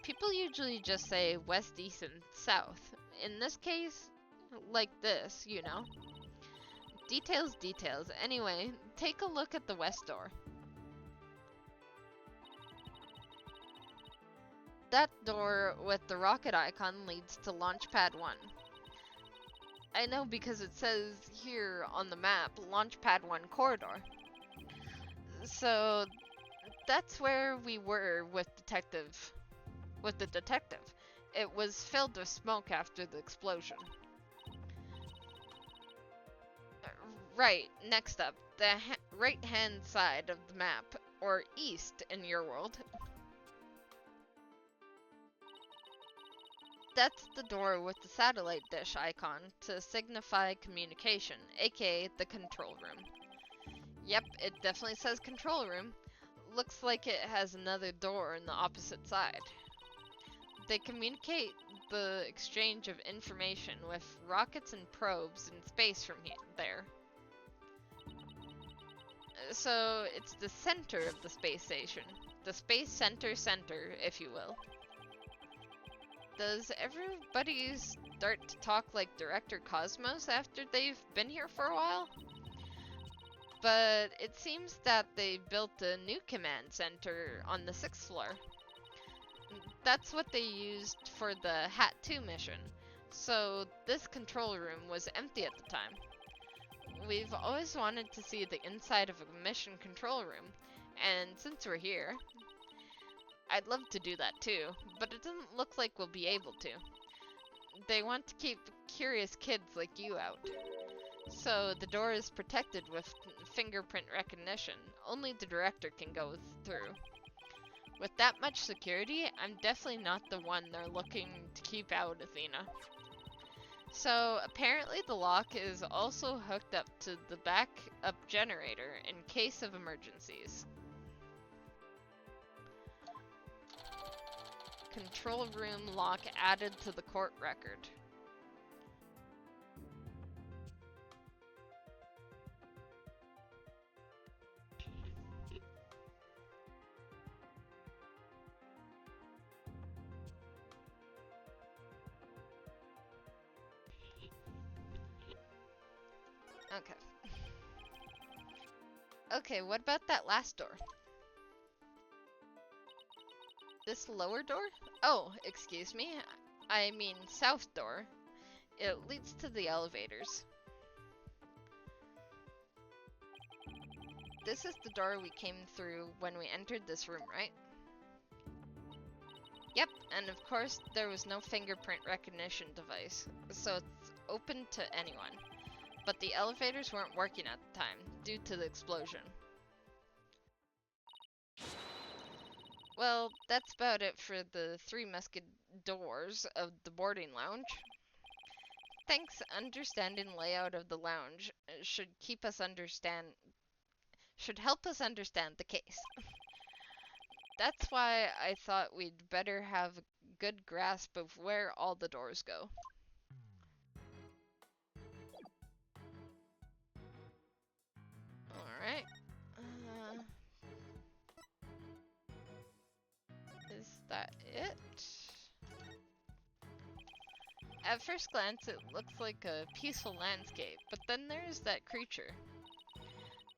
S1: People usually just say west, east, and south. In this case, like this, you know. Details, details. Anyway, take a look at the west door. That door with the rocket icon leads to Launchpad 1. I know because it says here on the map, Launchpad 1 corridor. So that's where we were with the detective. It was filled with smoke after the explosion. Right, next up, the right-hand side of the map, or east in your world. That's the door with the satellite dish icon to signify communication, aka the control room. Yep, it definitely says control room. Looks like it has another door on the opposite side. They communicate the exchange of information with rockets and probes in space from there. So it's the center of the space station. The space center, if you will. Does everybody start to talk like Director Cosmos after they've been here for a while? but it seems that they built a new command center on the 6th floor. That's what they used for the Hat 2 mission, so this control room was empty at the time. We've always wanted to see the inside of a mission control room, and since we're here, I'd love to do that too, but it doesn't look like we'll be able to. They want to keep curious kids like you out. So the door is protected with fingerprint recognition. Only the director can go through. With that much security, I'm definitely not the one they're looking to keep out, Athena. So apparently the lock is also hooked up to the backup generator in case of emergencies. Control room lock added to the court record. Okay. Okay, what about that last door? This lower door? Oh, excuse me. I mean south door. It leads to the elevators. This is the door we came through when we entered this room, right? Yep, and of course there was no fingerprint recognition device, so it's open to anyone. But the elevators weren't working at the time, due to the explosion. Well, that's about it for the 3 musketeers of the boarding lounge. Thanks, understanding layout of the lounge should help us understand the case. That's why I thought we'd better have a good grasp of where all the doors go. Alright. Is that it? At first glance, it looks like a peaceful landscape, but then there's that creature.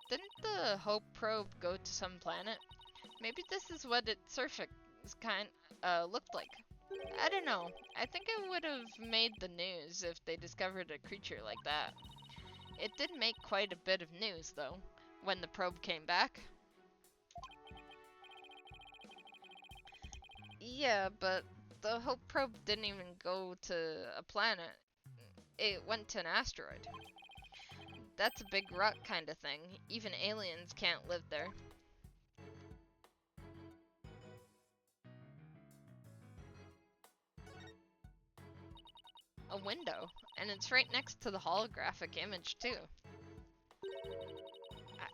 S1: Didn't the Hope probe go to some planet? Maybe this is what its surface looked like. I don't know. I think it would have made the news if they discovered a creature like that. It did make quite a bit of news, though, when the probe came back. Yeah, but the Hope probe didn't even go to a planet. It went to an asteroid. That's a big rock kind of thing. Even aliens can't live there. A window, and it's right next to the holographic image too.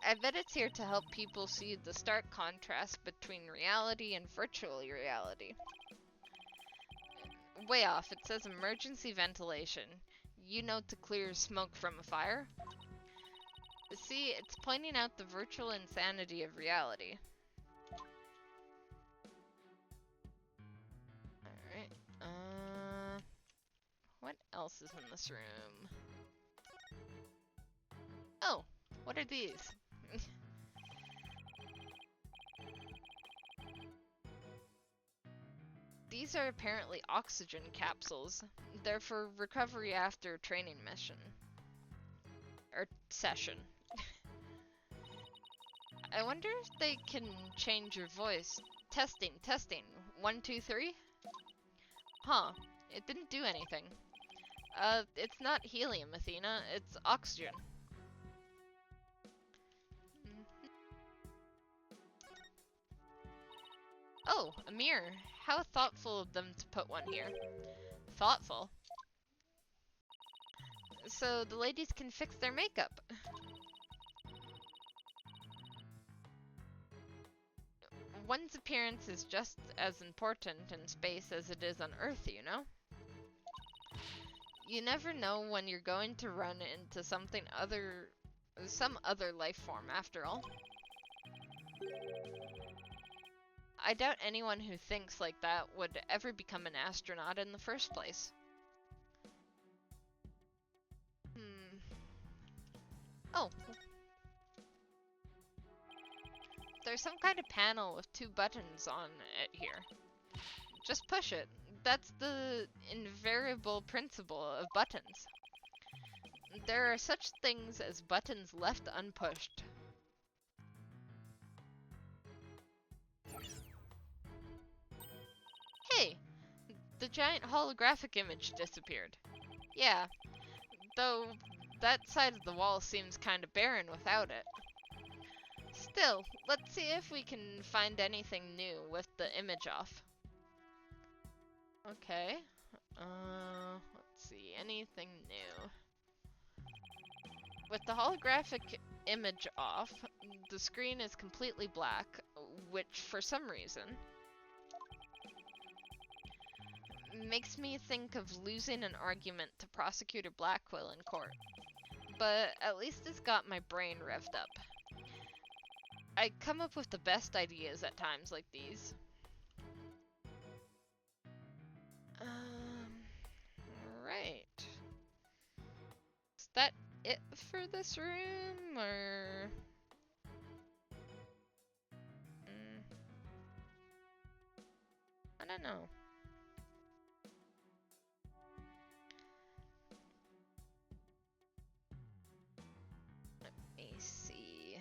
S1: I bet it's here to help people see the stark contrast between reality and virtual reality. Way off, it says emergency ventilation. You know, to clear smoke from a fire? See, it's pointing out the virtual insanity of reality. Alright, what else is in this room? Oh, what are these? These are apparently oxygen capsules. They're for recovery after training mission. Or session. I wonder if they can change your voice. Testing, testing. 1, 2, 3? Huh. It didn't do anything. It's not helium, Athena. It's oxygen. Oh, a mirror. How thoughtful of them to put one here. Thoughtful? So the ladies can fix their makeup. One's appearance is just as important in space as it is on Earth, you know? You never know when you're going to run into some other life form after all. I doubt anyone who thinks like that would ever become an astronaut in the first place. Oh. There's some kind of panel with 2 buttons on it here. Just push it. That's the invariable principle of buttons. There are such things as buttons left unpushed. Hey! The giant holographic image disappeared. Yeah, though that side of the wall seems kinda barren without it. Still, let's see if we can find anything new with the image off. Okay. Let's see, anything new. With the holographic image off, the screen is completely black, which for some reason makes me think of losing an argument to Prosecutor Blackwell in court. But at least it's got my brain revved up. I come up with the best ideas at times like these. Right. Is that it for this room, or? I don't know. Let me see.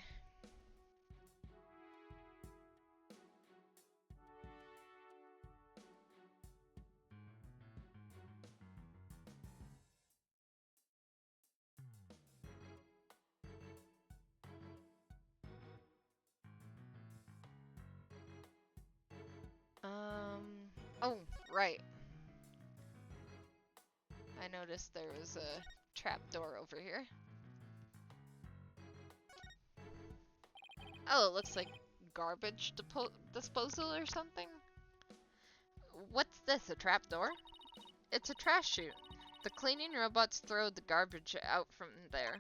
S1: Oh, right. I noticed there was a trapdoor over here. Oh, it looks like garbage disposal or something? What's this, a trapdoor? It's a trash chute. The cleaning robots throw the garbage out from there.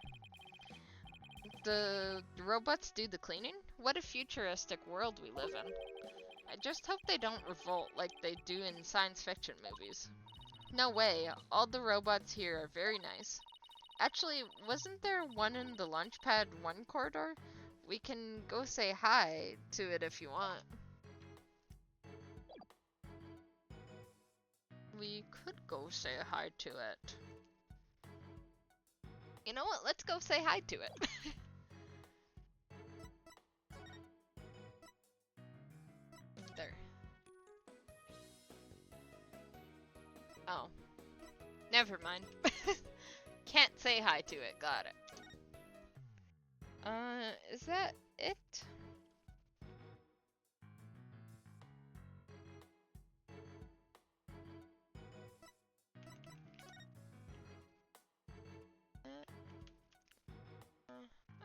S1: The robots do the cleaning? What a futuristic world we live in. I just hope they don't revolt like they do in science fiction movies. No way, all the robots here are very nice. Actually, wasn't there one in the Launchpad 1 corridor? We can go say hi to it if you want. We could go say hi to it. You know what? Let's go say hi to it. There. Oh. Never mind. Can't say hi to it. Got it. Is that it?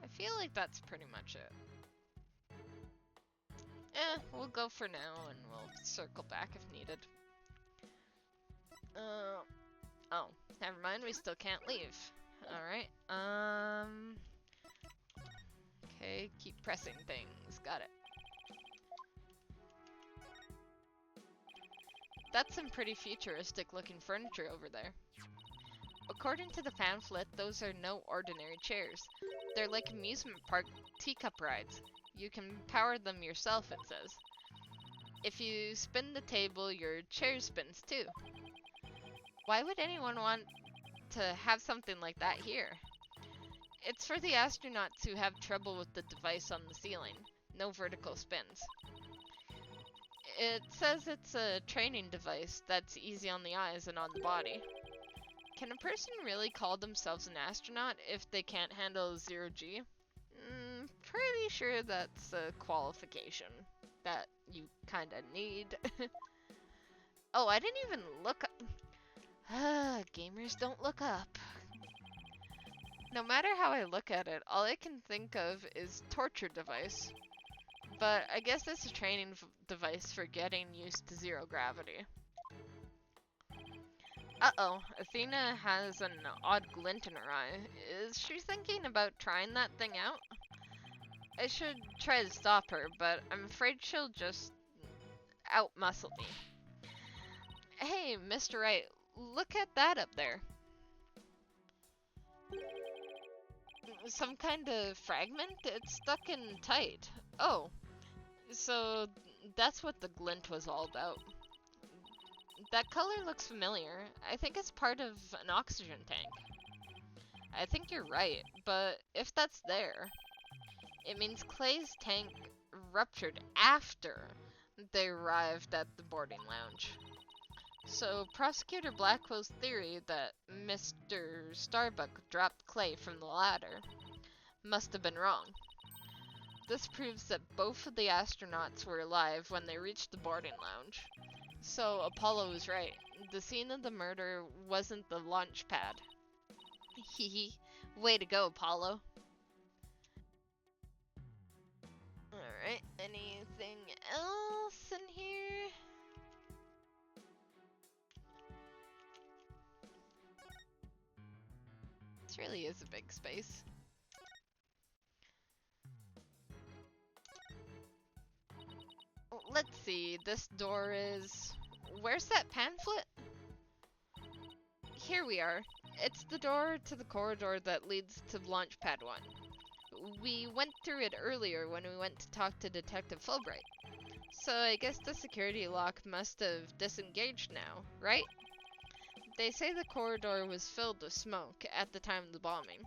S1: I feel like that's pretty much it. We'll go for now and we'll circle back if needed. Oh, never mind, we still can't leave. Alright, okay, keep pressing things, got it. That's some pretty futuristic looking furniture over there. According to the pamphlet, those are no ordinary chairs. They're like amusement park teacup rides. You can power them yourself, it says. If you spin the table, your chair spins too. Why would anyone want to have something like that here? It's for the astronauts who have trouble with the device on the ceiling. No vertical spins. It says it's a training device that's easy on the eyes and on the body. Can a person really call themselves an astronaut if they can't handle zero-G? Pretty sure that's a qualification that you kinda need. Oh, I didn't even look up. Gamers don't look up. No matter how I look at it, all I can think of is torture device. But I guess it's a training device for getting used to zero gravity. Uh-oh, Athena has an odd glint in her eye. Is she thinking about trying that thing out? I should try to stop her, but I'm afraid she'll just out-muscle me. Hey, Mr. Wright, look at that up there. Some kind of fragment? It's stuck in tight. Oh, So that's what the glint was all about. That color looks familiar. I think it's part of an oxygen tank. I think you're right, but if that's there, it means Clay's tank ruptured after they arrived at the boarding lounge. So Prosecutor Blackwell's theory that Mr. Starbuck dropped Clay from the ladder must have been wrong. This proves that both of the astronauts were alive when they reached the boarding lounge. So Apollo was right. The scene of the murder wasn't the launch pad. Hehe. Way to go, Apollo. Alright, anything else in here? This really is a big space. Let's see, this door is... Where's that pamphlet? Here we are. It's the door to the corridor that leads to Launchpad 1. We went through it earlier when we went to talk to Detective Fulbright. So I guess the security lock must have disengaged now, right? They say the corridor was filled with smoke at the time of the bombing.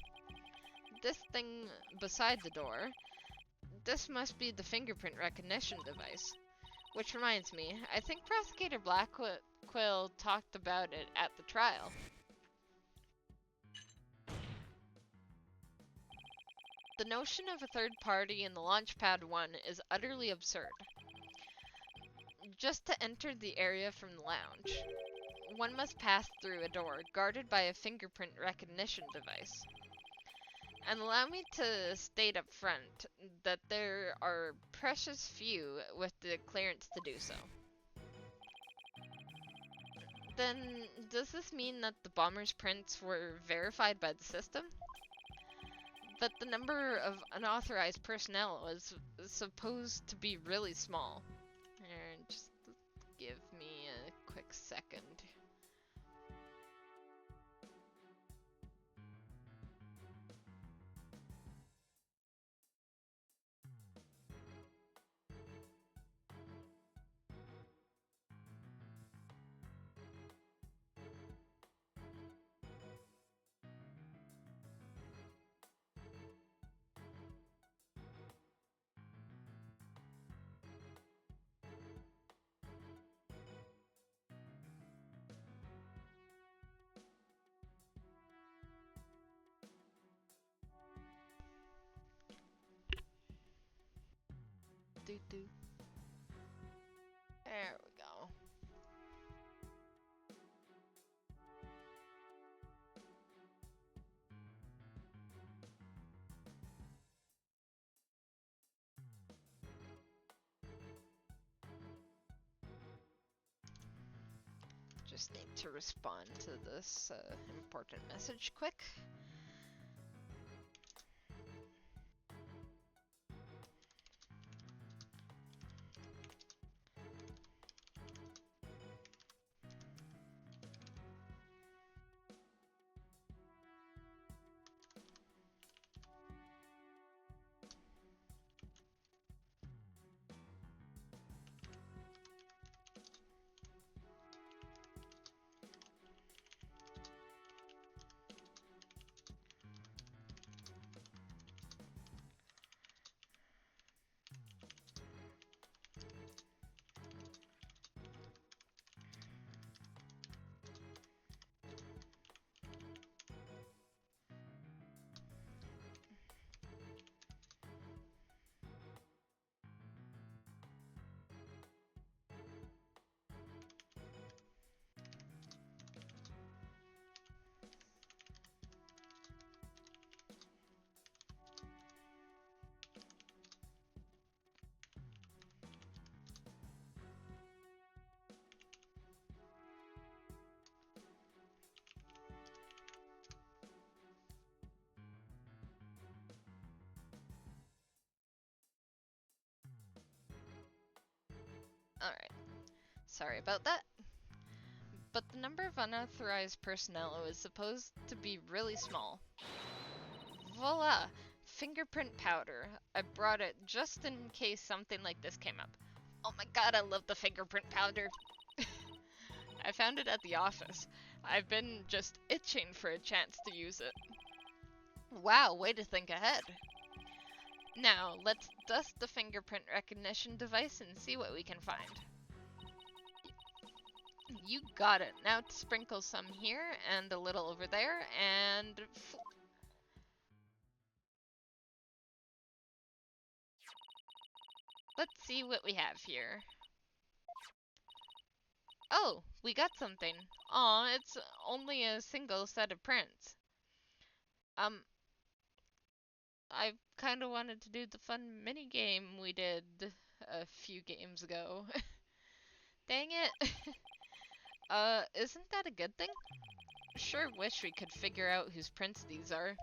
S1: This thing beside the door, this must be the fingerprint recognition device. Which reminds me, I think Prosecutor Blackwell talked about it at the trial. The notion of a third party in the Launchpad 1 is utterly absurd. Just to enter the area from the lounge, one must pass through a door guarded by a fingerprint recognition device. And allow me to state up front that there are precious few with the clearance to do so. Then, does this mean that the bomber's prints were verified by the system? That the number of unauthorized personnel was supposed to be really small? Just give me a quick second. Do. There we go. Just need to respond to this important message quick. Alright, sorry about that. But the number of unauthorized personnel is supposed to be really small. Voila! fingerprint powder. I brought it just in case something like this came up. Oh my god, I love the fingerprint powder. I found it at the office. I've been just itching for a chance to use it. Wow, way to think ahead. Now, let's dust the fingerprint recognition device and see what we can find. You got it. Now sprinkle some here and a little over there and... Let's see what we have here. Oh, we got something. Aw, it's only a single set of prints. I kind of wanted to do the fun mini game we did a few games ago. Dang it. Isn't that a good thing? Sure wish we could figure out whose prints these are.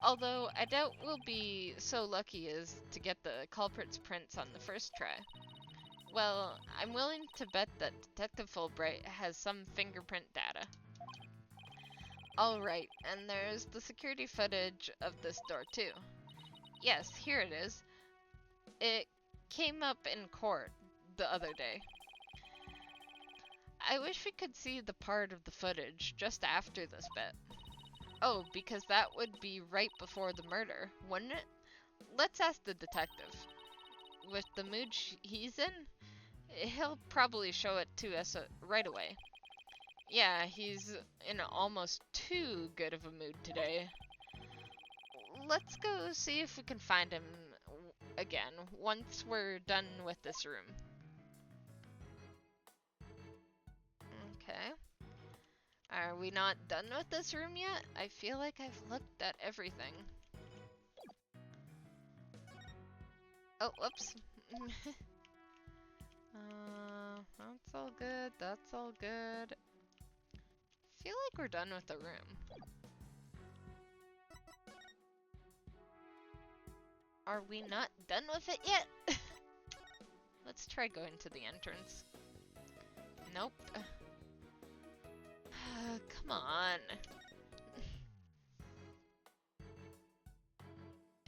S1: Although, I doubt we'll be so lucky as to get the culprit's prints on the first try. Well, I'm willing to bet that Detective Fulbright has some fingerprint data. Alright, and there's the security footage of this door too. Yes, here it is. It came up in court the other day. I wish we could see the part of the footage just after this bit. Oh, because that would be right before the murder, wouldn't it? Let's ask the detective. With the mood he's in, he'll probably show it to us right away. Yeah, he's in almost too good of a mood today. Let's go see if we can find him again once we're done with this room. Okay. Are we not done with this room yet? I feel like I've looked at everything. Oh, whoops. That's all good. That's all good. Feel like we're done with the room. Are we not done with it yet? Let's try going to the entrance. Nope. Come on.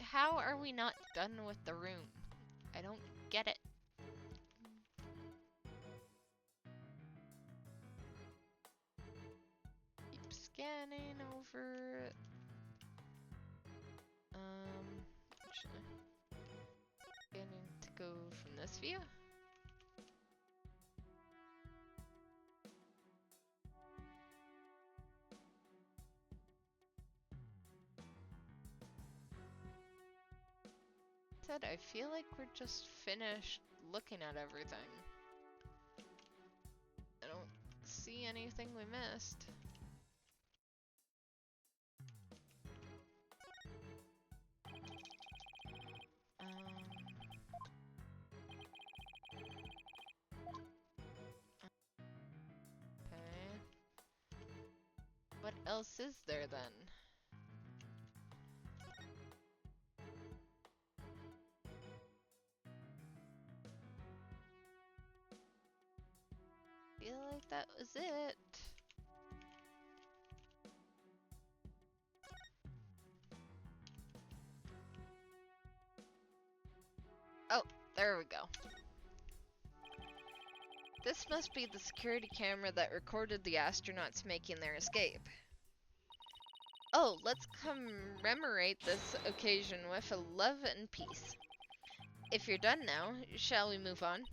S1: How are we not done with the room? I don't get it. Keep scanning over it. Actually, scanning to go from this view. I feel like we're just finished looking at everything. I don't see anything we missed. Okay. What else is there then? I feel like that was it. Oh, there we go. This must be the security camera that recorded the astronauts making their escape. Oh, let's commemorate this occasion with a love and peace. If you're done now, shall we move on?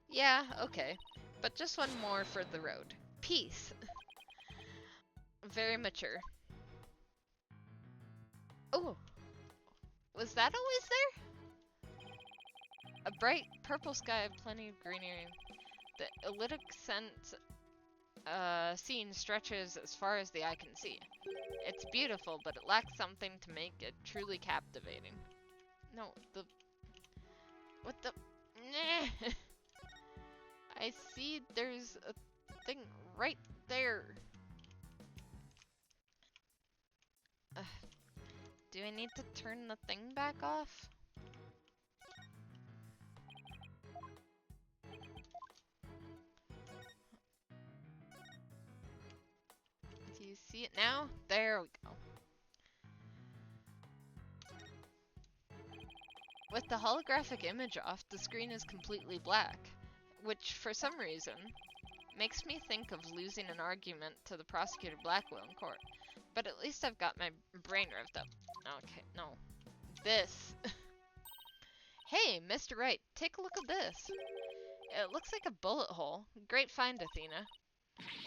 S1: Yeah, okay. But just one more for the road. Peace. Very mature. Oh, was that always there? A bright purple sky, plenty of greenery. The idyllic scene stretches as far as the eye can see. It's beautiful, but it lacks something to make it truly captivating. No, what the... Nah. I see there's a thing right there. Do I need to turn the thing back off? Do you see it now? There we go. With the holographic image off, the screen is completely black, which, for some reason, makes me think of losing an argument to the prosecutor Blackwell in court. But at least I've got my brain revved up. Okay, no. This. Hey, Mr. Wright, take a look at this. It looks like a bullet hole. Great find, Athena.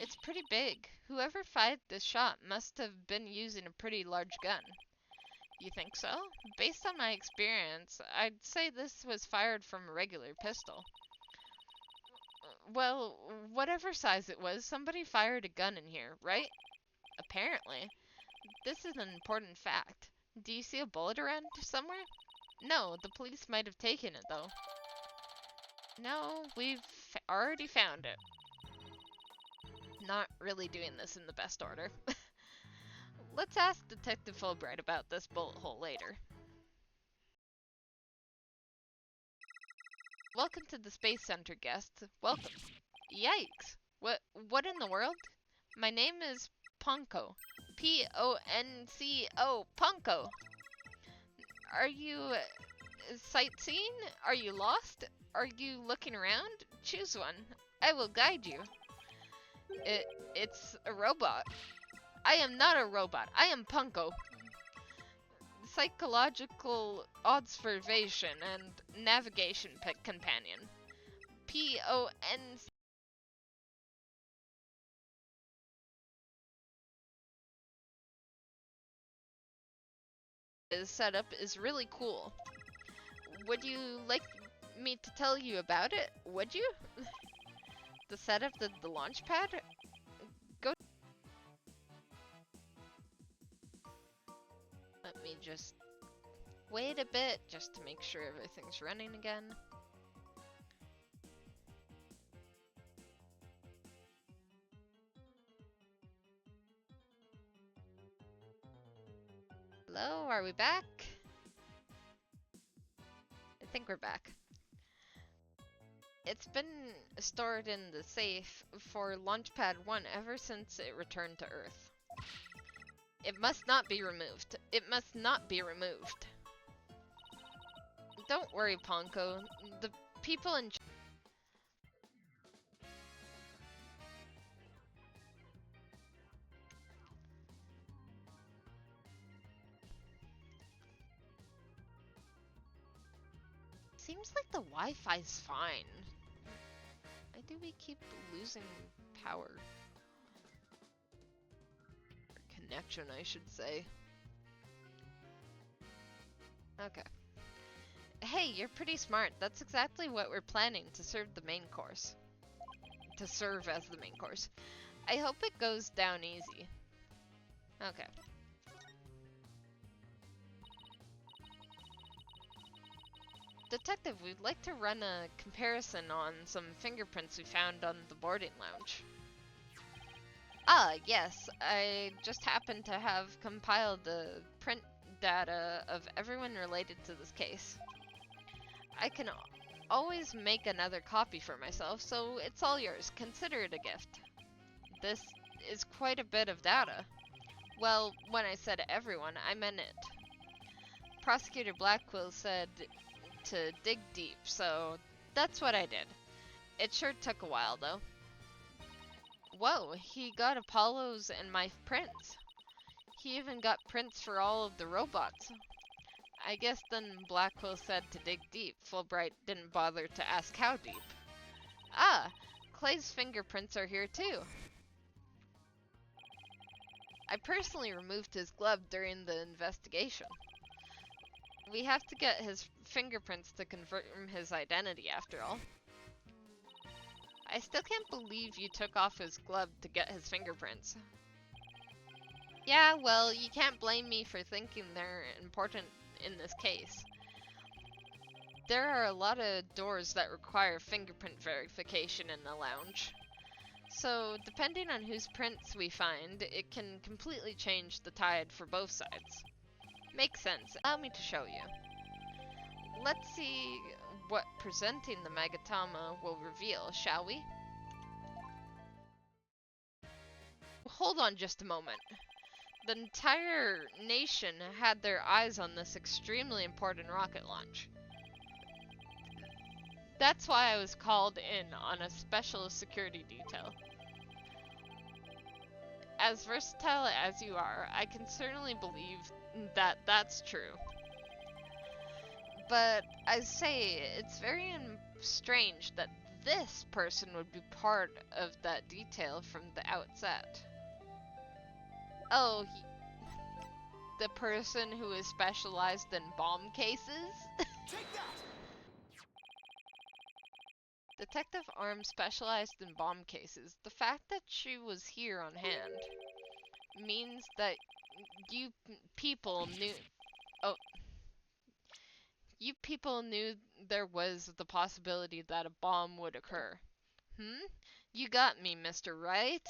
S1: It's pretty big. Whoever fired this shot must have been using a pretty large gun. You think so? Based on my experience, I'd say this was fired from a regular pistol. Well, whatever size it was, somebody fired a gun in here, right? Apparently. This is an important fact. Do you see a bullet around somewhere? No, the police might have taken it, though. No, we've already found it. Not really doing this in the best order. Let's ask Detective Fulbright about this bullet hole later. Welcome to the Space Center, guests. Welcome. Yikes. What in the world? My name is Ponko. P-O-N-C-O. Ponko. Are you sightseeing? Are you lost? Are you looking around? Choose one. I will guide you. It's a robot. I am not a robot. I am Punko. Psychological observation and navigation companion. P-O-N... setup is really cool. Would you like me to tell you about it? Would you? The setup, the launch pad? Go. Let me just wait a bit just to make sure everything's running again. Hello, are we back? I think we're back. It's been stored in the safe for Launchpad 1 ever since it returned to Earth. It must not be removed. It must not be removed. Don't worry, Ponko. The people in... Seems like the Wi-Fi's fine. Why do we keep losing power? Or connection, I should say. Okay. Hey, you're pretty smart. That's exactly what we're planning to serve the main course. To serve as the main course. I hope it goes down easy. Okay. Detective, we'd like to run a comparison on some fingerprints we found on the boarding lounge. Ah, yes. I just happened to have compiled the print data of everyone related to this case. I can always make another copy for myself, so it's all yours. Consider it a gift. This is quite a bit of data. Well, when I said everyone, I meant it. Prosecutor Blackwell said to dig deep, so that's what I did. It sure took a while, though. Whoa, he got Apollo's and my prints. He even got prints for all of the robots. I guess then Blackwell said to dig deep. Fulbright didn't bother to ask how deep. Ah, Clay's fingerprints are here too. I personally removed his glove during the investigation. We have to get his fingerprints to confirm his identity after all. I still can't believe you took off his glove to get his fingerprints. Yeah, well, you can't blame me for thinking they're important in this case. There are a lot of doors that require fingerprint verification in the lounge. So, depending on whose prints we find, it can completely change the tide for both sides. Makes sense. Allow me to show you. Let's see what presenting the Magatama will reveal, shall we? Hold on just a moment. The entire nation had their eyes on this extremely important rocket launch. That's why I was called in on a special security detail. As versatile as you are, I can certainly believe that that's true. But I say, it's very strange that this person would be part of that detail from the outset. Oh, the person who is specialized in bomb cases?
S3: Take that!
S1: Detective Arm specialized in bomb cases. The fact that she was here on hand means that you people knew. Oh, you people knew there was the possibility that a bomb would occur. You got me, Mr. Wright.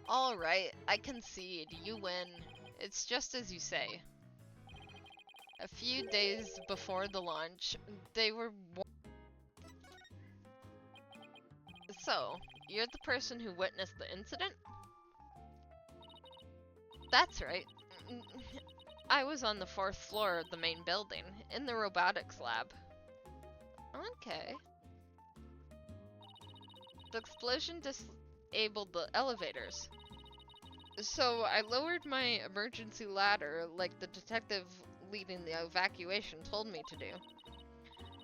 S1: Alright, I concede. You win. It's just as you say. A few days before the launch, they were So, you're the person who witnessed the incident? That's right. I was on the 4th floor of the main building, in the robotics lab. Okay. The explosion disabled the elevators. So I lowered my emergency ladder like the detective leading the evacuation told me to do.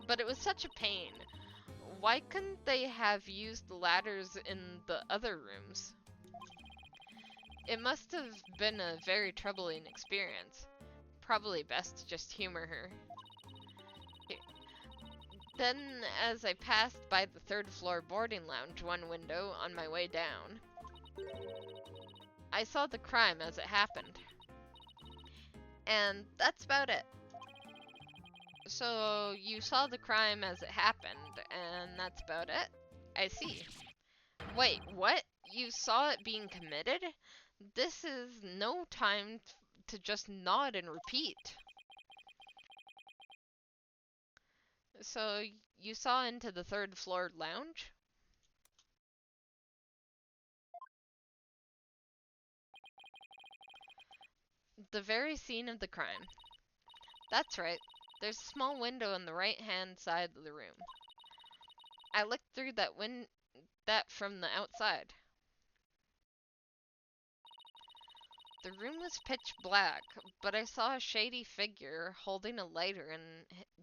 S1: But it was such a pain. Why couldn't they have used the ladders in the other rooms? It must have been a very troubling experience. Probably best to just humor her. Then, as I passed by the 3rd floor boarding lounge one window on my way down, I saw the crime as it happened. And that's about it. So, you saw the crime as it happened, and that's about it? I see. Wait, what? You saw it being committed? This is no time to just nod and repeat. So, you saw into the 3rd floor lounge? The very scene of the crime. That's right. There's a small window on the right-hand side of the room. I looked through that from the outside. The room was pitch black, but I saw a shady figure holding a lighter in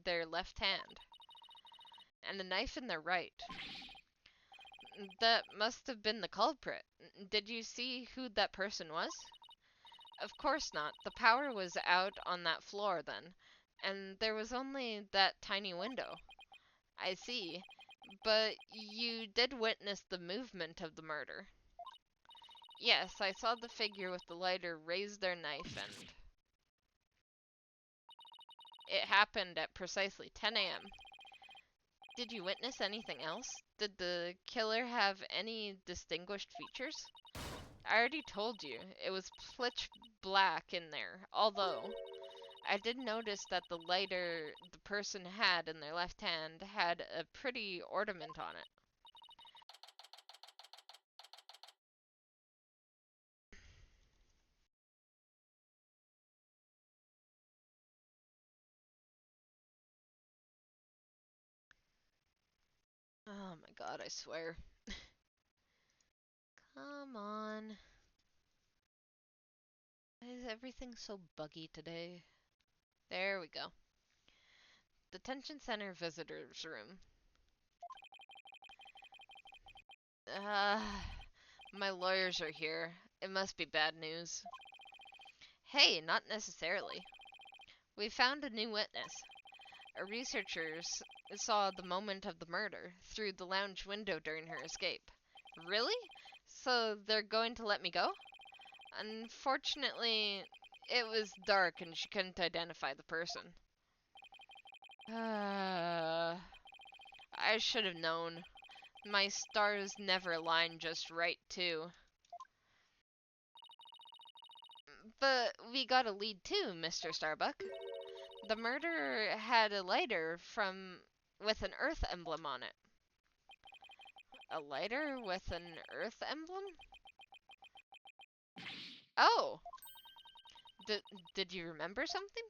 S1: their left hand, and a knife in their right. That must have been the culprit. Did you see who that person was? Of course not. The power was out on that floor then, and there was only that tiny window. I see. But you did witness the movement of the murder. Yes, I saw the figure with the lighter raise their knife, and it happened at precisely 10 a.m. Did you witness anything else? Did the killer have any distinguished features? I already told you, it was pitch black in there, although I did notice that the lighter the person had in their left hand had a pretty ornament on it. Oh my god, I swear. Come on. Why is everything so buggy today? There we go. Detention Center Visitors Room. My lawyers are here. It must be bad news. Hey, not necessarily. We found a new witness. A researcher saw the moment of the murder through the lounge window during her escape. Really? So they're going to let me go? Unfortunately, it was dark and she couldn't identify the person. I should have known. My stars never align just right, too. But we got a lead too, Mr. Starbuck. The murderer had a lighter with an Earth emblem on it. A lighter with an Earth emblem? Oh! Did you remember something?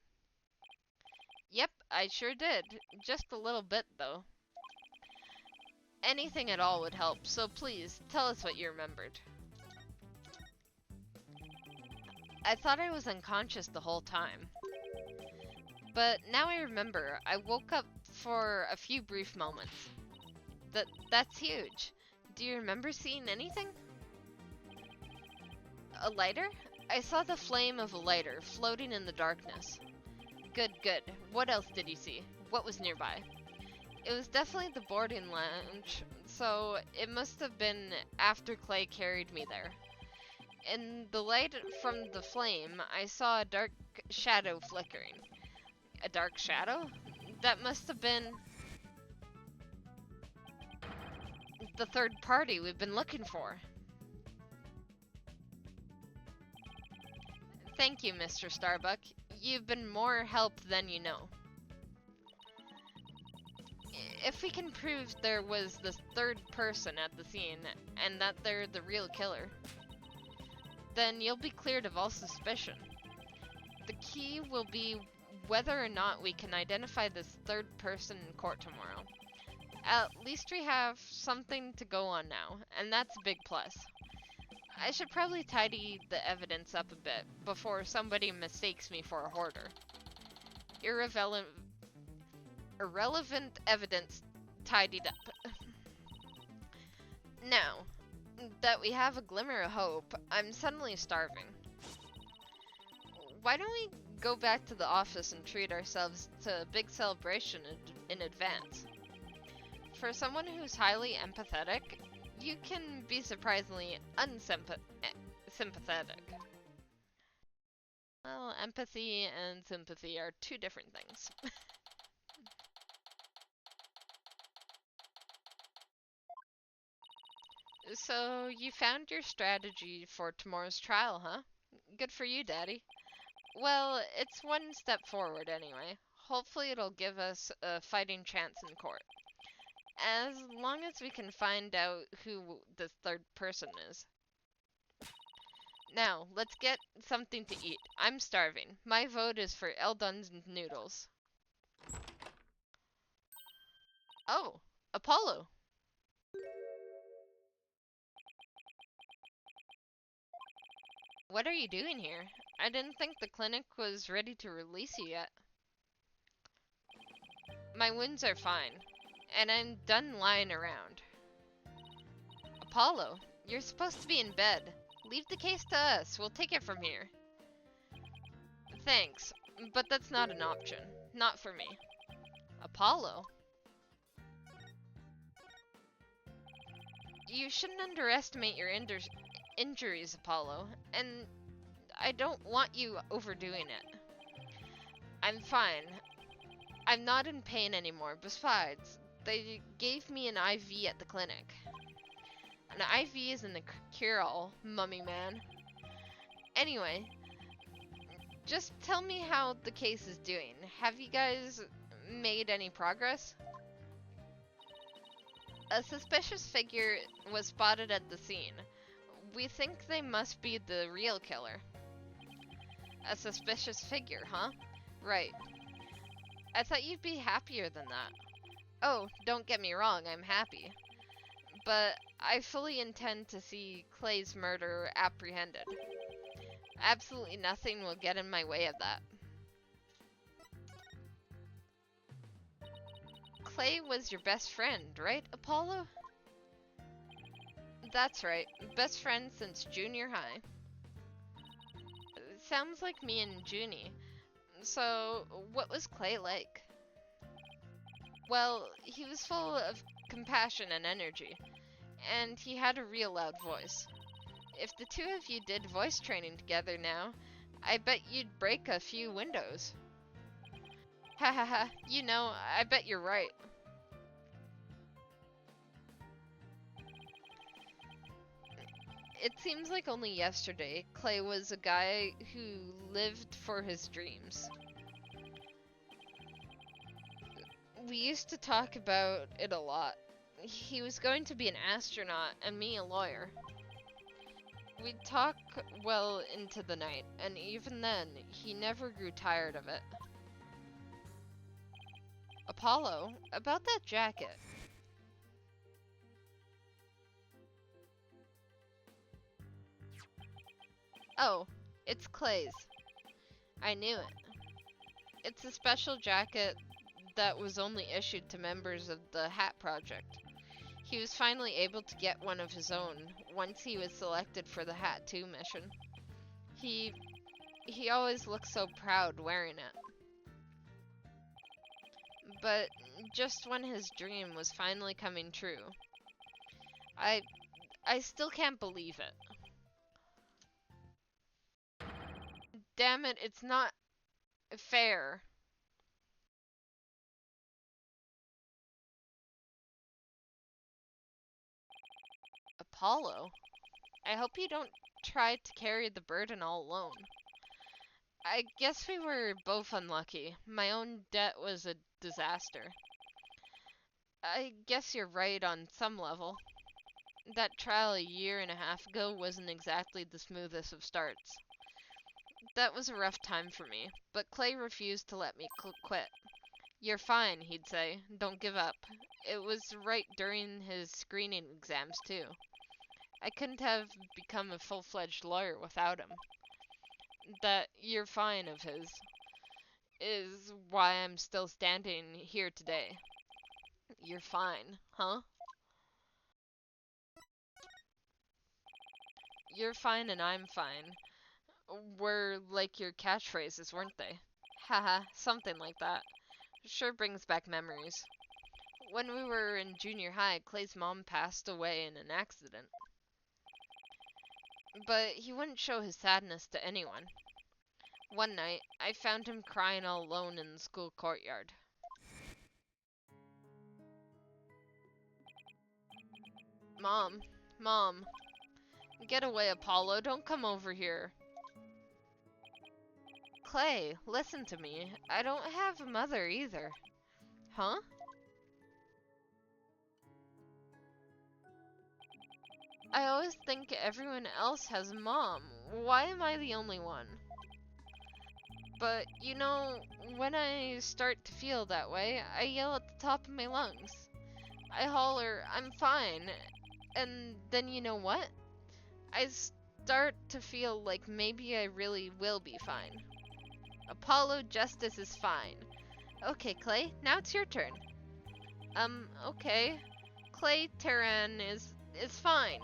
S1: Yep, I sure did. Just a little bit, though. Anything at all would help, so please, tell us what you remembered. I thought I was unconscious the whole time. But now I remember, I woke up for a few brief moments. That's huge. Do you remember seeing anything? A lighter? I saw the flame of a lighter floating in the darkness. Good, good. What else did you see? What was nearby? It was definitely the boarding lounge, so it must have been after Clay carried me there. In the light from the flame, I saw a dark shadow flickering. A dark shadow? That must have been the third party we've been looking for. Thank you, Mr. Starbuck. You've been more help than you know. If we can prove there was this third person at the scene, and that they're the real killer, then you'll be cleared of all suspicion. The key will be whether or not we can identify this third person in court tomorrow. At least we have something to go on now, and that's a big plus. I should probably tidy the evidence up a bit before somebody mistakes me for a hoarder. Irrelevant evidence tidied up. Now that we have a glimmer of hope, I'm suddenly starving. Why don't we go back to the office and treat ourselves to a big celebration in advance? For someone who's highly empathetic, you can be surprisingly sympathetic. Well, empathy and sympathy are two different things. So, you found your strategy for tomorrow's trial, huh? Good for you, Daddy. Well, it's one step forward anyway. Hopefully it'll give us a fighting chance in court. As long as we can find out who this third person is. Now, let's get something to eat. I'm starving. My vote is for Eldon's noodles. Oh, Apollo. What are you doing here? I didn't think the clinic was ready to release you yet. My wounds are fine, and I'm done lying around. Apollo, you're supposed to be in bed. Leave the case to us. We'll take it from here. Thanks, but that's not an option. Not for me. Apollo? You shouldn't underestimate your injuries, Apollo, and I don't want you overdoing it. I'm fine. I'm not in pain anymore. Besides, they gave me an IV at the clinic. An IV isn't a cure-all, mummy man. Anyway, just tell me how the case is doing. Have you guys made any progress? A suspicious figure was spotted at the scene. We think they must be the real killer. A suspicious figure, huh? Right. I thought you'd be happier than that. Oh, don't get me wrong, I'm happy. But I fully intend to see Clay's murderer apprehended. Absolutely nothing will get in my way of that. Clay was your best friend, right, Apollo? That's right. Best friend since junior high. Sounds like me and Junie. So, what was Clay like? Well, he was full of compassion and energy, and he had a real loud voice. If the two of you did voice training together now, I bet you'd break a few windows. Ha ha ha, you know, I bet you're right. It seems like only yesterday, Clay was a guy who lived for his dreams. We used to talk about it a lot. he was going to be an astronaut and me a lawyer. We'd talk well into the night, and even then, he never grew tired of it. Apollo, about that jacket. Oh, it's Clay's. I knew it. It's a special jacket that was only issued to members of the Hat Project. He was finally able to get one of his own once he was selected for the Hat 2 mission. He always looked so proud wearing it. But just when his dream was finally coming true, I still can't believe it. Damn it, it's not fair. Apollo? I hope you don't try to carry the burden all alone. I guess we were both unlucky. My own debt was a disaster. I guess you're right on some level. That trial a year and a half ago wasn't exactly the smoothest of starts. That was a rough time for me, but Clay refused to let me quit. You're fine, he'd say. Don't give up. It was right during his screening exams, too. I couldn't have become a full-fledged lawyer without him. That "you're fine" of his is why I'm still standing here today. You're fine, huh? You're fine and I'm fine were like your catchphrases, weren't they? Haha, something like that. Sure brings back memories. When we were in junior high, Clay's mom passed away in an accident. But he wouldn't show his sadness to anyone. One night, I found him crying all alone in the school courtyard. Mom, Mom, get away, Apollo, don't come over here. Clay, listen to me. I don't have a mother either. Huh? I always think everyone else has a mom. Why am I the only one? But, you know, when I start to feel that way, I yell at the top of my lungs. I holler, I'm fine. And then you know what? I start to feel like maybe I really will be fine. Apollo Justice is fine. Okay, Clay, now it's your turn. Okay. Clay Terran is fine.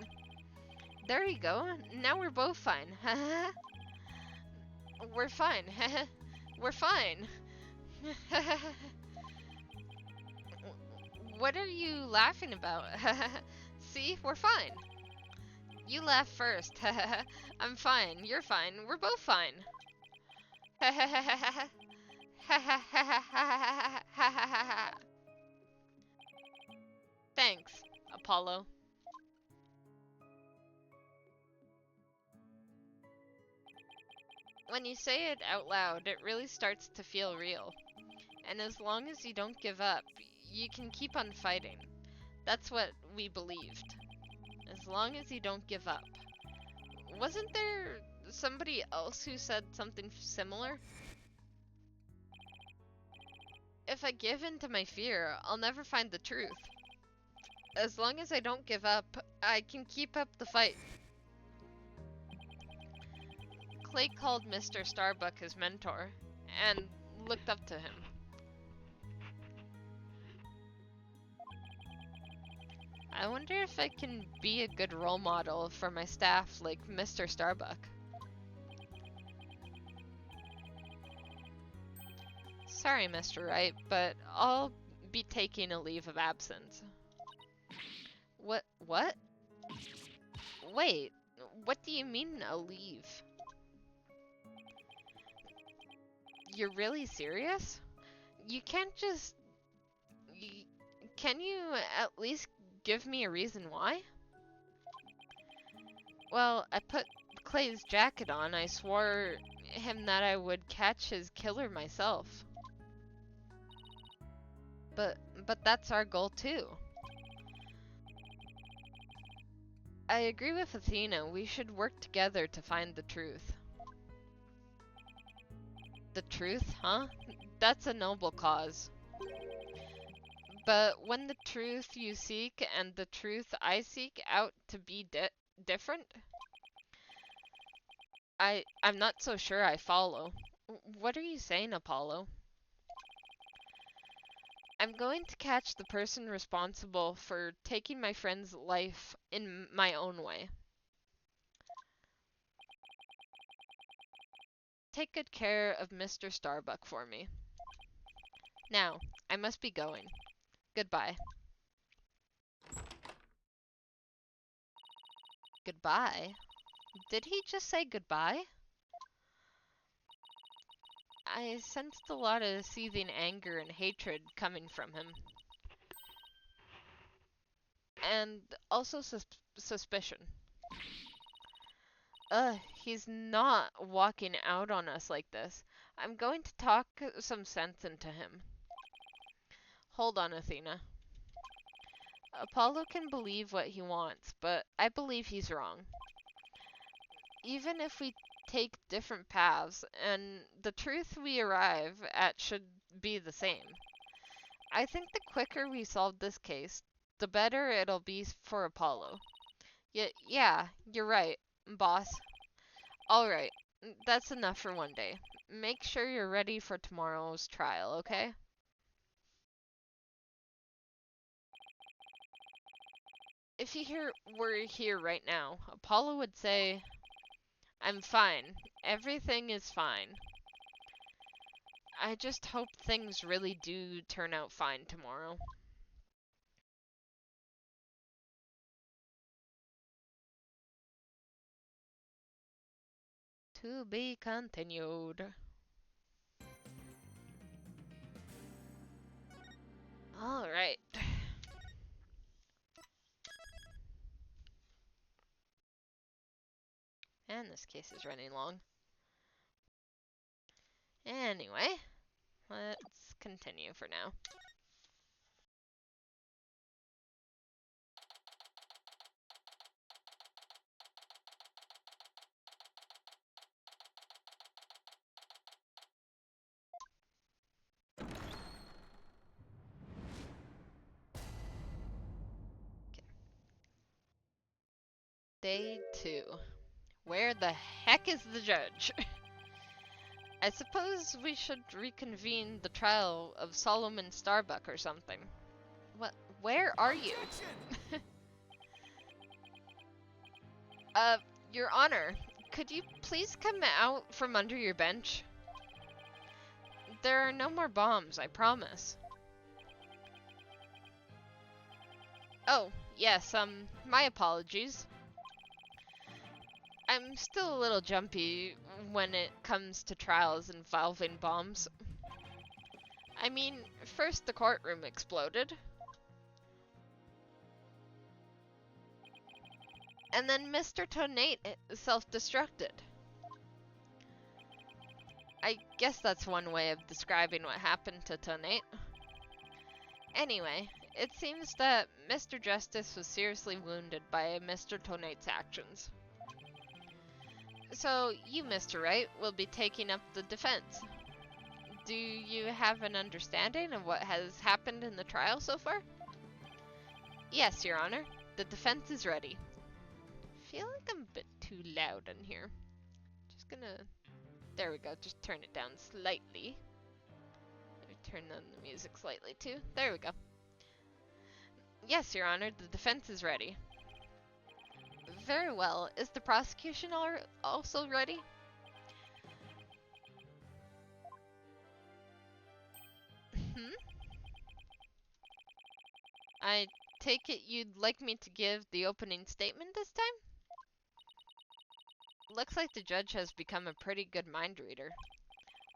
S1: There you go. Now we're both fine. We're fine. We're fine. What are you laughing about? See, we're fine. You laugh first. I'm fine. You're fine. We're both fine. Thanks, Apollo. When you say it out loud, it really starts to feel real. And as long as you don't give up, you can keep on fighting. That's what we believed. As long as you don't give up. Wasn't there somebody else who said something similar? If I give in to my fear, I'll never find the truth. As long as I don't give up, I can keep up the fight. Clay called Mr. Starbuck his mentor, and looked up to him. I wonder if I can be a good role model for my staff like Mr. Starbuck. Sorry, Mr. Wright, but I'll be taking a leave of absence. What? Wait, what do you mean a leave? You're really serious? You can't just... Can you at least give me a reason why? Well, I put Clay's jacket on. I swore him that I would catch his killer myself. But that's our goal too. I agree with Athena. We should work together to find the truth. The truth, huh? That's a noble cause. But when the truth you seek and the truth I seek out to be different, I'm not so sure I follow. What are you saying, Apollo? I'm going to catch the person responsible for taking my friend's life in my own way. Take good care of Mr. Starbuck for me. Now, I must be going. Goodbye. Goodbye? Did he just say goodbye? I sensed a lot of seething anger and hatred coming from him. And also suspicion. He's not walking out on us like this. I'm going to talk some sense into him. Hold on, Athena. Apollo can believe what he wants, but I believe he's wrong. Even if we take different paths, and the truth we arrive at should be the same. I think the quicker we solve this case, the better it'll be for Apollo. Yeah, you're right, boss. Alright, that's enough for one day. Make sure you're ready for tomorrow's trial, okay? If were here right now, Apollo would say, I'm fine. Everything is fine. I just hope things really do turn out fine tomorrow. To be continued. Alright. And this case is running long. Anyway, let's continue for now. Day 2. Where the heck is the judge? I suppose we should reconvene the trial of Solomon Starbuck or something. What? Where are you? Your Honor, could you please come out from under your bench? There are no more bombs, I promise. Oh, yes, my apologies. I'm still a little jumpy when it comes to trials involving bombs. I mean, first the courtroom exploded. And then Mr. Tonate self-destructed. I guess that's one way of describing what happened to Tonate. Anyway, it seems that Mr. Justice was seriously wounded by Mr. Tonate's actions. So, you, Mr. Wright, will be taking up the defense. Do you have an understanding of what has happened in the trial so far? Yes, Your Honor. The defense is ready. I feel like I'm a bit too loud in here. Just gonna... There we go, just turn it down slightly. Maybe turn on the music slightly too. There we go. Yes, Your Honor, the defense is ready. Very well. Is the prosecution also ready? I take it you'd like me to give the opening statement this time? Looks like the judge has become a pretty good mind reader.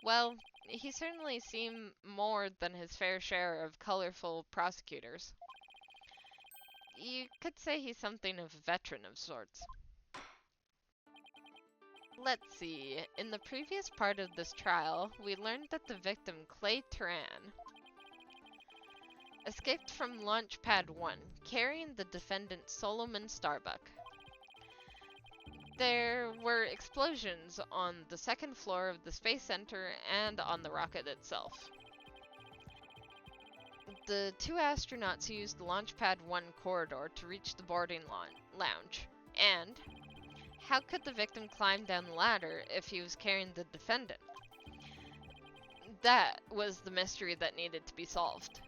S1: Well, he certainly seen more than his fair share of colorful prosecutors. You could say he's something of a veteran of sorts. Let's see. In the previous part of this trial, we learned that the victim, Clay Turan, escaped from Launchpad 1, carrying the defendant Solomon Starbuck. There were explosions on the second floor of the Space Center and on the rocket itself. The two astronauts used the Launchpad 1 corridor to reach the boarding lounge. And how could the victim climb down the ladder if he was carrying the defendant? That was the mystery that needed to be solved.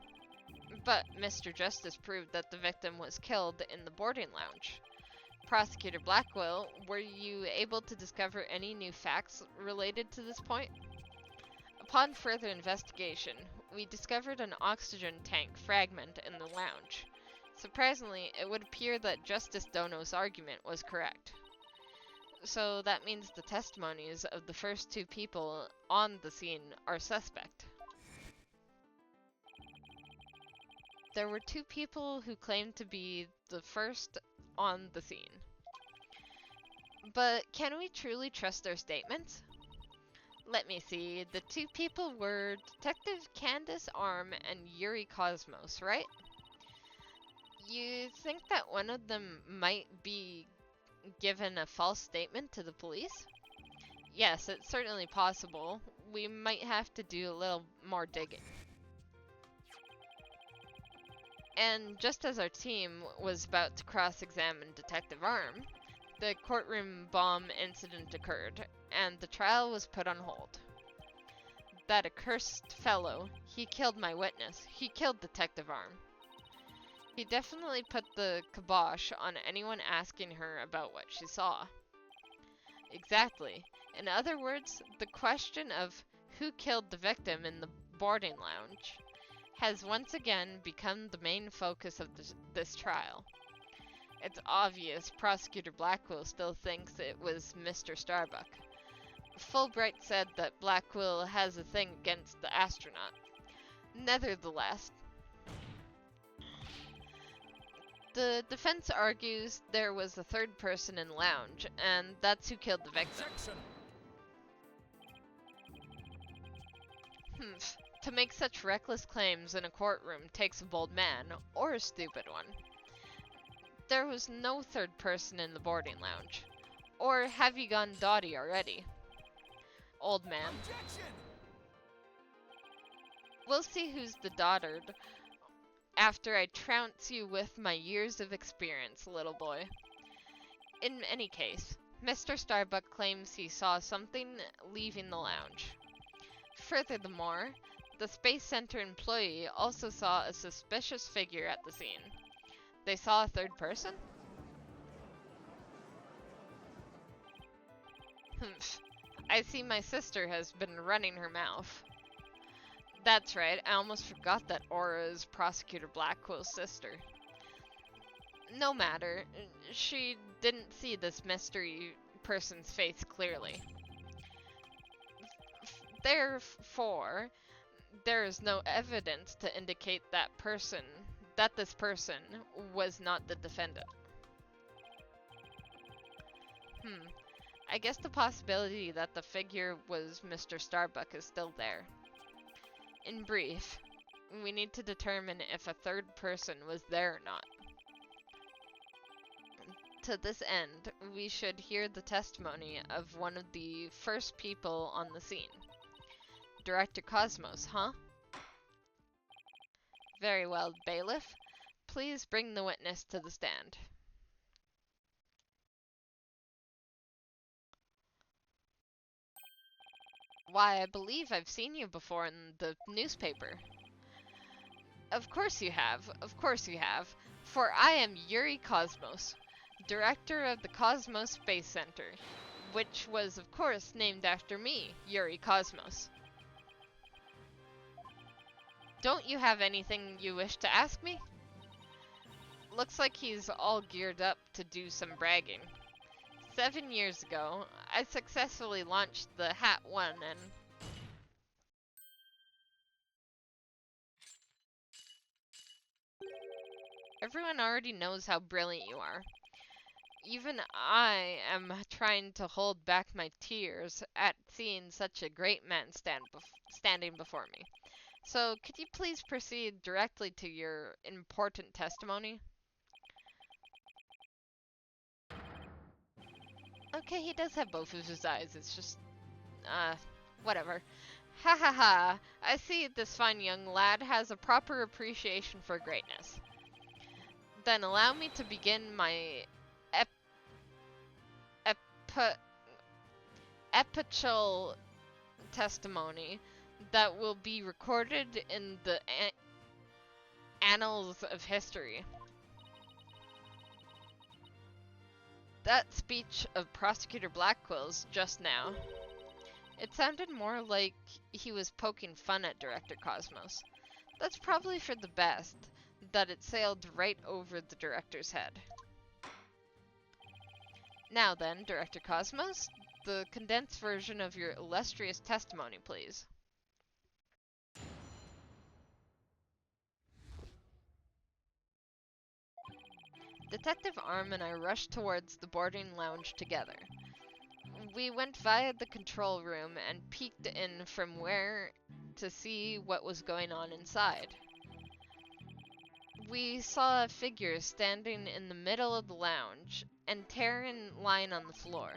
S1: But Mr. Justice proved that the victim was killed in the boarding lounge. Prosecutor Blackwell, were you able to discover any new facts related to this point? Upon further investigation, we discovered an oxygen tank fragment in the lounge. Surprisingly, it would appear that Justice Dono's argument was correct. So that means the testimonies of the first two people on the scene are suspect. There were two people who claimed to be the first on the scene. But can we truly trust their statements? Let me see. The two people were Detective Candace Arm and Yuri Cosmos, right? You think that one of them might be given a false statement to the police? Yes, it's certainly possible. We might have to do a little more digging. And just as our team was about to cross-examine Detective Arm, the courtroom bomb incident occurred, and the trial was put on hold. That accursed fellow, he killed my witness. He killed Detective Arm. He definitely put the kibosh on anyone asking her about what she saw. Exactly. In other words, the question of who killed the victim in the boarding lounge has once again become the main focus of this trial. It's obvious Prosecutor Blackwell still thinks it was Mr. Starbuck. Fulbright said that Blackwell has a thing against the astronaut. Nevertheless, the defense argues there was a third person in the lounge, and that's who killed the victim. To make such reckless claims in a courtroom takes a bold man, or a stupid one. There was no third person in the boarding lounge. Or have you gone dotty already? Old man.
S3: Objection!
S1: We'll see who's the dotard after I trounce you with my years of experience, little boy. In any case, Mr. Starbuck claims he saw something leaving the lounge. Furthermore, the Space Center employee also saw a suspicious figure at the scene. They saw a third person? I see my sister has been running her mouth. That's right, I almost forgot that Aura is Prosecutor Blackwell's sister. No matter, she didn't see this mystery person's face clearly. Therefore, there is no evidence to indicate that this person was not the defendant. I guess the possibility that the figure was Mr. Starbuck is still there. In brief, we need to determine if a third person was there or not. To this end, we should hear the testimony of one of the first people on the scene. Director Cosmos, huh? Very well, bailiff. Please bring the witness to the stand. Why, I believe I've seen you before in the newspaper. Of course you have, for I am Yuri Cosmos, director of the Cosmos Space Center, which was of course named after me, Yuri Cosmos. Don't you have anything you wish to ask me? Looks like he's all geared up to do some bragging. 7 years ago, I successfully launched the Hat 1 and... Everyone already knows how brilliant you are. Even I am trying to hold back my tears at seeing such a great man standing before me. So, could you please proceed directly to your important testimony? Okay, he does have both of his eyes. It's just, whatever. Ha ha ha. I see this fine young lad has a proper appreciation for greatness. Then allow me to begin my epi epichal testimony that will be recorded in the annals of history. That speech of Prosecutor Blackwell's just now, it sounded more like he was poking fun at Director Cosmos. That's probably for the best, that it sailed right over the director's head. Now then, Director Cosmos, the condensed version of your illustrious testimony, please. Detective Arm and I rushed towards the boarding lounge together. We went via the control room and peeked in from where to see what was going on inside. We saw a figure standing in the middle of the lounge and Taryn lying on the floor.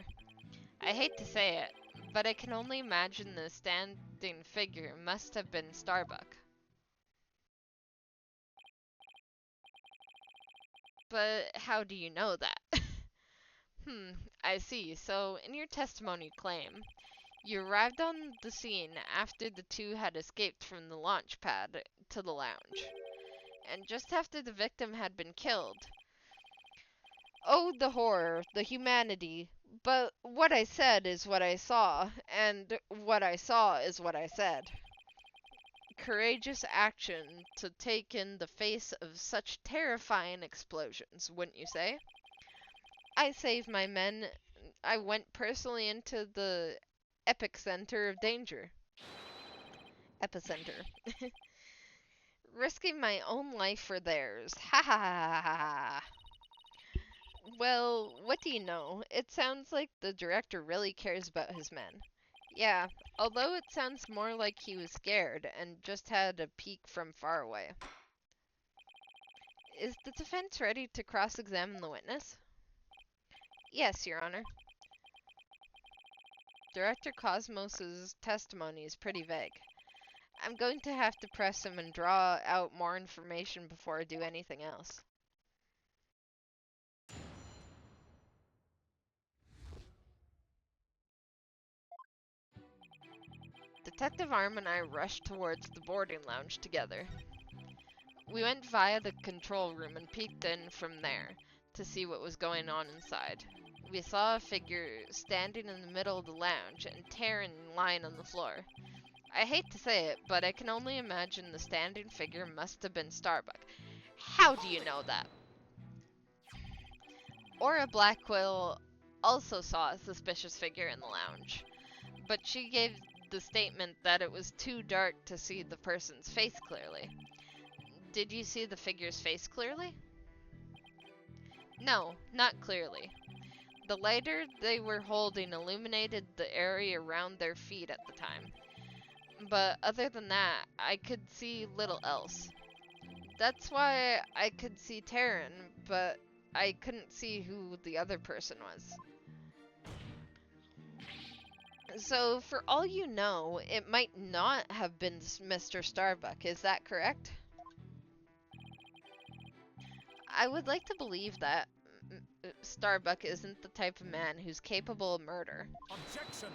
S1: I hate to say it, but I can only imagine the standing figure must have been Starbuck. But how do you know that? I see. So, in your testimony claim, you arrived on the scene after the two had escaped from the launch pad to the lounge, and just after the victim had been killed. Oh, the horror, the humanity. But what I said is what I saw, and what I saw is what I said. Courageous action to take in the face of such terrifying explosions, wouldn't you say? I saved my men. I went personally into the epicenter of danger. Epicenter. Risking my own life for theirs. Ha ha ha ha ha. Well, what do you know? It sounds like the director really cares about his men. Yeah, although it sounds more like he was scared and just had a peek from far away. Is the defense ready to cross-examine the witness? Yes, Your Honor. Director Cosmos's testimony is pretty vague. I'm going to have to press him and draw out more information before I do anything else. Detective Arm and I rushed towards the boarding lounge together. We went via the control room and peeked in from there to see what was going on inside. We saw a figure standing in the middle of the lounge and Taryn lying on the floor. I hate to say it, but I can only imagine the standing figure must have been Starbuck. How do you know that? Aura Blackwell also saw a suspicious figure in the lounge, but she gave the statement that it was too dark to see the person's face clearly. Did you see the figure's face clearly? No, not clearly. The lighter they were holding illuminated the area around their feet at the time. But other than that, I could see little else. That's why I could see Taryn, but I couldn't see who the other person was. So, for all you know, it might not have been Mr. Starbuck, is that correct? I would like to believe that Starbuck isn't the type of man who's capable of murder.
S3: Objection!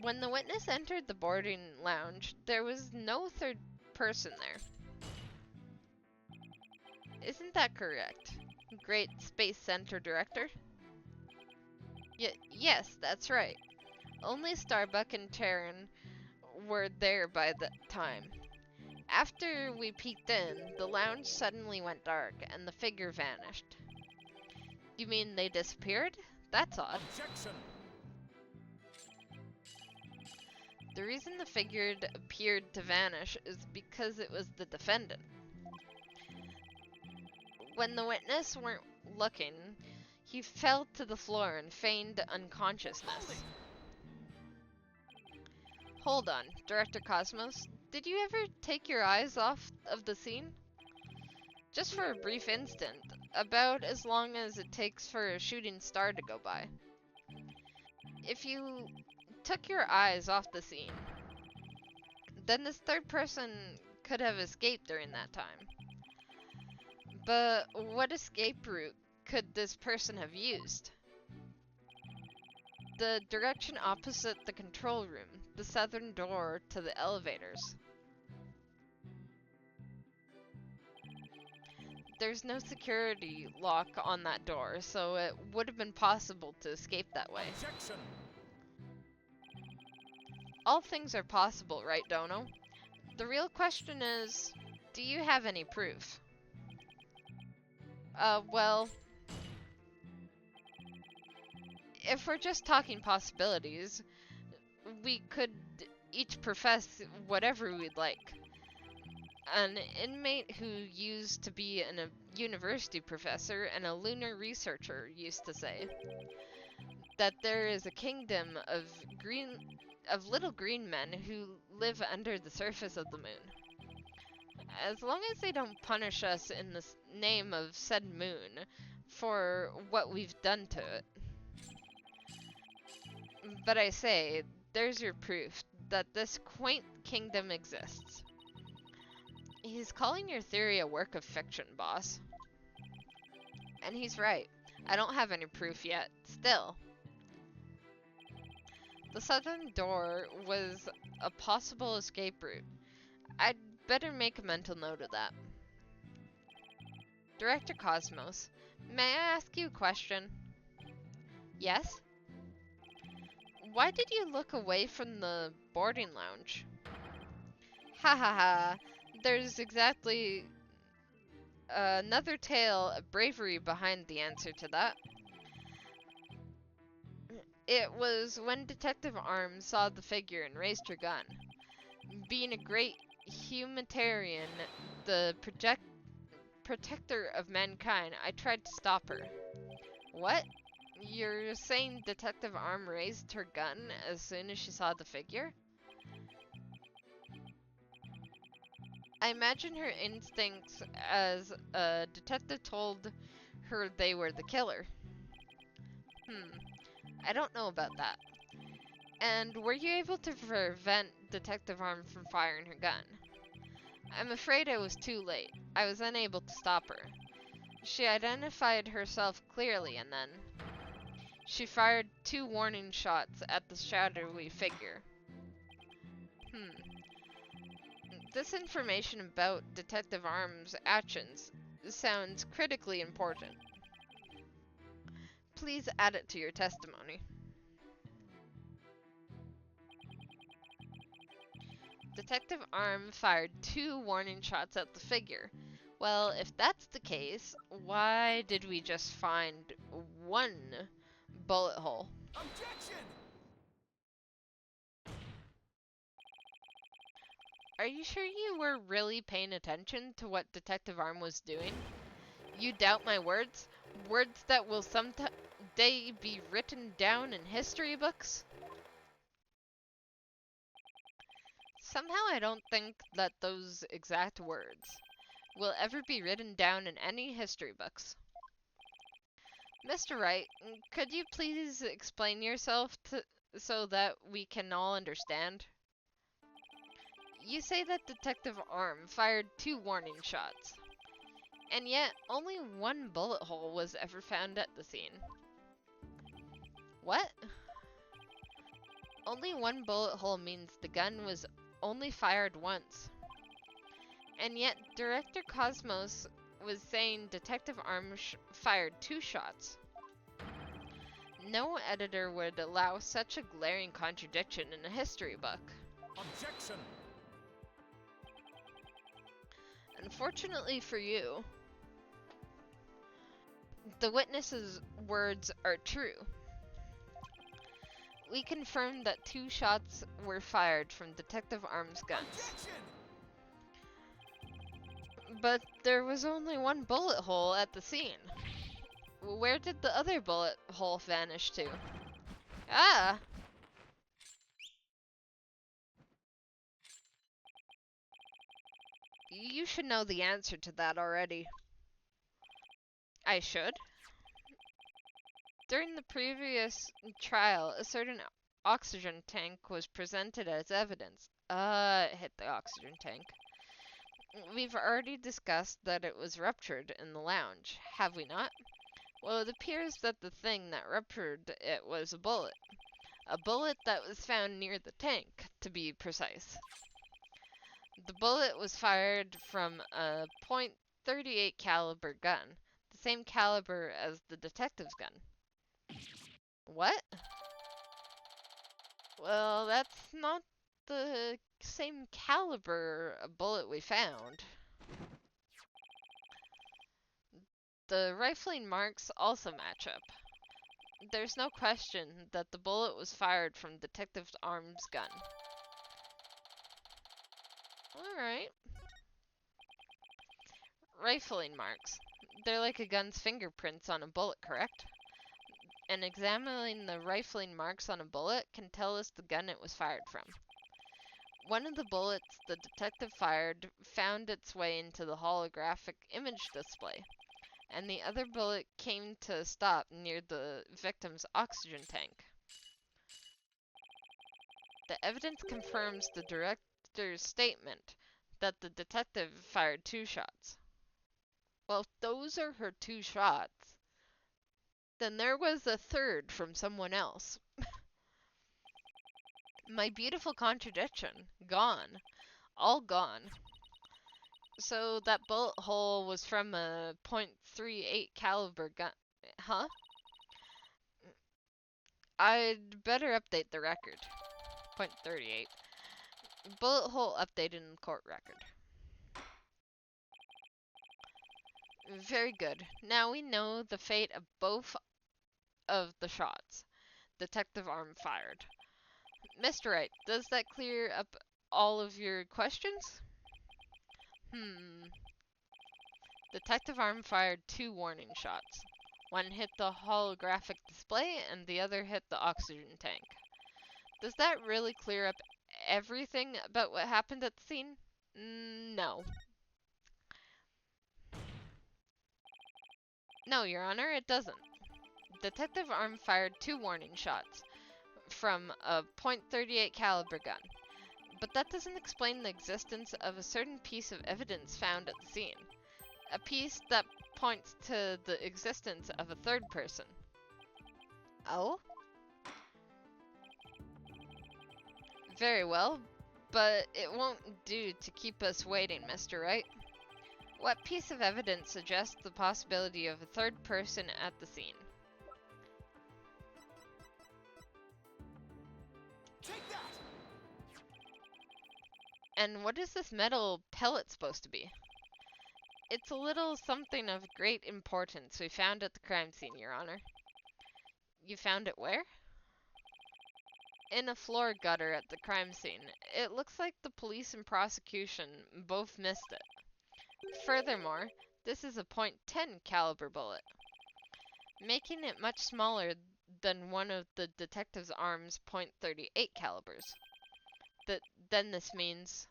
S1: When the witness entered the boarding lounge, there was no third person there. Isn't that correct, Great Space Center Director? Yes, that's right. Only Starbuck and Taryn were there by the time. After we peeked in, the lounge suddenly went dark and the figure vanished. You mean they disappeared? That's odd.
S3: Objection!
S1: The reason the figure appeared to vanish is because it was the defendant. When the witness weren't looking, he fell to the floor and feigned unconsciousness. Hold on, Director Cosmos. Did you ever take your eyes off of the scene? Just for a brief instant, about as long as it takes for a shooting star to go by. If you took your eyes off the scene, then this third person could have escaped during that time. But what escape route could this person have used? The direction opposite the control room, the southern door to the elevators. There's no security lock on that door, so it would have been possible to escape that way.
S3: Objection!
S1: All things are possible, right, Dono? The real question is, do you have any proof? Well, if we're just talking possibilities, we could each profess whatever we'd like. An inmate who used to be a university professor and a lunar researcher used to say that there is a kingdom of little green men who live under the surface of the moon. As long as they don't punish us in the name of said moon for what we've done to it. But I say, there's your proof that this quaint kingdom exists. He's calling your theory a work of fiction, boss. And he's right. I don't have any proof yet. Still. The southern door was a possible escape route. I'd better make a mental note of that. Director Cosmos, may I ask you a question? Yes? Why did you look away from the boarding lounge? Ha ha ha. There's exactly another tale of bravery behind the answer to that. It was when Detective Arms saw the figure and raised her gun. Being a great humanitarian, the protector of mankind, I tried to stop her. What? You're saying Detective Arm raised her gun as soon as she saw the figure? I imagine her instincts as a detective told her they were the killer. I don't know about that. And were you able to prevent Detective Arm from firing her gun? I'm afraid I was too late. I was unable to stop her. She identified herself clearly and then she fired 2 warning shots at the shadowy figure. This information about Detective Arm's actions sounds critically important. Please add it to your testimony. Detective Arm fired 2 warning shots at the figure. Well, if that's the case, why did we just find 1 bullet hole?
S3: Objection!
S1: Are you sure you were really paying attention to what Detective Arm was doing? You doubt my words? Words that will someday be written down in history books? Somehow I don't think that those exact words will ever be written down in any history books. Mr. Wright, could you please explain yourself so that we can all understand? You say that Detective Arm fired 2 warning shots, and yet only 1 bullet hole was ever found at the scene. What? Only 1 bullet hole means the gun was only fired once. And yet Director Cosmos was saying Detective Arm fired 2 shots. No editor would allow such a glaring contradiction in a history book.
S3: Objection!
S1: Unfortunately for you, the witness's words are true. We confirmed that 2 shots were fired from Detective Arm's guns.
S3: Objection!
S1: But there was only 1 bullet hole at the scene. Where did the other bullet hole vanish to? Ah! You should know the answer to that already. I should. During the previous trial, a certain oxygen tank was presented as evidence. It hit the oxygen tank. We've already discussed that it was ruptured in the lounge, have we not? Well, it appears that the thing that ruptured it was a bullet. A bullet that was found near the tank, to be precise. The bullet was fired from a .38 caliber gun, the same caliber as the detective's gun. What? Well, that's not the same caliber bullet we found. The rifling marks also match up. There's no question that the bullet was fired from Detective Arm's gun. Alright. Rifling marks. They're like a gun's fingerprints on a bullet, correct? And examining the rifling marks on a bullet can tell us the gun it was fired from. One of the bullets the detective fired found its way into the holographic image display, and the other bullet came to a stop near the victim's oxygen tank. The evidence confirms the director's statement that the detective fired 2 shots. Well, if those are her 2 shots, then there was a third from someone else. My beautiful contradiction. Gone. All gone. So that bullet hole was from a .38 caliber gun. Huh? I'd better update the record. .38. Bullet hole updated in the court record. Very good. Now we know the fate of both of the shots Detective Arm fired. Mr. Wright, does that clear up all of your questions? Detective Arm fired 2 warning shots. One hit the holographic display and the other hit the oxygen tank. Does that really clear up everything about what happened at the scene? No. No, Your Honor, it doesn't. Detective Arm fired 2 warning shots from a .38 caliber gun, but that doesn't explain the existence of a certain piece of evidence found at the scene. A piece that points to the existence of a third person. Oh? Very well, but it won't do to keep us waiting, Mr. Wright. What piece of evidence suggests the possibility of a third person at the scene?
S3: Take that!
S1: And what is this metal pellet supposed to be? It's a little something of great importance we found at the crime scene, Your Honor. You found it where? In a floor gutter at the crime scene. It looks like the police and prosecution both missed it. Furthermore, this is a .10 caliber bullet, making it much smaller than one of the detective's arm's .38 calibers. Then this means...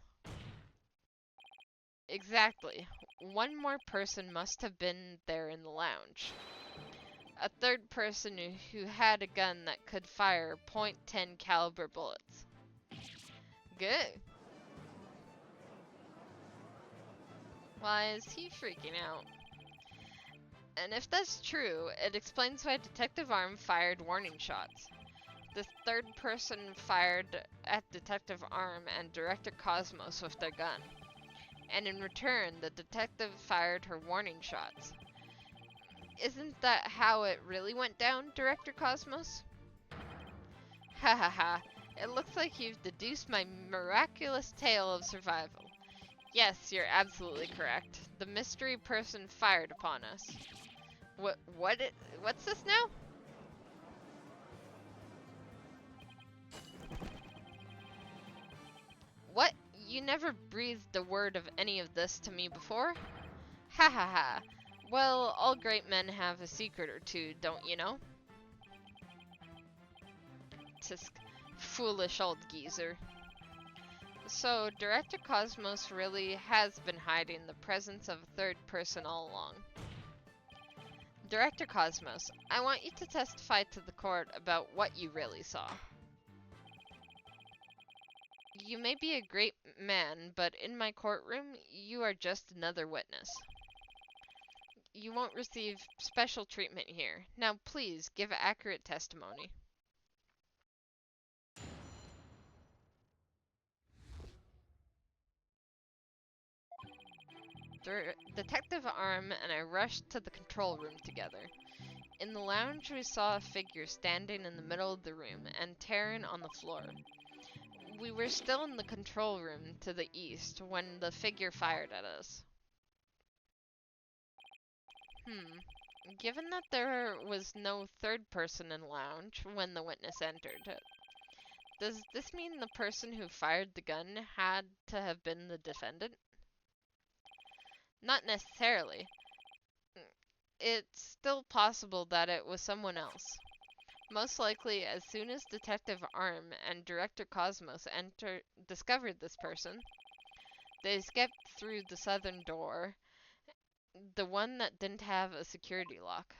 S1: Exactly. One more person must have been there in the lounge. A third person who had a gun that could fire .10 caliber bullets. Good. Why is he freaking out? And if that's true, it explains why Detective Arm fired warning shots. The third person fired at Detective Arm and Director Cosmos with their gun. And in return, the detective fired her warning shots. Isn't that how it really went down, Director Cosmos? Ha ha ha. It looks like you've deduced my miraculous tale of survival. Yes, you're absolutely correct. The mystery person fired upon us. What's this now? What? You never breathed a word of any of this to me before? Ha ha ha. Well, all great men have a secret or two, don't you know? Tisk, foolish old geezer. So, Director Cosmos really has been hiding the presence of a third person all along. Director Cosmos, I want you to testify to the court about what you really saw. You may be a great man, but in my courtroom, you are just another witness. You won't receive special treatment here. Now please, give accurate testimony. Detective Arm and I rushed to the control room together. In the lounge, we saw a figure standing in the middle of the room and tearing on the floor. We were still in the control room to the east when the figure fired at us. Given that there was no third person in the lounge when the witness entered, does this mean the person who fired the gun had to have been the defendant? Not necessarily. It's still possible that it was someone else. Most likely, as soon as Detective Arm and Director Cosmos discovered this person, they escaped through the southern door, the one that didn't have a security lock.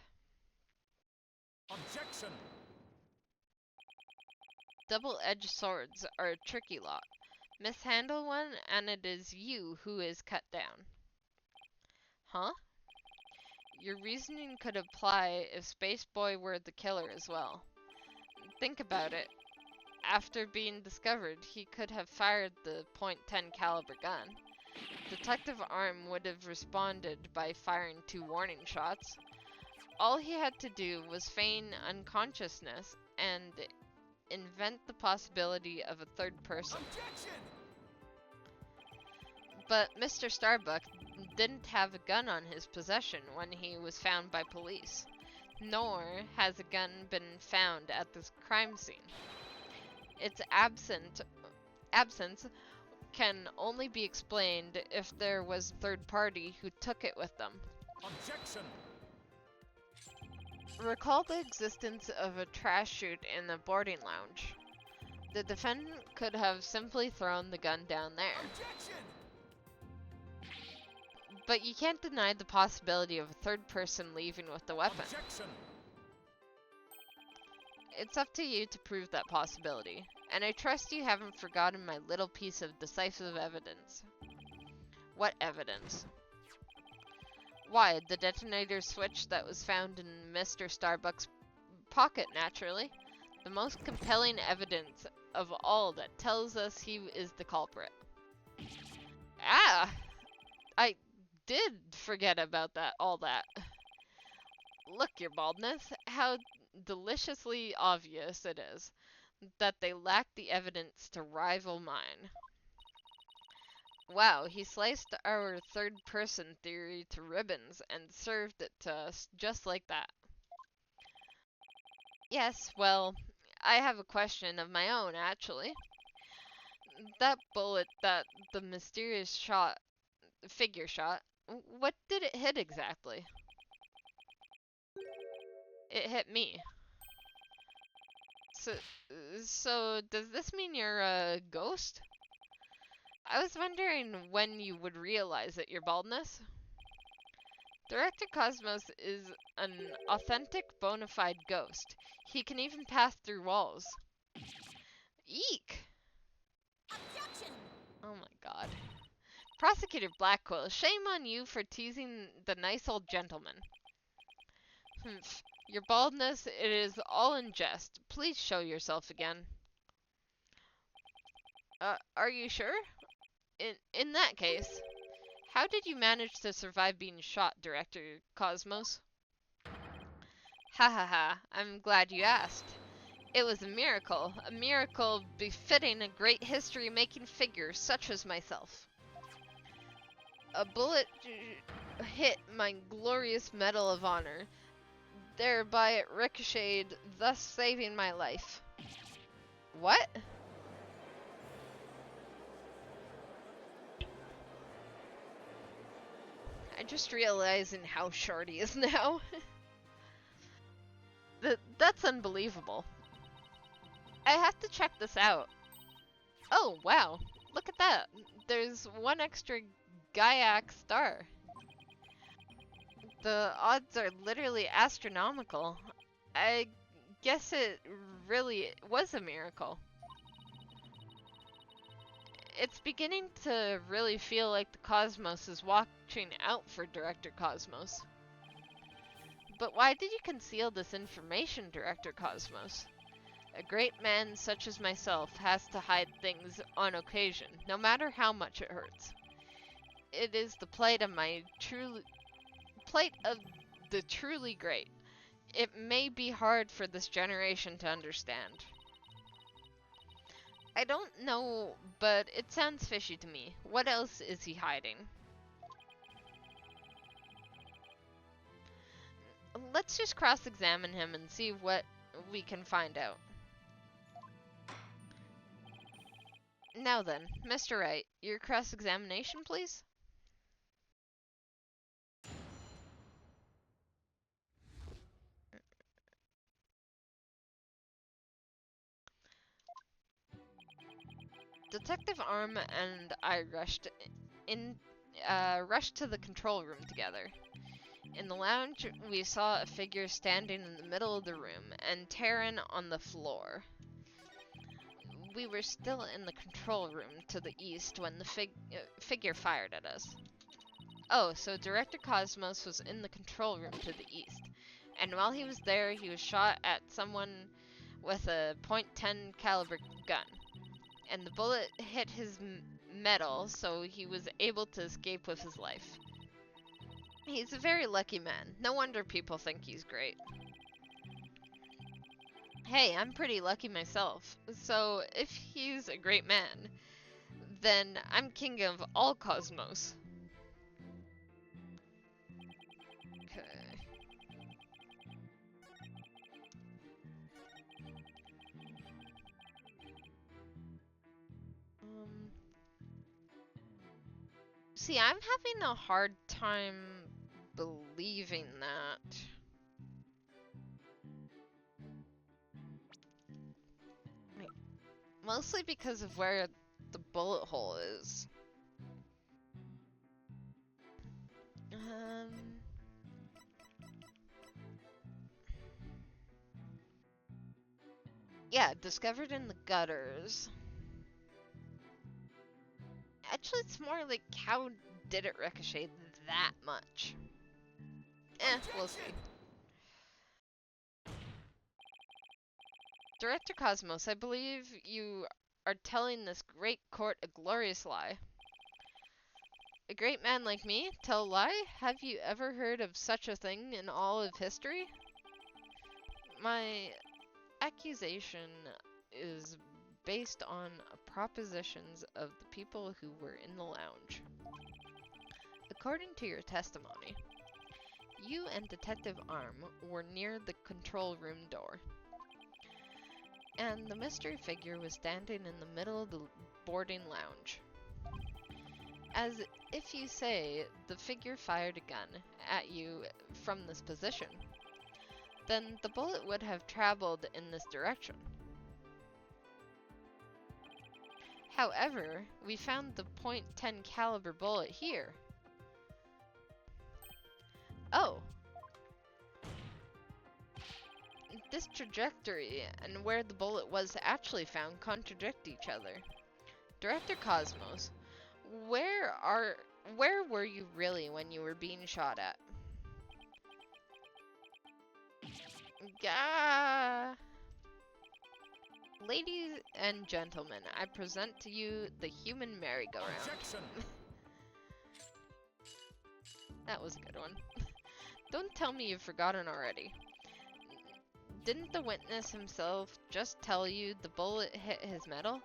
S3: Objection!
S1: Double-edged swords are a tricky lot. Mishandle one, and it is you who is cut down. Huh? Your reasoning could apply if Space Boy were the killer as well. Think about it. After being discovered, he could have fired the .10 caliber gun. Detective Arm would have responded by firing 2 warning shots. All he had to do was feign unconsciousness and invent the possibility of a third person.
S3: Objection!
S1: But Mr. Starbuck didn't have a gun on his possession when he was found by police, nor has a gun been found at this crime scene. Its absence can only be explained if there was a third party who took it with them.
S3: Objection!
S1: Recall the existence of a trash chute in the boarding lounge. The defendant could have simply thrown the gun down there.
S3: Objection!
S1: But you can't deny the possibility of a third person leaving with the weapon.
S3: Objection!
S1: It's up to you to prove that possibility, and I trust you haven't forgotten my little piece of decisive evidence. What evidence? Why, the detonator switch that was found in Mr. Starbuck's pocket, naturally. The most compelling evidence of all that tells us he is the culprit. Ah! I did forget about all that. Look, your baldness, how deliciously obvious it is that they lack the evidence to rival mine. Wow, he sliced our third person theory to ribbons and served it to us just like that. Yes, well, I have a question of my own, actually. That bullet that the mysterious figure shot, what did it hit exactly? It hit me. So does this mean you're a ghost? I was wondering when you would realize it, your baldness. Director Cosmos is an authentic, bona fide ghost. He can even pass through walls. Eek!
S4: Objection!
S1: Oh my god. Prosecutor Blackwell, shame on you for teasing the nice old gentleman. Humph. Your baldness, it is all in jest. Please show yourself again. Are you sure? In that case, how did you manage to survive being shot, Director Cosmos? Ha ha ha, I'm glad you asked. It was a miracle befitting a great history-making figure such as myself. A bullet hit my glorious Medal of Honor. Thereby it ricocheted, thus saving my life. What? I just realizing how short he is now. That's unbelievable. I have to check this out. Oh, wow. Look at that. There's one extra Galactic star. The odds are literally astronomical. I guess it really was a miracle. It's beginning to really feel like the cosmos is watching out for Director Cosmos. But why did you conceal this information, Director Cosmos? A great man such as myself has to hide things on occasion, no matter how much it hurts. It is the plight of the truly great. It may be hard for this generation to understand. I don't know, but it sounds fishy to me. What else is he hiding? Let's just cross-examine him and see what we can find out. Now then, Mr. Wright, your cross-examination, please? Detective Arm and I rushed to the control room together. In the lounge, we saw a figure standing in the middle of the room and Taryn on the floor. We were still in the control room to the east when the figure fired at us. Oh, so Director Cosmos was in the control room to the east. And while he was there, he was shot at someone with a .10 caliber gun. And the bullet hit his metal, so he was able to escape with his life. He's a very lucky man. No wonder people think he's great. Hey, I'm pretty lucky myself. So, if he's a great man, then I'm king of all cosmos. Okay. See, I'm having a hard time believing that. Mostly because of where the bullet hole is. Yeah, discovered in the gutters. Actually, it's more like how did it ricochet that much? We'll see. Director Cosmos, I believe you are telling this great court a glorious lie. A great man like me? Tell a lie? Have you ever heard of such a thing in all of history? My accusation is based on propositions of the people who were in the lounge. According to your testimony, you and Detective Arm were near the control room door, and the mystery figure was standing in the middle of the boarding lounge. As if you say the figure fired a gun at you from this position, then the bullet would have traveled in this direction. However, we found the .10 caliber bullet here. Oh. This trajectory and where the bullet was actually found contradict each other. Director Cosmos, where were you really when you were being shot at? Gah. Ladies and gentlemen, I present to you the human merry-go-round. That was a good one. Don't tell me you've forgotten already. Didn't the witness himself just tell you the bullet hit his metal?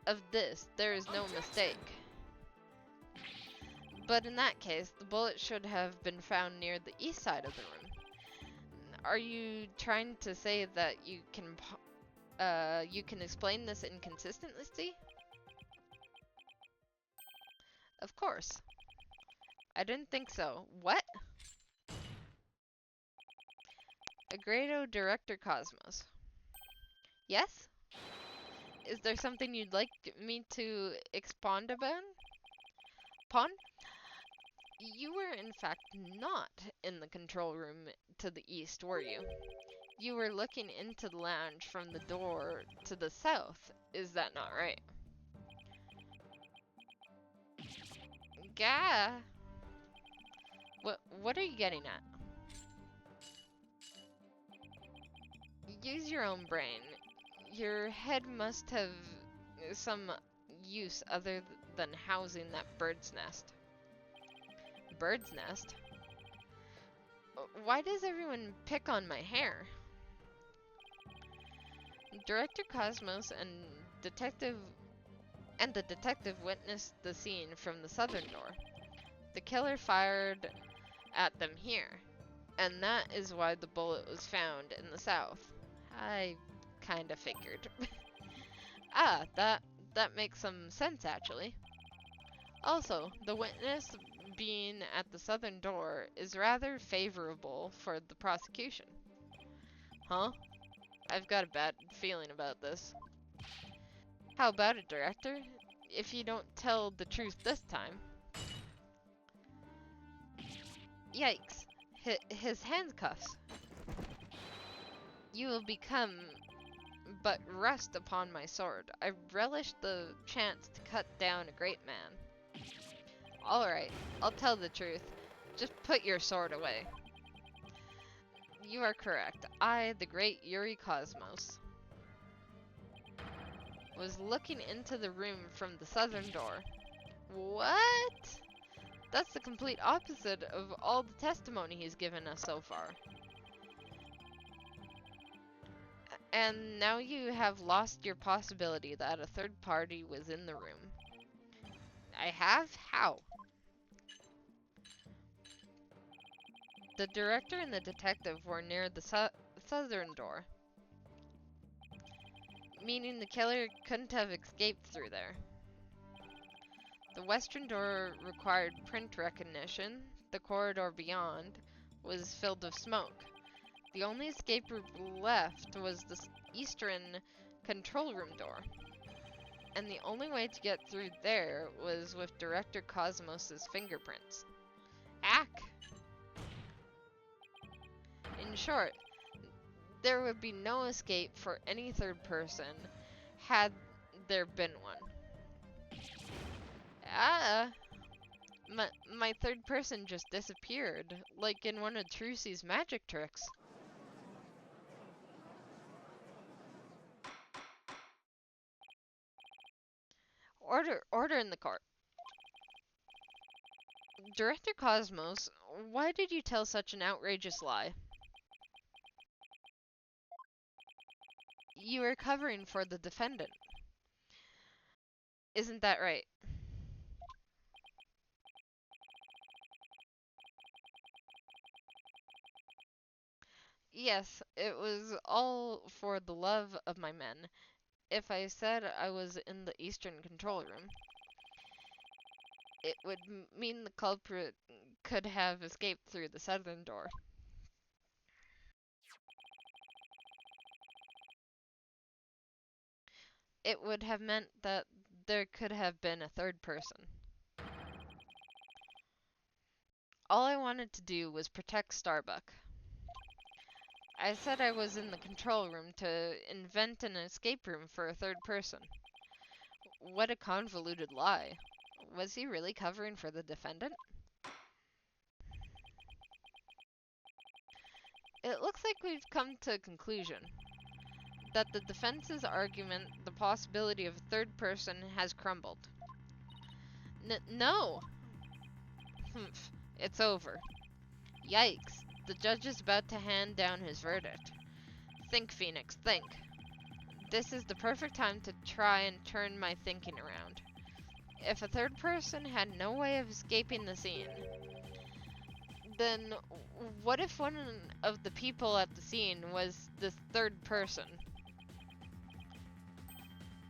S1: Of this, there is no mistake. But in that case, the bullet should have been found near the east side of the room. Are you trying to say that you can explain this inconsistency? Of course. I didn't think so. What? Agredo Director Cosmos. Yes? Is there something you'd like me to expand upon? You were in fact not in the control room to the east, were you? You were looking into the lounge from the door to the south. Is that not right? Gah! What are you getting at? Use your own brain. Your head must have some use other than housing that bird's nest. Bird's nest? Why does everyone pick on my hair? Director Cosmos and the detective witnessed the scene from the southern door. The killer fired at them here, and that is why the bullet was found in the south. I kinda figured. Ah, that makes some sense actually. Also, the witness being at the southern door is rather favorable for the prosecution. Huh? I've got a bad feeling about this. How about it, Director? If you don't tell the truth this time. Yikes. His handcuffs. You will become but rust upon my sword. I relish the chance to cut down a great man. Alright, I'll tell the truth. Just put your sword away. You are correct. I, the great Yuri Cosmos, was looking into the room from the southern door. What? That's the complete opposite of all the testimony he's given us so far. And now you have lost your possibility that a third party was in the room. I have? How? The director and the detective were near the southern door, meaning the killer couldn't have escaped through there. The western door required print recognition. The corridor beyond was filled with smoke. The only escape route left was the eastern control room door. And the only way to get through there was with Director Cosmos' fingerprints. Ack! In short, there would be no escape for any third person had there been one. Ah! My third person just disappeared, like in one of Trucy's magic tricks. Order in the court. Director Cosmos, why did you tell such an outrageous lie? You were covering for the defendant. Isn't that right? Yes, it was all for the love of my men. If I said I was in the eastern control room, it would mean the culprit could have escaped through the southern door. It would have meant that there could have been a third person. All I wanted to do was protect Starbuck. I said I was in the control room to invent an escape room for a third person. What a convoluted lie. Was he really covering for the defendant? It looks like we've come to a conclusion that the defense's argument, the possibility of a third person, has crumbled. No! Humph, it's over. Yikes, the judge is about to hand down his verdict. Think, Phoenix, think. This is the perfect time to try and turn my thinking around. If a third person had no way of escaping the scene, then what if one of the people at the scene was this third person?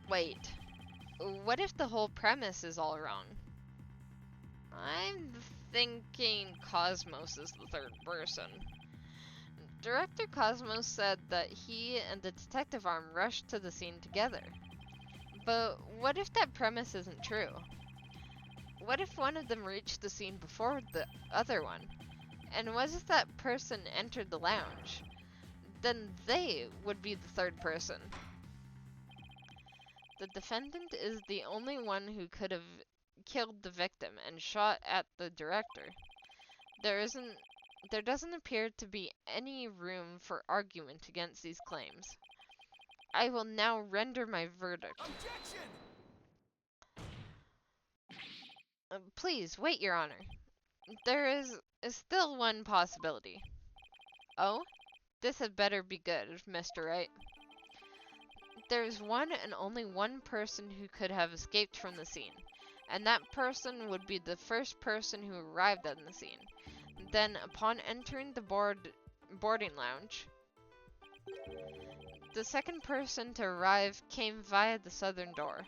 S1: Wait, what if the whole premise is all wrong? I'm thinking Cosmos is the third person. Director Cosmos said that he and the detective arm rushed to the scene together. But what if that premise isn't true? What if one of them reached the scene before the other one? And what if that person entered the lounge? Then they would be the third person. The defendant is the only one who could have killed the victim and shot at the director. There doesn't appear to be any room for argument against these claims. I will now render my verdict.
S3: Objection!
S1: Please, wait, Your Honor. There is still one possibility. Oh? This had better be good, Mr. Wright. There is one and only one person who could have escaped from the scene, and that person would be the first person who arrived on the scene. Then, upon entering the boarding lounge, the second person to arrive came via the southern door.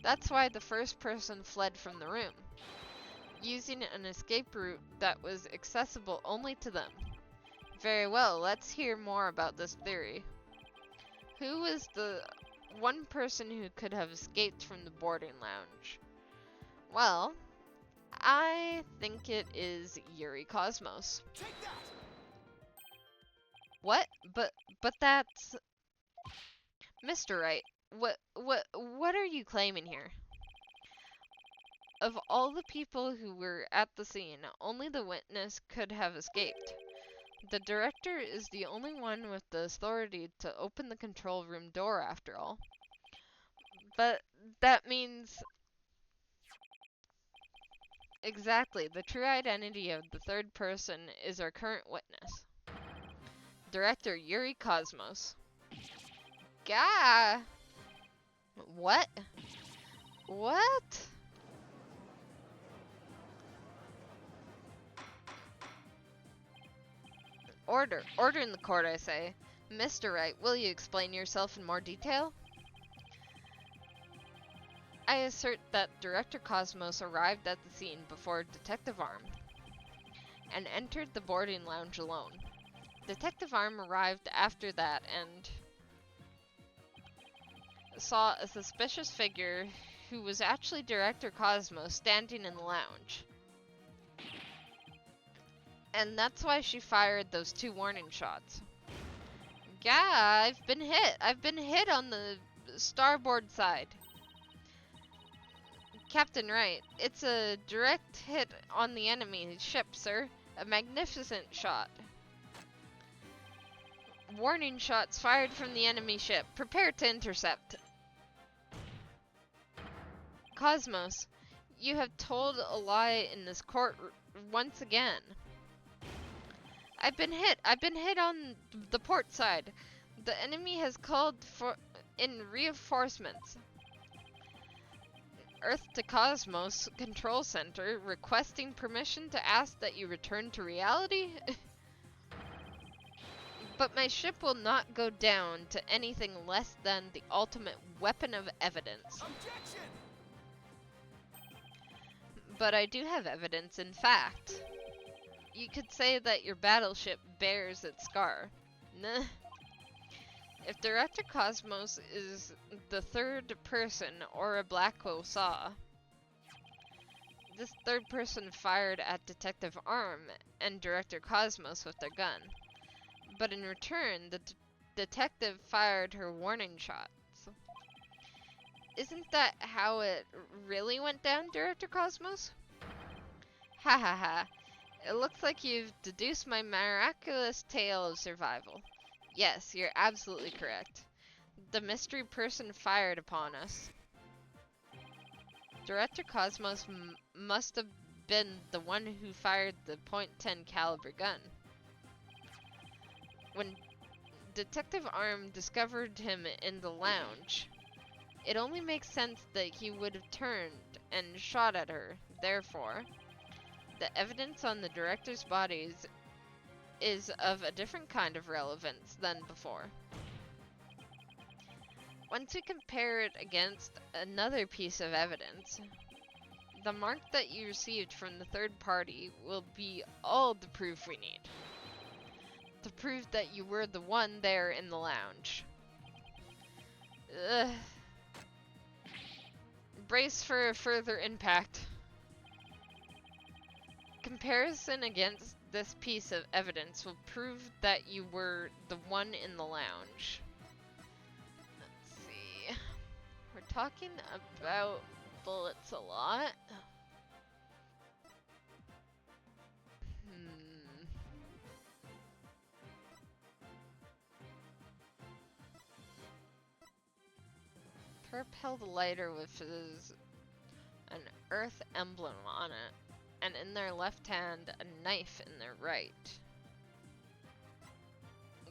S1: That's why the first person fled from the room, using an escape route that was accessible only to them. Very well, let's hear more about this theory. Who was the one person who could have escaped from the boarding lounge? Well, I think it is Yuri Cosmos.
S3: Take that!
S1: What? But that's... Mr. Wright, what are you claiming here? Of all the people who were at the scene, only the witness could have escaped. The director is the only one with the authority to open the control room door, after all. But that means... Exactly, the true identity of the third person is our current witness. Director Yuri Cosmos. Gah! What? What? Order in the court, I say. Mr. Wright, will you explain yourself in more detail? I assert that Director Cosmos arrived at the scene before Detective Arm and entered the boarding lounge alone. Detective Arm arrived after that and saw a suspicious figure who was actually Director Cosmos standing in the lounge. And that's why she fired those 2 warning shots. Yeah, I've been hit. I've been hit on the starboard side. Captain Wright, it's a direct hit on the enemy ship, sir. A magnificent shot. Warning shots fired from the enemy ship. Prepare to intercept. Cosmos, you have told a lie in this court once again. I've been hit on the port side. The enemy has called in reinforcements. Earth to Cosmos Control Center requesting permission to ask that you return to reality? But my ship will not go down to anything less than the ultimate weapon of evidence.
S3: Objection!
S1: But I do have evidence, in fact. You could say that your battleship bears its scar. Nah. If Director Cosmos is the third person or a black hole saw, this third person fired at Detective Arm and Director Cosmos with their gun. But in return, the detective fired her warning shots. Isn't that how it really went down, Director Cosmos? Ha ha ha. It looks like you've deduced my miraculous tale of survival. Yes, you're absolutely correct. The mystery person fired upon us. Director Cosmos must have been the one who fired the .10 caliber gun. When Detective Arm discovered him in the lounge, it only makes sense that he would have turned and shot at her. Therefore, the evidence on the director's bodies is of a different kind of relevance than before. Once we compare it against another piece of evidence, the mark that you received from the third party will be all the proof we need to prove that you were the one there in the lounge. Ugh. Brace for a further impact. Comparison against this piece of evidence will prove that you were the one in the lounge. Let's see. We're talking about bullets a lot. Propelled lighter with an earth emblem on it, and in their left hand, a knife in their right.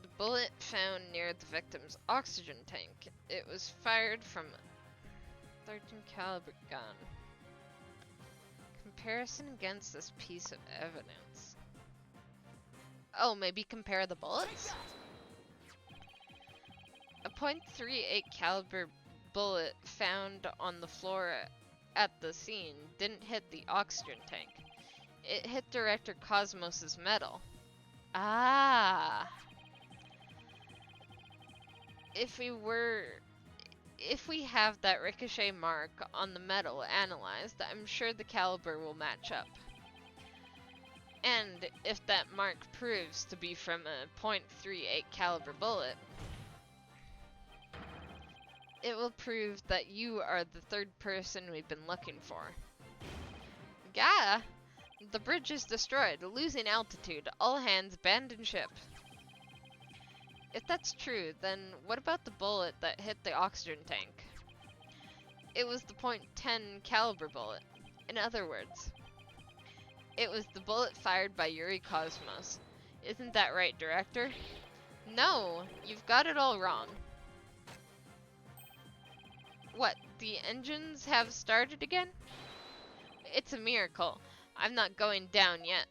S1: The bullet found near the victim's oxygen tank. It was fired from a 13 caliber gun. Comparison against this piece of evidence. Oh, maybe compare the bullets? A .38 caliber bullet found on the floor at the scene didn't hit the oxygen tank. It hit Director Cosmos's metal. Ah. If we have that ricochet mark on the metal analyzed, I'm sure the caliber will match up. And if that mark proves to be from a .38 caliber bullet, it will prove that you are the third person we've been looking for. Gaia! The bridge is destroyed, losing altitude. All hands abandon ship. If that's true, then what about the bullet that hit the oxygen tank? It was the .10 caliber bullet. In other words, it was the bullet fired by Yuri Cosmos. Isn't that right, Director? No, you've got it all wrong. What, the engines have started again? It's a miracle. I'm not going down yet.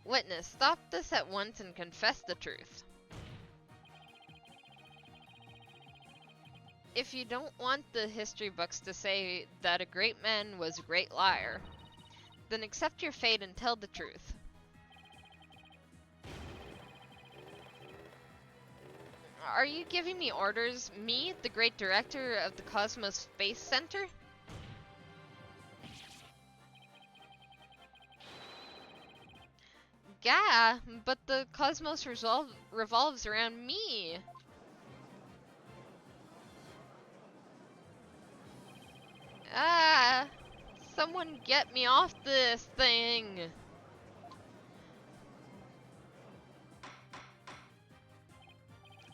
S1: Witness, stop this at once and confess the truth. If you don't want the history books to say that a great man was a great liar, then accept your fate and tell the truth. Are you giving me orders? Me, the great director of the Cosmos Space Center? Yeah, but the cosmos revolves around me. Ah, someone get me off this thing.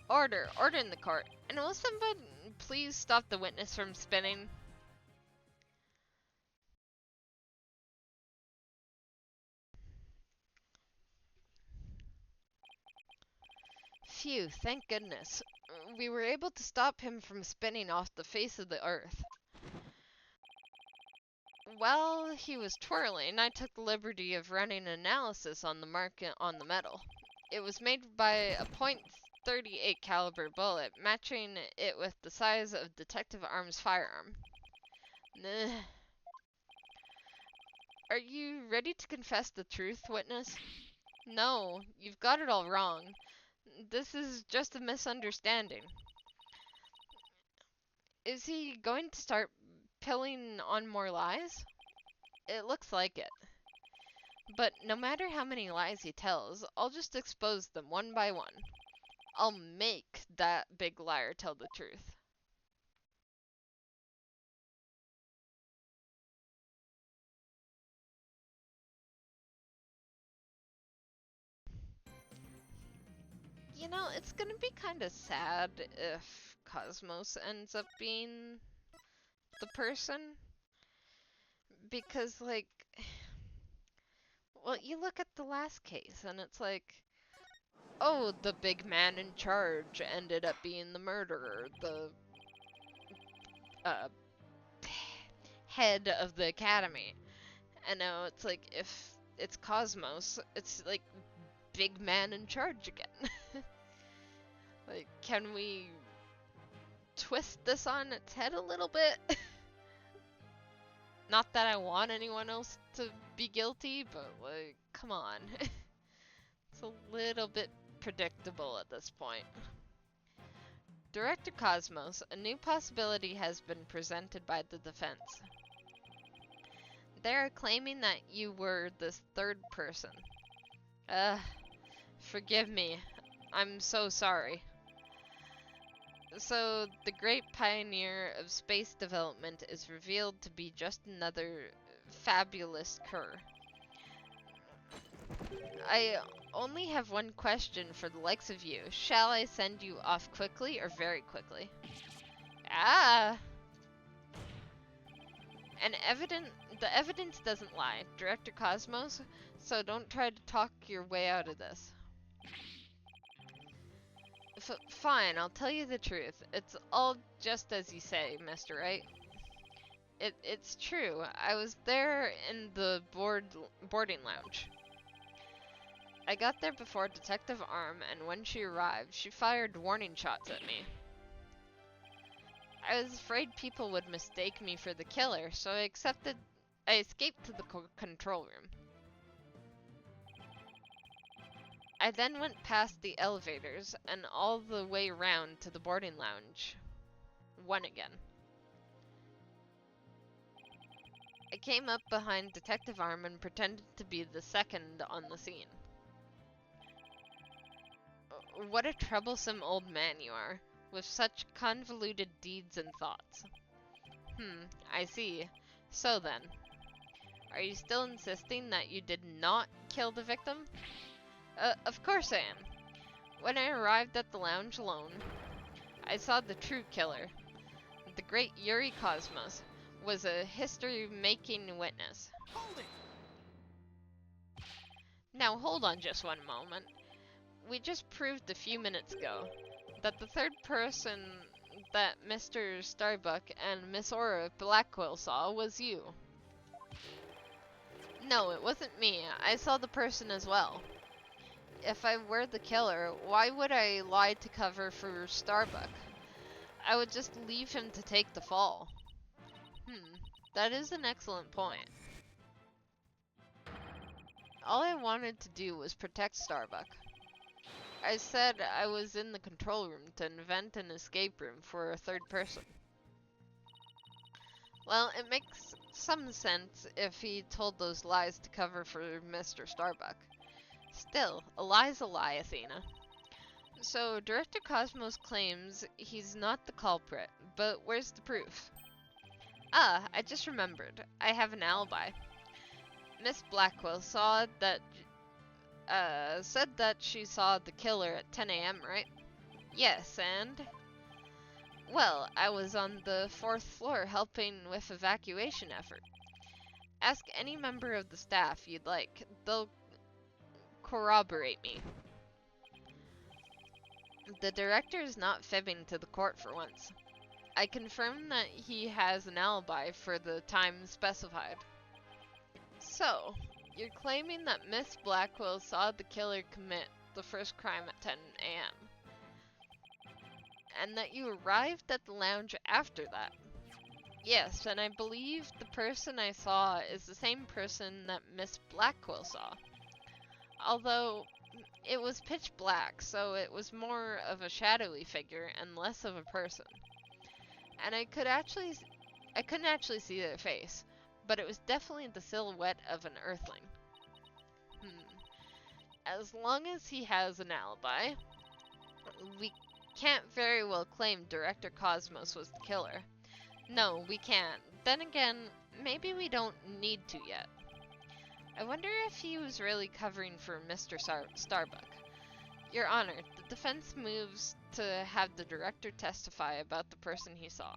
S1: Order in the court. And will somebody please stop the witness from spinning? Phew, thank goodness. We were able to stop him from spinning off the face of the earth. While he was twirling, I took the liberty of running an analysis on the mark on the metal. It was made by a .38 caliber bullet, matching it with the size of Detective Arm's firearm. Nah. Are you ready to confess the truth, witness? No, you've got it all wrong. This is just a misunderstanding. Is he going to start pilling on more lies? It looks like it. But no matter how many lies he tells, I'll just expose them one by one. I'll make that big liar tell the truth. You know, it's gonna be kind of sad if Cosmos ends up being the person. Because, like, well, you look at the last case and it's like, oh, the big man in charge ended up being the murderer. The head of the academy. And now it's like, if it's Cosmos, it's like big man in charge again. Like, can we twist this on its head a little bit? Not that I want anyone else to be guilty, but like, come on. It's a little bit predictable at this point. Director Cosmos, a new possibility has been presented by the defense. They're claiming that you were this third person. Ugh, forgive me. I'm so sorry. So, the great pioneer of space development is revealed to be just another fabulous cur. I only have one question for the likes of you. Shall I send you off quickly or very quickly? Ah! The evidence doesn't lie, Director Cosmos, so don't try to talk your way out of this. Fine, I'll tell you the truth. It's all just as you say, Mr. Wright. It's true. I was there in the boarding lounge. I got there before Detective Arm, and when she arrived, she fired warning shots at me. I was afraid people would mistake me for the killer, so I escaped to the control room. I then went past the elevators and all the way round to the boarding lounge. Won again. I came up behind Detective Arm and pretended to be the second on the scene. What a troublesome old man you are, with such convoluted deeds and thoughts. I see. So then, are you still insisting that you did not kill the victim? Of course I am. When I arrived at the lounge alone, I saw the true killer. The great Yuri Cosmos was a history-making witness.
S3: Hold it!
S1: Now hold on just one moment. We just proved a few minutes ago that the third person that Mr. Starbuck and Miss Aura Blackwell saw was you. No, it wasn't me. I saw the person as well. If I were the killer, why would I lie to cover for Starbuck? I would just leave him to take the fall. That is an excellent point. All I wanted to do was protect Starbuck. I said I was in the control room to invent an escape room for a third person. Well, it makes some sense if he told those lies to cover for Mr. Starbuck. Still, a lie's a lie, Athena. So, Director Cosmos claims he's not the culprit, but where's the proof? Ah, I just remembered. I have an alibi. Miss Blackwell said that she saw the killer at 10 a.m., right? Yes, and? Well, I was on the 4th floor helping with evacuation effort. Ask any member of the staff you'd like. They'll corroborate me. The director is not fibbing to the court for once. I confirm that he has an alibi for the time specified. So, you're claiming that Miss Blackwell saw the killer commit the first crime at 10 a.m. and that you arrived at the lounge after that. Yes, and I believe the person I saw is the same person that Miss Blackwell saw. Although, it was pitch black, so it was more of a shadowy figure and less of a person. And I couldn't actually see their face, but it was definitely the silhouette of an earthling. As long as he has an alibi, we can't very well claim Director Cosmos was the killer. No, we can't. Then again, maybe we don't need to yet. I wonder if he was really covering for Mr. Starbuck. Your Honor, the defense moves to have the director testify about the person he saw.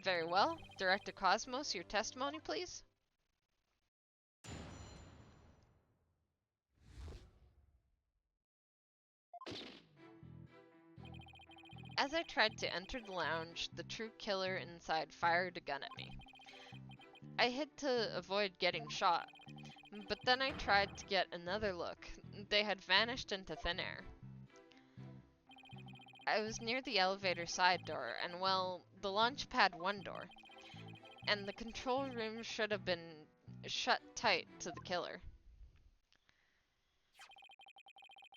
S1: Very well. Director Cosmos, your testimony, please? As I tried to enter the lounge, the true killer inside fired a gun at me. I hid to avoid getting shot, but then I tried to get another look. They had vanished into thin air. I was near the elevator side door, and well, the launch pad one door, and the control room should have been shut tight to the killer.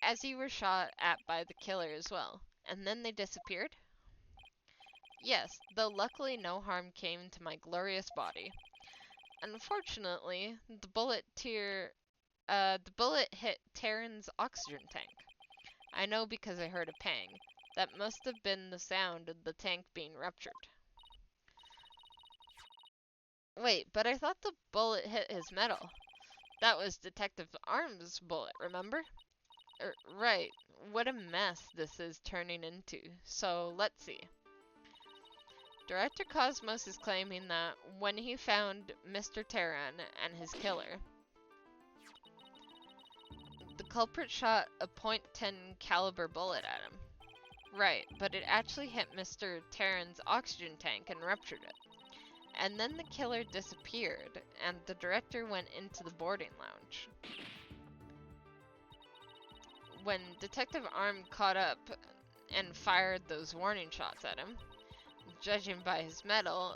S1: As you were shot at by the killer as well, and then they disappeared? Yes, though luckily no harm came to my glorious body. Unfortunately, the bullet hit Terran's oxygen tank. I know because I heard a pang. That must have been the sound of the tank being ruptured. Wait, but I thought the bullet hit his metal. That was Detective Arm's bullet, remember? Right. What a mess this is turning into. So, let's see. Director Cosmos is claiming that when he found Mr. Terran and his killer, the culprit shot a .10 caliber bullet at him. Right, but it actually hit Mr. Terran's oxygen tank and ruptured it. And then the killer disappeared, and the director went into the boarding lounge. When Detective Arm caught up and fired those warning shots at him, judging by his metal,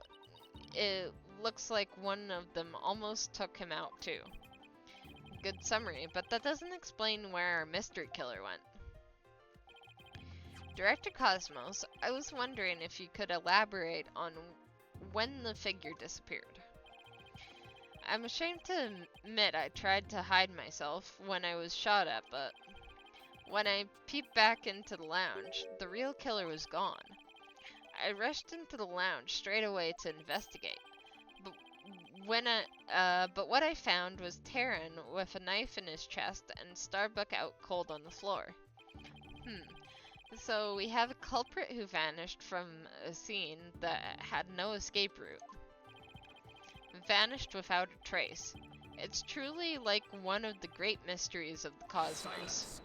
S1: it looks like one of them almost took him out too. Good summary, but that doesn't explain where our mystery killer went. Director Cosmos, I was wondering if you could elaborate on when the figure disappeared. I'm ashamed to admit I tried to hide myself when I was shot at, but when I peeped back into the lounge, the real killer was gone. I rushed into the lounge straight away to investigate, but what I found was Terran with a knife in his chest and Starbuck out cold on the floor. So we have a culprit who vanished from a scene that had no escape route. Vanished without a trace. It's truly like one of the great mysteries of the cosmos.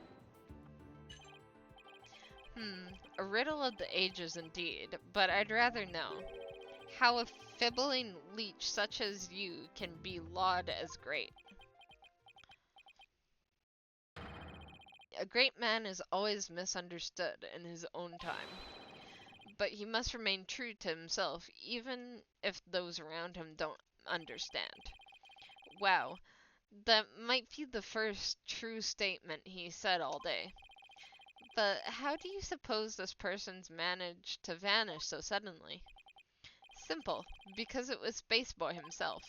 S1: A riddle of the ages indeed, but I'd rather know how a fibbling leech such as you can be lauded as great. A great man is always misunderstood in his own time, but he must remain true to himself even if those around him don't understand. Wow, that might be the first true statement he said all day. But how do you suppose this person's managed to vanish so suddenly? Simple, because it was Spaceboy himself.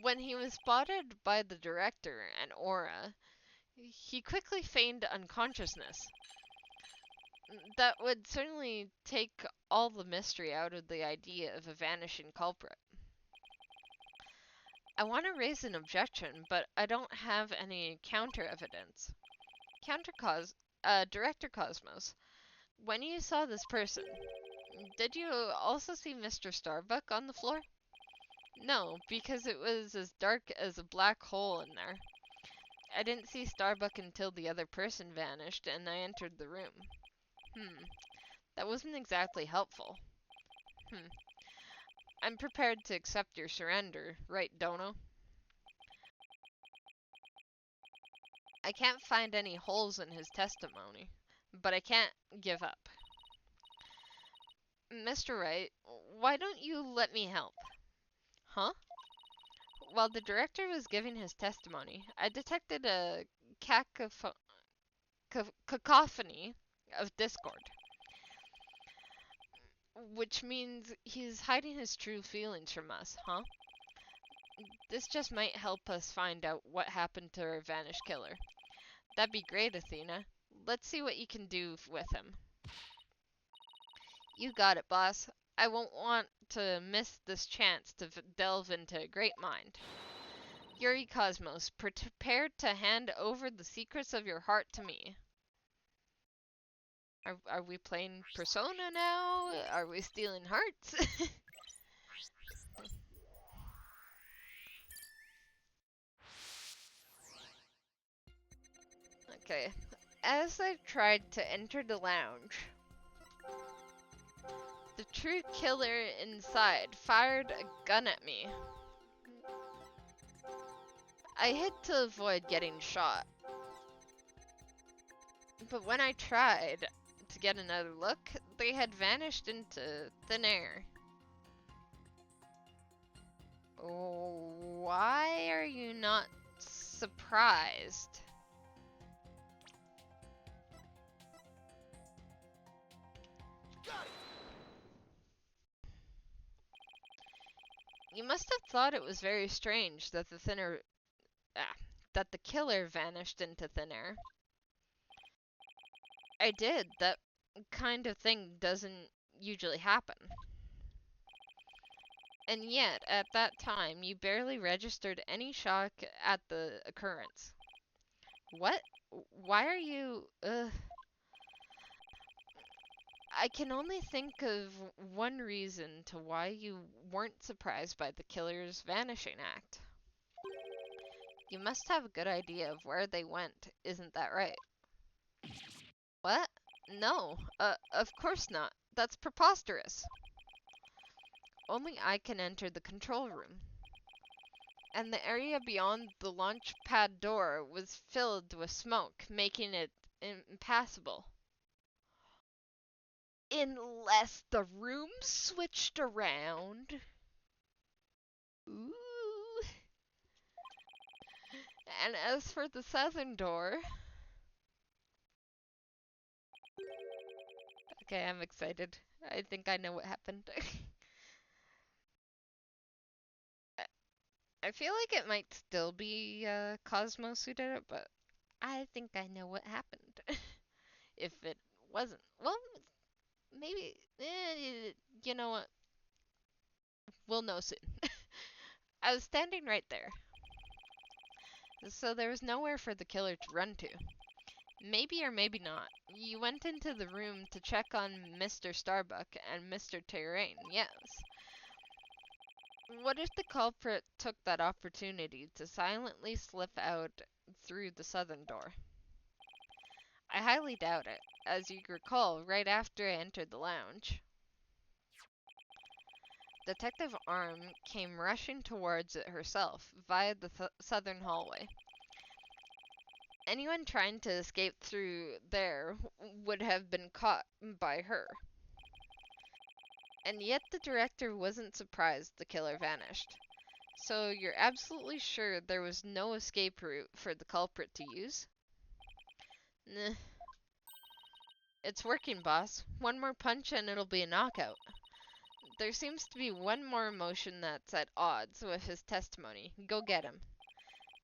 S1: When he was spotted by the director and Aura, he quickly feigned unconsciousness. That would certainly take all the mystery out of the idea of a vanishing culprit. I want to raise an objection, but I don't have any counter evidence. Director Cosmos, when you saw this person, did you also see Mr. Starbuck on the floor? No, because it was as dark as a black hole in there. I didn't see Starbuck until the other person vanished and I entered the room. That wasn't exactly helpful. I'm prepared to accept your surrender, right, Dono? I can't find any holes in his testimony, but I can't give up. Mr. Wright, why don't you let me help? Huh? While the director was giving his testimony, I detected a cacophony of discord, which means he's hiding his true feelings from us, huh? This just might help us find out what happened to our vanished killer. That'd be great, Athena. Let's see what you can do with him. You got it, boss. I won't want to miss this chance to delve into a great mind. Yuri Cosmos, prepared to hand over the secrets of your heart to me. Are we playing Persona now? Are we stealing hearts? Okay. As I tried to enter the lounge, the true killer inside fired a gun at me. I hid to avoid getting shot. But when I tried to get another look, they had vanished into thin air. Why are you not surprised? You must have thought it was very strange that that the killer vanished into thin air. I did. That kind of thing doesn't usually happen. And yet, at that time, you barely registered any shock at the occurrence. What? Why are you... I can only think of one reason to why you weren't surprised by the killer's vanishing act. You must have a good idea of where they went, isn't that right? What? No, of course not. That's preposterous. Only I can enter the control room. And the area beyond the launch pad door was filled with smoke, making it impassable. Unless the room switched around. Ooh. And as for the southern door... Okay, I'm excited. I think I know what happened. I feel like it might still be Cosmos who did it, but I think I know what happened. If it wasn't, well, maybe, you know what? We'll know soon. I was standing right there, so there was nowhere for the killer to run to. Maybe or maybe not. You went into the room to check on Mr. Starbuck and Mr. Terrain, yes. What if the culprit took that opportunity to silently slip out through the southern door? I highly doubt it, as you recall right after I entered the lounge. Detective Arm came rushing towards it herself via the southern hallway. Anyone trying to escape through there would have been caught by her. And yet the director wasn't surprised the killer vanished. So you're absolutely sure there was no escape route for the culprit to use? Nah. It's working, boss. One more punch and it'll be a knockout. There seems to be one more emotion that's at odds with his testimony. Go get him.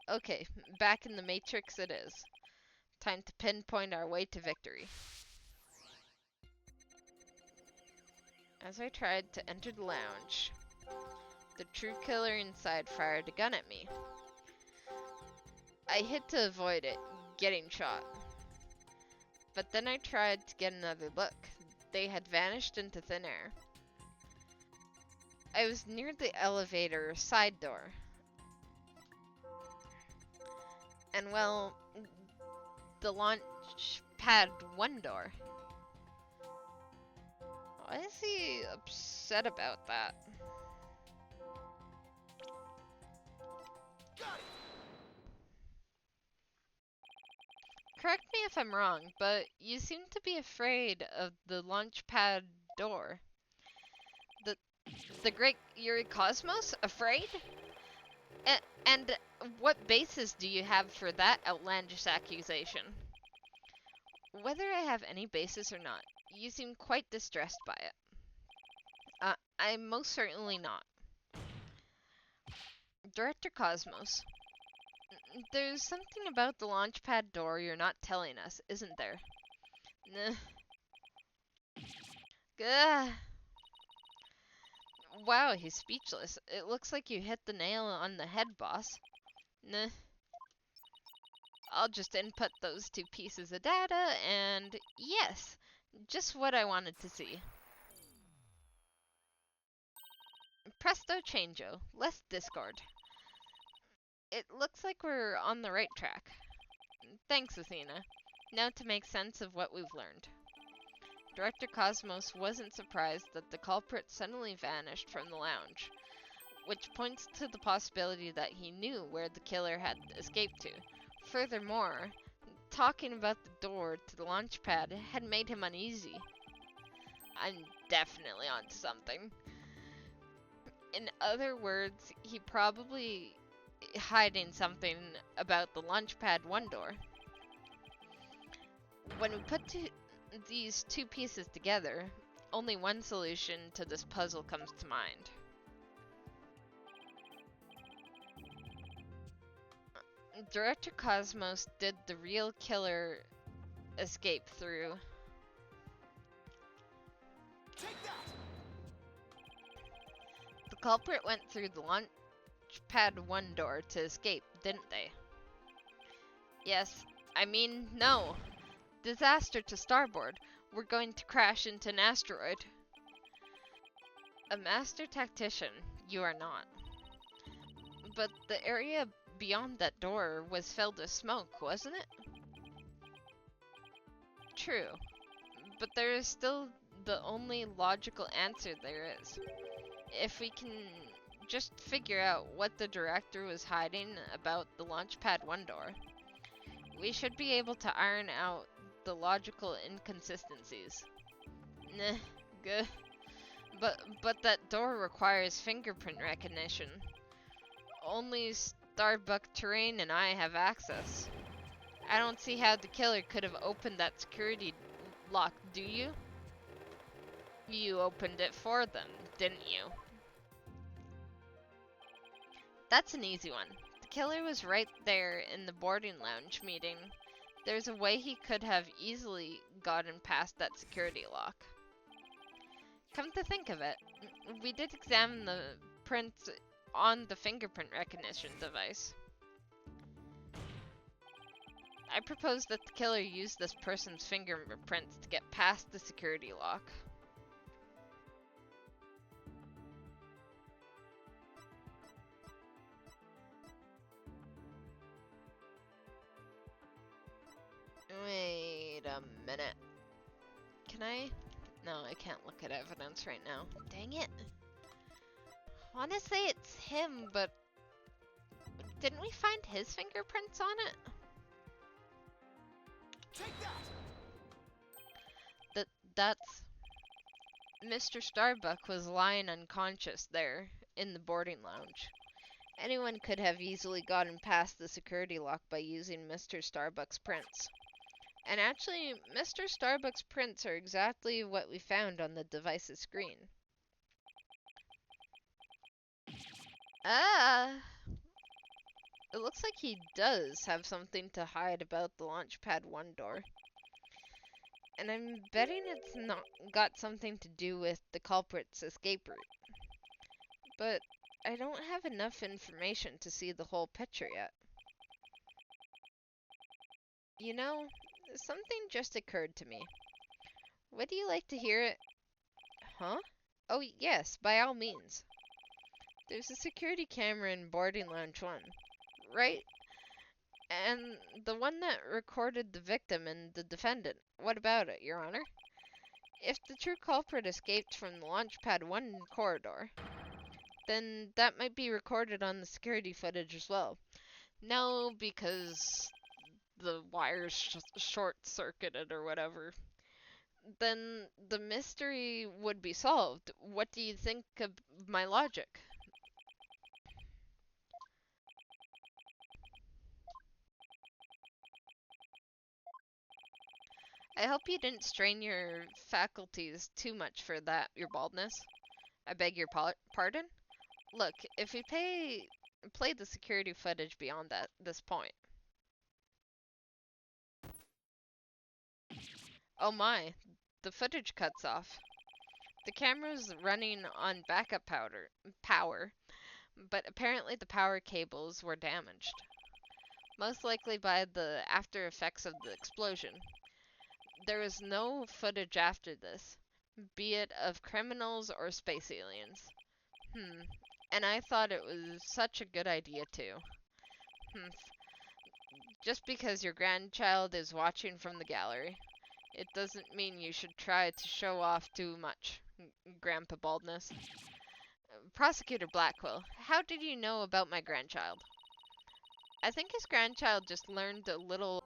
S1: Okay, back in the Matrix it is. Time to pinpoint our way to victory. As I tried to enter the lounge, the true killer inside fired a gun at me. I hid to avoid it, getting shot. But then I tried to get another look. They had vanished into thin air. I was near the elevator side door. And well, the launch pad 1 door. Why is he upset about that? Correct me if I'm wrong, but you seem to be afraid of the launch pad door. The great Yuri Cosmos? Afraid? And what basis do you have for that outlandish accusation? Whether I have any basis or not, you seem quite distressed by it. I'm most certainly not. Director Cosmos, there's something about the launchpad door you're not telling us, isn't there? Gah. Wow, he's speechless. It looks like you hit the nail on the head, boss. Nah. I'll just input those 2 pieces of data, and yes, just what I wanted to see. Presto changeo, less discord. It looks like we're on the right track. Thanks, Athena. Now to make sense of what we've learned. Director Cosmos wasn't surprised that the culprit suddenly vanished from the lounge, which points to the possibility that he knew where the killer had escaped to. Furthermore, talking about the door to the launch pad had made him uneasy. I'm definitely onto something. In other words, he probably hiding something about the launch pad 1 door. When we put these 2 pieces together, only one solution to this puzzle comes to mind. Director Cosmos did the real killer escape through.
S3: Take that!
S1: The culprit went through the launch pad 1 door to escape, didn't they? Yes. I mean, no. Disaster to starboard. We're going to crash into an asteroid. A master tactician, you are not. But the area beyond that door was filled with smoke, wasn't it? True. But there is still the only logical answer there is. If we can just figure out what the director was hiding about the Launchpad 1 door, we should be able to iron out the logical inconsistencies. Nah, good. But that door requires fingerprint recognition. Only Starbuck Terrain and I have access. I don't see how the killer could have opened that security lock, do you? You opened it for them, didn't you? That's an easy one. The killer was right there in the boarding lounge meeting. There's a way he could have easily gotten past that security lock. Come to think of it, we did examine the prints on the fingerprint recognition device. I propose that the killer used this person's fingerprints to get past the security lock. Wait a minute. Can I? No, I can't look at evidence right now. Dang it. I want to say it's him, but didn't we find his fingerprints on it?
S3: Take that!
S1: That's... Mr. Starbuck was lying unconscious there, in the boarding lounge. Anyone could have easily gotten past the security lock by using Mr. Starbuck's prints. And actually, Mr. Starbuck's prints are exactly what we found on the device's screen. Ah! It looks like he does have something to hide about the Launchpad 1 door. And I'm betting it's not got something to do with the culprit's escape route. But I don't have enough information to see the whole picture yet. You know, something just occurred to me. Would you like to hear it? Huh? Oh, yes, by all means. There's a security camera in boarding lounge 1, right? And the one that recorded the victim and the defendant. What about it, Your Honor? If the true culprit escaped from the Launchpad 1 corridor, then that might be recorded on the security footage as well. No, because the wires short-circuited or whatever. Then the mystery would be solved. What do you think of my logic? I hope you didn't strain your faculties too much for that, your baldness. I beg your pardon? Look, if we play the security footage beyond this point. Oh my, the footage cuts off. The camera's running on backup power, but apparently the power cables were damaged. Most likely by the after effects of the explosion. There is no footage after this, be it of criminals or space aliens. And I thought it was such a good idea too. Just because your grandchild is watching from the gallery, it doesn't mean you should try to show off too much, Grandpa Baldness. Prosecutor Blackwell, how did you know about my grandchild? I think his grandchild just learned a little...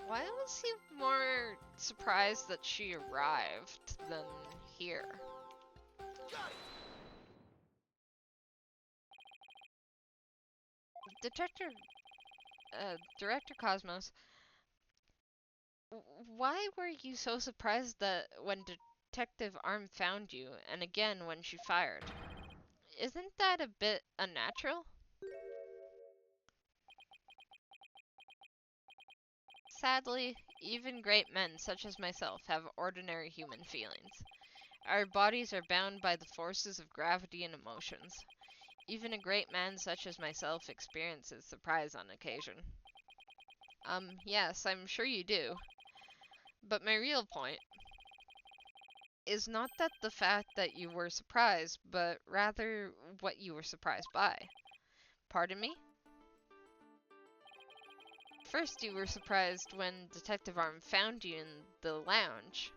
S1: Why was he more surprised that she arrived than here? Director Cosmos, why were you so surprised that when Detective Arm found you, and again when she fired? Isn't that a bit unnatural? Sadly, even great men such as myself have ordinary human feelings. Our bodies are bound by the forces of gravity and emotions. Even a great man such as myself experiences surprise on occasion. Yes, I'm sure you do. But my real point is not that the fact that you were surprised, but rather what you were surprised by. Pardon me? First, you were surprised when Detective Arm found you in the lounge.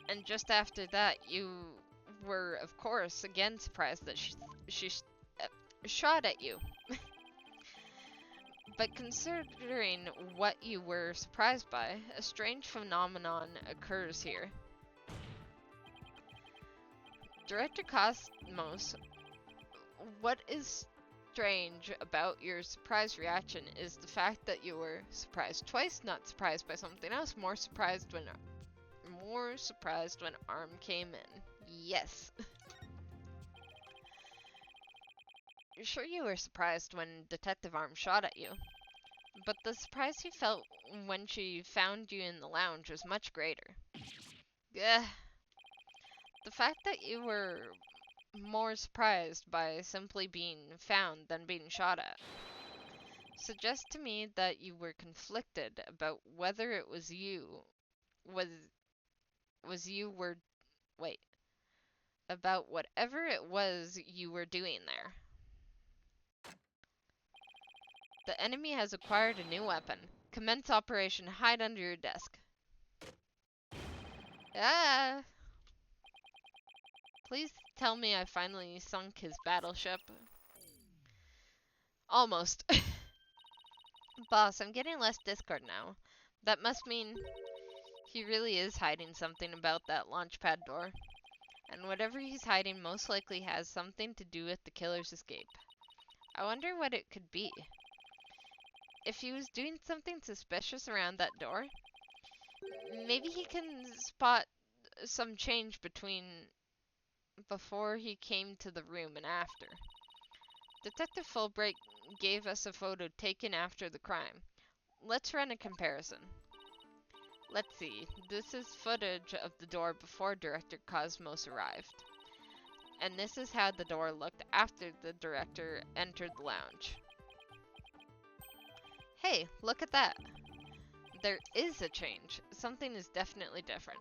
S1: And just after that, you were, of course, again surprised that she shot at you. But considering what you were surprised by, a strange phenomenon occurs here. Director Cosmos, what is strange about your surprise reaction is the fact that you were surprised twice, not surprised by something else, more surprised when Arm came in. Yes. Sure, you were surprised when Detective Arm shot at you, but the surprise you felt when she found you in the lounge was much greater. Ugh. The fact that you were more surprised by simply being found than being shot at suggests to me that you were conflicted about whether it was you was you were wait about whatever it was you were doing there. The enemy has acquired a new weapon. Commence operation hide under your desk. Ah! Please tell me I finally sunk his battleship. Almost. Boss, I'm getting less Discord now. That must mean he really is hiding something about that launchpad door. And whatever he's hiding most likely has something to do with the killer's escape. I wonder what it could be. If he was doing something suspicious around that door, maybe he can spot some change between before he came to the room and after. Detective Fulbright gave us a photo taken after the crime. Let's run a comparison. Let's see, this is footage of the door before Director Cosmos arrived. And this is how the door looked after the director entered the lounge. Hey, look at that! There is a change. Something is definitely different.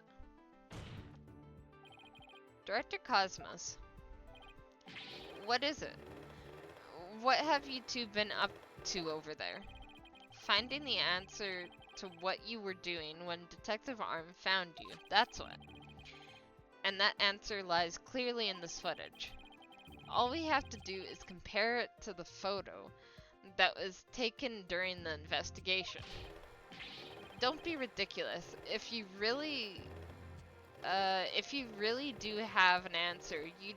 S1: Director Cosmos, what is it? What have you two been up to over there? Finding the answer to what you were doing when Detective Arm found you, that's what. And that answer lies clearly in this footage. All we have to do is compare it to the photo that was taken during the investigation. Don't be ridiculous. If you really do have an answer, you'd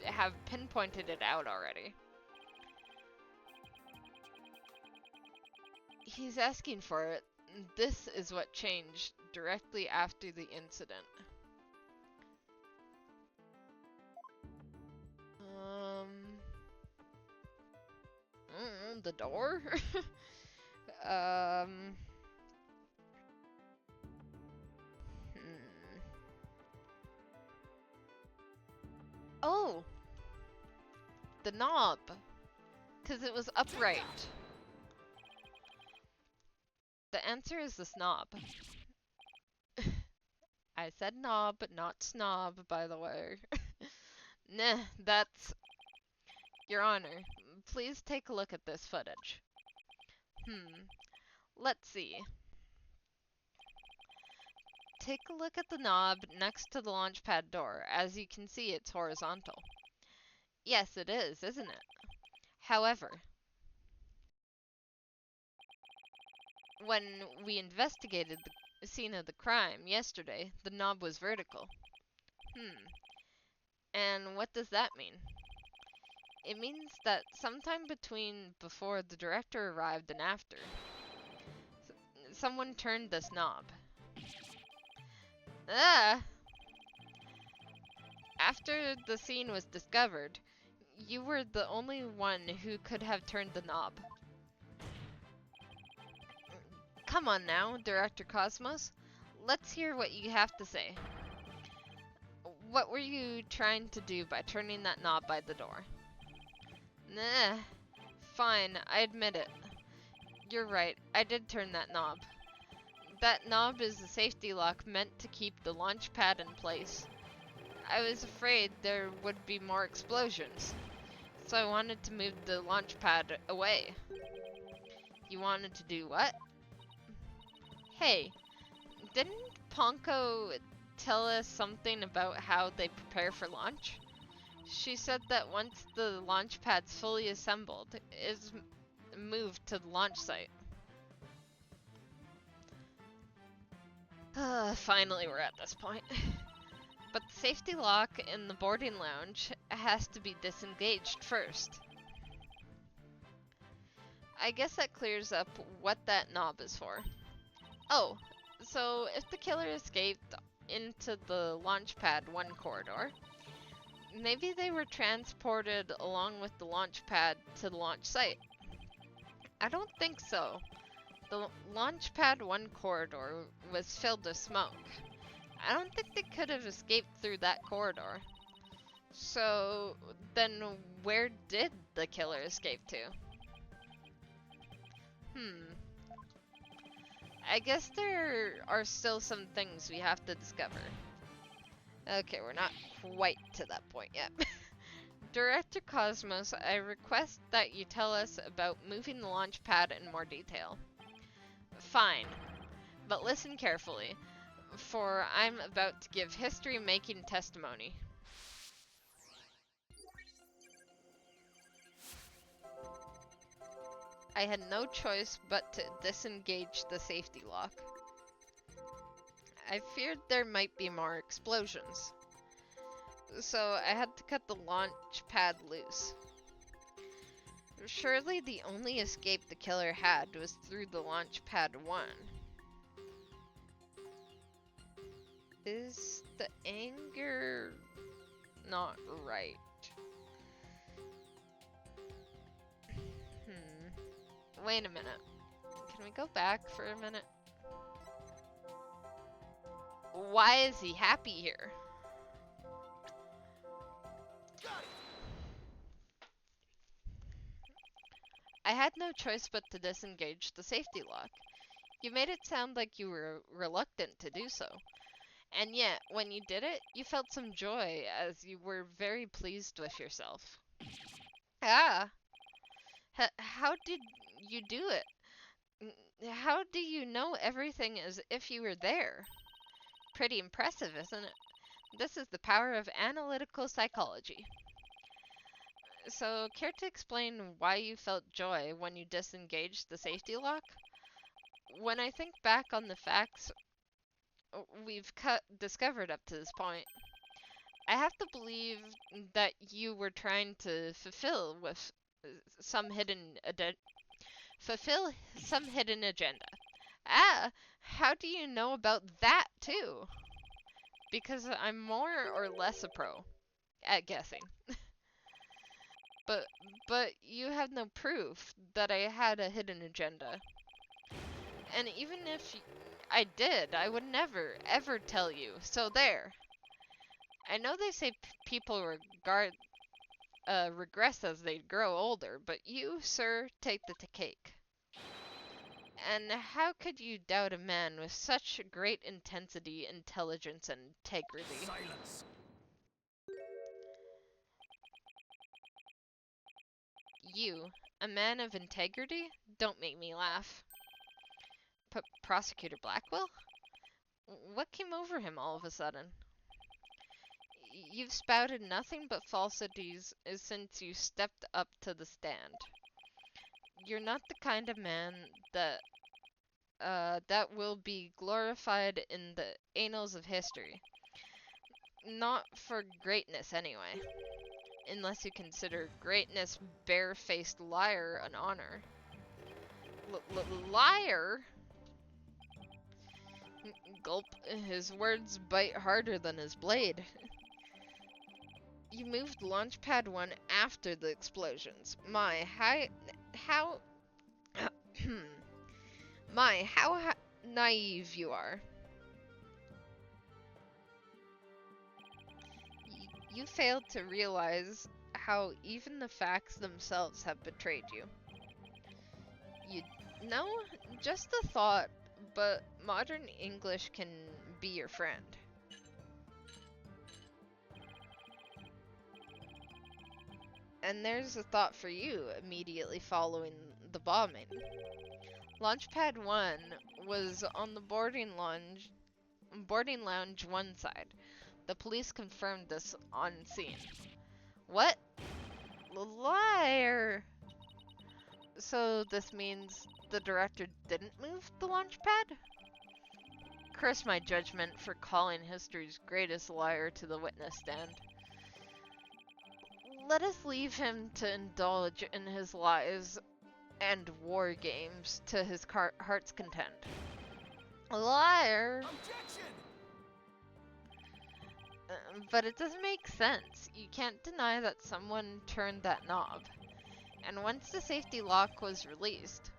S1: have pinpointed it out already. He's asking for it. This is what changed directly after the incident. The door? Hmm. Oh! The knob! 'Cause it was upright. The answer is this knob. I said knob, but not snob, by the way. Nah, that's... Your Honor, please take a look at this footage. Let's see. Take a look at the knob next to the launchpad door. As you can see, it's horizontal. Yes, it is, isn't it? However, when we investigated the scene of the crime yesterday, the knob was vertical. And what does that mean? It means that sometime between before the director arrived and after, someone turned this knob. Ah! After the scene was discovered, you were the only one who could have turned the knob. Come on now, Director Cosmos. Let's hear what you have to say. What were you trying to do by turning that knob by the door? Nah. Fine, I admit it. You're right, I did turn that knob. That knob is a safety lock meant to keep the launch pad in place. I was afraid there would be more explosions, so I wanted to move the launch pad away. You wanted to do what? Hey, didn't Ponko tell us something about how they prepare for launch? She said that once the launch pad's fully assembled, it's moved to the launch site. Finally we're at this point. But the safety lock in the boarding lounge has to be disengaged first. I guess that clears up what that knob is for. Oh, so if the killer escaped into the launch pad 1 corridor, maybe they were transported along with the launch pad to the launch site. I don't think so. The launch pad 1 corridor was filled with smoke. I don't think they could have escaped through that corridor. So then where did the killer escape to? I guess there are still some things we have to discover. Okay, we're not quite to that point yet. Director Cosmos, I request that you tell us about moving the launch pad in more detail. Fine, but listen carefully, for I'm about to give history-making testimony. I had no choice but to disengage the safety lock. I feared there might be more explosions, so I had to cut the launch pad loose. Surely the only escape the killer had was through the launch pad 1. Is the anger not right? Wait a minute. Can we go back for a minute? Why is he happy here? I had no choice but to disengage the safety lock. You made it sound like you were reluctant to do so. And yet, when you did it, you felt some joy as you were very pleased with yourself. Ah! How did you do it? How do you know everything as if you were there? Pretty impressive, isn't it? This is the power of analytical psychology. So, care to explain why you felt joy when you disengaged the safety lock? When I think back on the facts we've discovered up to this point, I have to believe that you were trying to fulfill some hidden agenda. Ah, how do you know about that too? Because I'm more or less a pro at guessing. But you have no proof that I had a hidden agenda. And even if I did, I would never, ever tell you. So there. I know they say people regress as they grow older, but you, sir, take the cake. And how could you doubt a man with such great intensity, intelligence, and integrity?
S3: Silence.
S1: You, a man of integrity? Don't make me laugh. Prosecutor Blackwell? What came over him all of a sudden? You've spouted nothing but falsities since you stepped up to the stand. You're not the kind of man that will be glorified in the annals of history. Not for greatness, anyway. Unless you consider greatness bare-faced liar an honor. Liar? Gulp. His words bite harder than his blade. You moved Launchpad 1 after the explosions. My, how... My, how naive you are. You failed to realize how even the facts themselves have betrayed you. You know, just the thought, but modern English can be your friend. And there's a thought for you immediately following the bombing. Launchpad 1 was on the boarding lounge 1 side. The police confirmed this on scene. What? Liar! So this means the director didn't move the launch pad? Curse my judgment for calling history's greatest liar to the witness stand. Let us leave him to indulge in his lies and war games to his heart's content. Liar!
S3: Objection!
S1: But it doesn't make sense. You can't deny that someone turned that knob. And once the safety lock was released,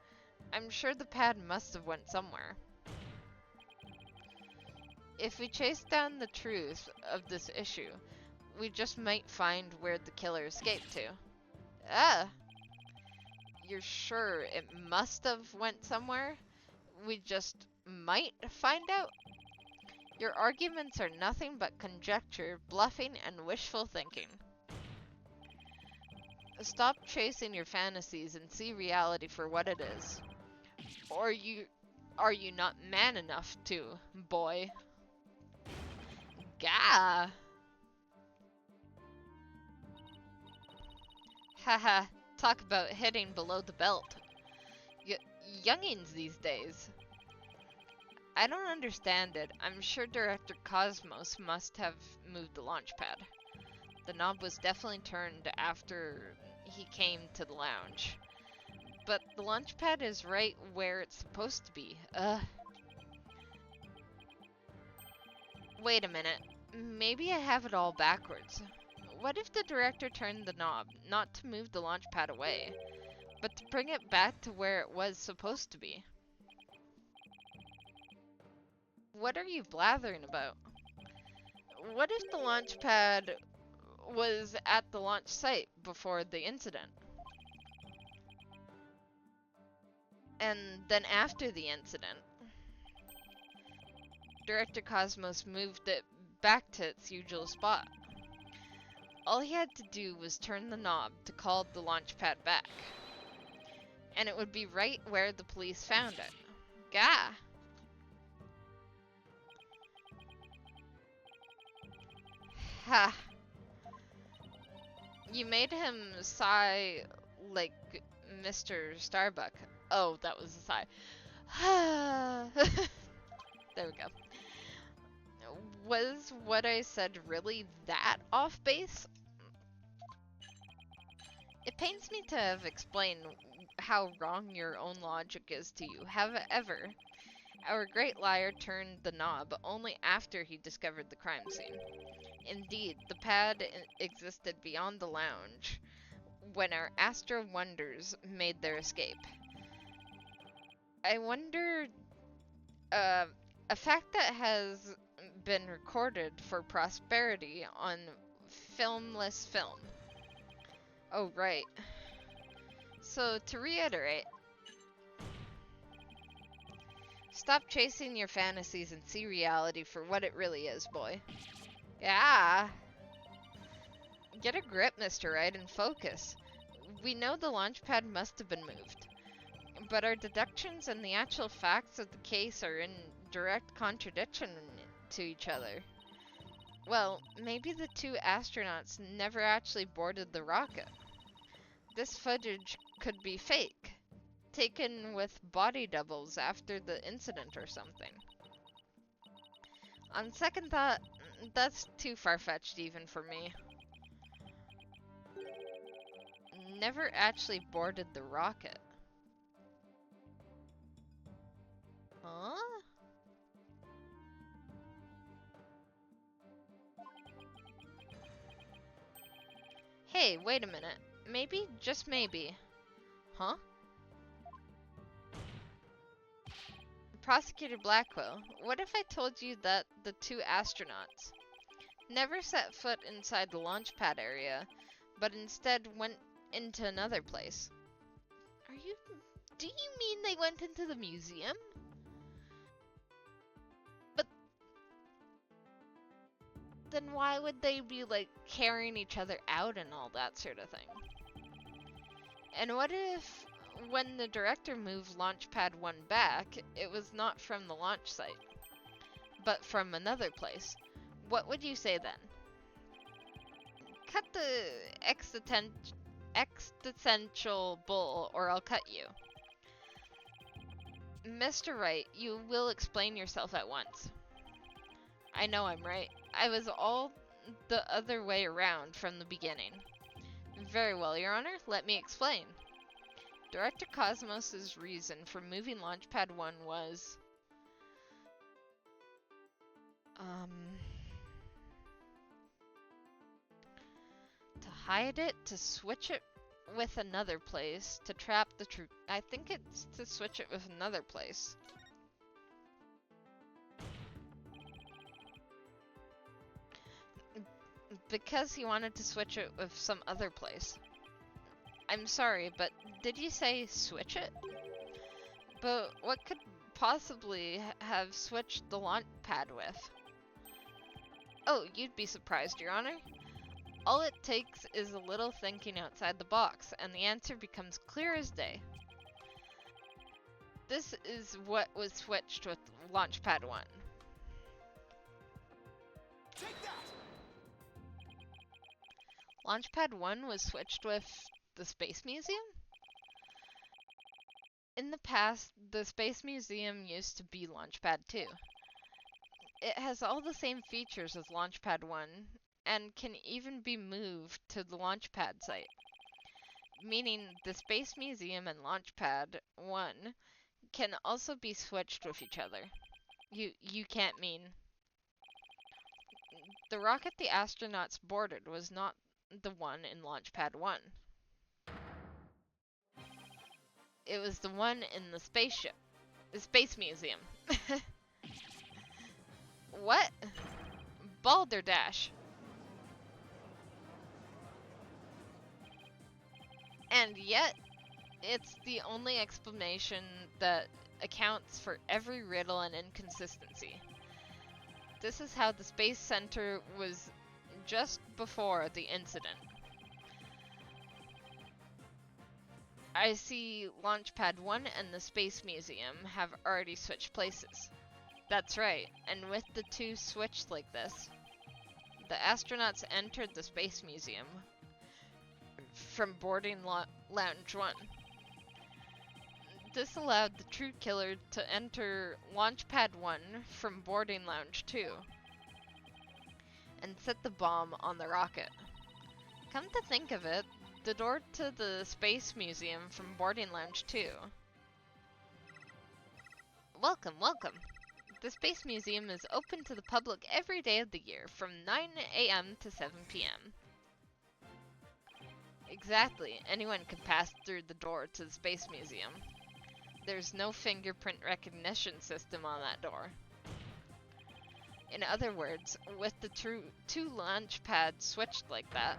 S1: I'm sure the pad must have went somewhere. If we chase down the truth of this issue, we just might find where the killer escaped to. Ah! You're sure it must have went somewhere? We just might find out? Your arguments are nothing but conjecture, bluffing, and wishful thinking. Stop chasing your fantasies and see reality for what it is. Or are you not man enough to, boy? Gah! Haha, talk about hitting below the belt. Youngins these days. I don't understand it. I'm sure Director Cosmos must have moved the launch pad. The knob was definitely turned after he came to the lounge. But the launch pad is right where it's supposed to be. Wait a minute. Maybe I have it all backwards. What if the director turned the knob, not to move the launch pad away, but to bring it back to where it was supposed to be? What are you blathering about? What if the launch pad was at the launch site before the incident? And then after the incident, Director Cosmos moved it back to its usual spot. All he had to do was turn the knob to call the launch pad back. And it would be right where the police found it. Gah! Ha! You made him sigh like Mr. Starbuck. Oh, that was a sigh. There we go. Was what I said really that off base? It pains me to have explained how wrong your own logic is to you. However, our great liar turned the knob only after he discovered the crime scene. Indeed, the pad existed beyond the lounge when our Astro Wonders made their escape. I wonder, a fact that has been recorded for prosperity on filmless film. Oh, right. So, to reiterate, stop chasing your fantasies and see reality for what it really is, boy. Yeah. Get a grip, Mr. Wright, and focus. We know the launch pad must have been moved, but our deductions and the actual facts of the case are in direct contradiction to each other. Well, maybe the two astronauts never actually boarded the rocket. This footage could be fake, taken with body doubles after the incident or something. On second thought, that's too far-fetched even for me. Never actually boarded the rocket. Huh? Hey, wait a minute. Maybe, just maybe. Huh? Prosecutor Blackwell, what if I told you that the two astronauts never set foot inside the launch pad area, but instead went into another place? Do you mean they went into the museum? But then why would they be, like, carrying each other out and all that sort of thing? And what if, when the director moved Launchpad 1 back, it was not from the launch site, but from another place? What would you say then? Cut the existential bull, or I'll cut you. Mr. Wright, you will explain yourself at once. I know I'm right. I was all the other way around from the beginning. Very well, Your Honor. Let me explain. Director Cosmos' reason for moving Launchpad 1 was... to hide it, to switch it with another place, to trap the truth. I think it's to switch it with another place. Because he wanted to switch it with some other place. I'm sorry, but did you say switch it? But what could possibly have switched the launch pad with? Oh, you'd be surprised, Your Honor. All it takes is a little thinking outside the box, and the answer becomes clear as day. This is what was switched with Launchpad 1.
S3: Take that!
S1: Launchpad 1 was switched with the Space Museum? In the past, the Space Museum used to be Launchpad 2. It has all the same features as Launchpad 1, and can even be moved to the Launchpad site. Meaning the Space Museum and Launchpad 1 can also be switched with each other. You can't mean... The rocket the astronauts boarded was not the one in Launchpad 1. It was the one in the spaceship. The Space Museum. What? Balderdash. And yet, it's the only explanation that accounts for every riddle and inconsistency. This is how the Space Center was just before the incident. I see Launchpad 1 and the Space Museum have already switched places. That's right, and with the two switched like this, the astronauts entered the Space Museum from boarding Lounge 1. This allowed the true killer to enter Launchpad 1 from boarding Lounge 2 and set the bomb on the rocket. Come to think of it, the door to the Space Museum from boarding Lounge 2. Welcome, welcome. The Space Museum is open to the public every day of the year from 9 a.m. to 7 p.m. Exactly, anyone can pass through the door to the Space Museum. There's no fingerprint recognition system on that door. In other words, with the two launch pads switched like that,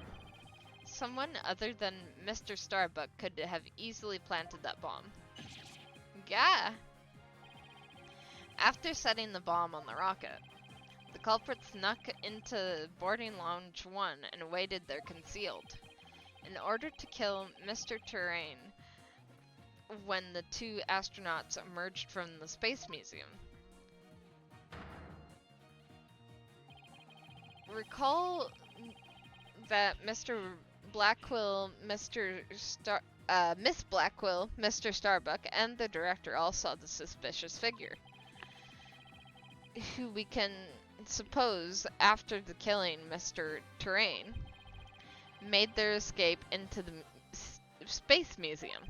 S1: someone other than Mr. Starbuck could have easily planted that bomb. Gah! After setting the bomb on the rocket, the culprit snuck into boarding Lounge 1 and waited there concealed, in order to kill Mr. Terrain when the two astronauts emerged from the Space Museum. Recall that Mr. Blackwell, Miss Blackwell, Mr. Starbuck, and the director all saw the suspicious figure, who we can suppose, after the killing Mr. Terrain, made their escape into the Space Museum.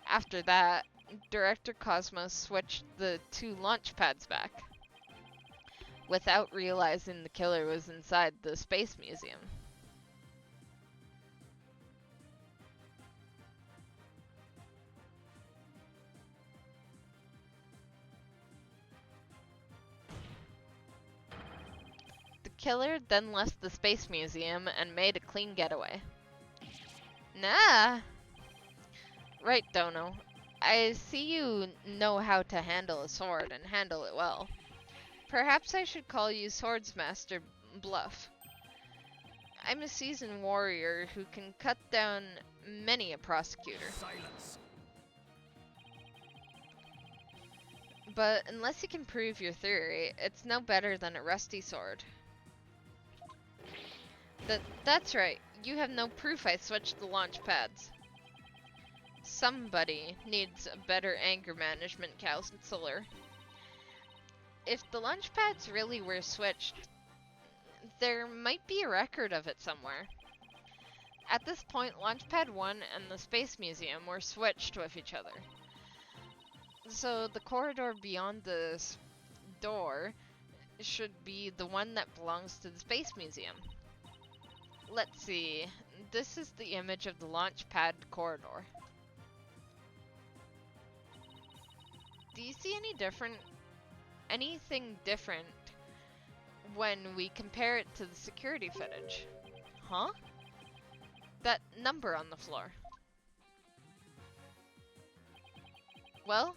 S1: After that, Director Cosmos switched the two launch pads back, without realizing the killer was inside the Space Museum. killer then left the Space Museum and made a clean getaway. Nah. Right, Dono. I see you know how to handle a sword and handle it well. Perhaps I should call you Swordsmaster Bluff. I'm a seasoned warrior who can cut down many a prosecutor.
S3: Silence.
S1: But unless you can prove your theory, it's no better than a rusty sword. That's right. You have no proof I switched the launch pads. Somebody needs a better anger management counselor. If the launch pads really were switched, there might be a record of it somewhere. At this point, Launchpad 1 and the Space Museum were switched with each other. So the corridor beyond the door should be the one that belongs to the Space Museum. Let's see. This is the image of the Launchpad corridor. Do you see anything different when we compare it to the security footage? Huh? That number on the floor. Well,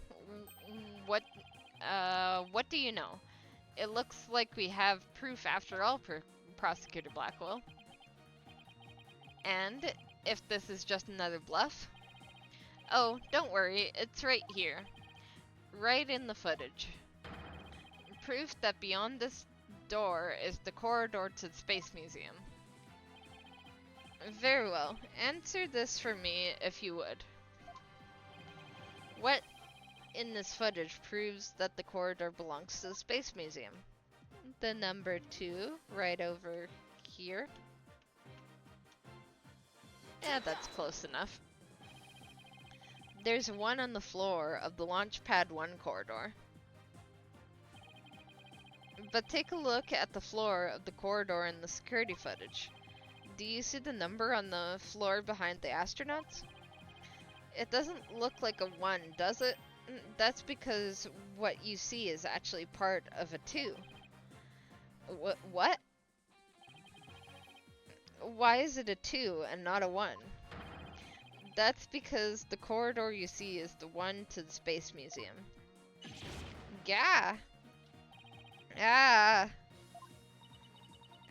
S1: what do you know? It looks like we have proof after all, Prosecutor Blackwell. And if this is just another bluff? Oh, don't worry, it's right here. Right in the footage. Proof that beyond this door is the corridor to the Space Museum. Very well. Answer this for me if you would. What in this footage proves that the corridor belongs to the Space Museum? The number 2 right over here. Yeah, that's close enough. There's one on the floor of the Launchpad 1 corridor. But take a look at the floor of the corridor in the security footage. Do you see the number on the floor behind the astronauts? It doesn't look like a 1, does it? That's because what you see is actually part of a 2. What? Why is it a 2 and not a 1? That's because the corridor you see is the one to the Space Museum. Yeah. Ah.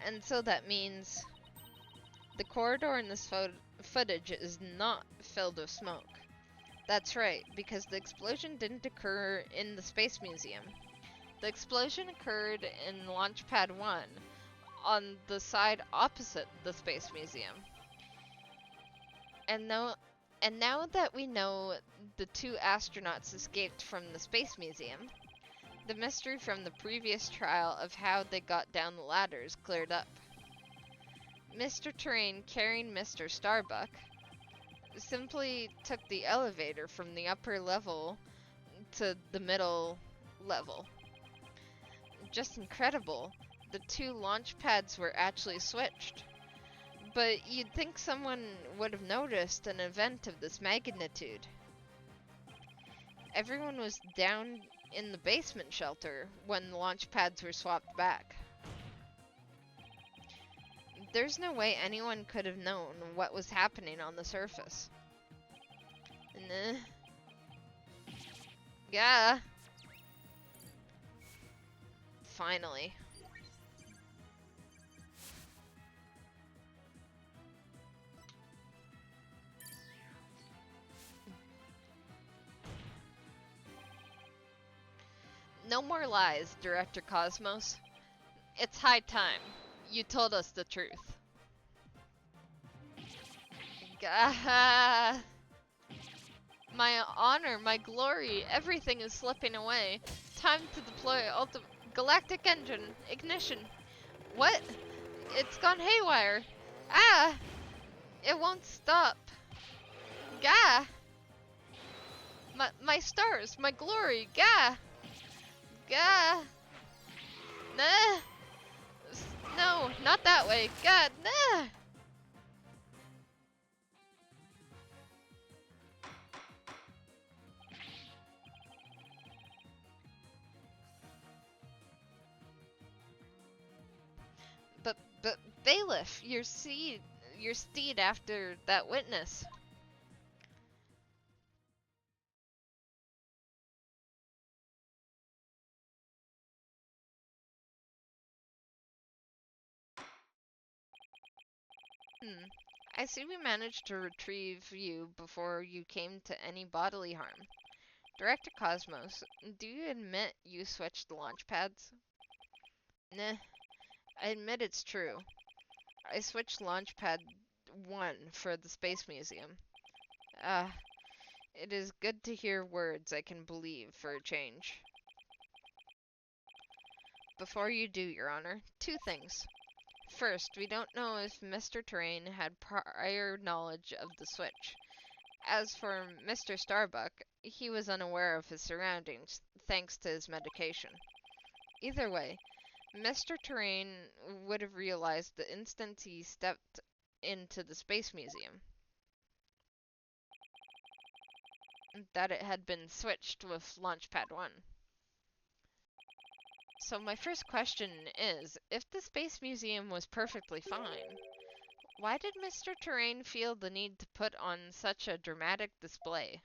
S1: And so that means the corridor in this footage is not filled with smoke. That's right, because the explosion didn't occur in the Space Museum. The explosion occurred in Launchpad 1 on the side opposite the Space Museum. And now that we know the 2 astronauts escaped from the Space Museum, the mystery from the previous trial of how they got down the ladders cleared up. Mr. Terrain carrying Mr. Starbuck simply took the elevator from the upper level to the middle level. Just incredible. The 2 launch pads were actually switched. But you'd think someone would have noticed an event of this magnitude. Everyone was down in the basement shelter when the launch pads were swapped back. There's no way anyone could have known what was happening on the surface. Nah. Yeah. Finally. No more lies, Director Cosmos. It's high time. You told us the truth. Gah. My honor, my glory, everything is slipping away. Time to deploy Galactic engine. Ignition. What? It's gone haywire. Ah! It won't stop. Gah! My stars, my glory, gah! Gah! Nah! No, not that way. God, nah! Bailiff, your steed after that witness. Hmm. I see we managed to retrieve you before you came to any bodily harm. Director Cosmos, do you admit you switched the launch pads? Nah, I admit it's true. I switched Launchpad 1 for the Space Museum. Ah, it is good to hear words I can believe for a change. Before you do, Your Honor, two things. First, we don't know if Mr. Terrain had prior knowledge of the switch. As for Mr. Starbuck, he was unaware of his surroundings, thanks to his medication. Either way, Mr. Terrain would have realized the instant he stepped into the Space Museum that it had been switched with Launchpad 1. So my first question is, if the Space Museum was perfectly fine, why did Mr. Terrain feel the need to put on such a dramatic display?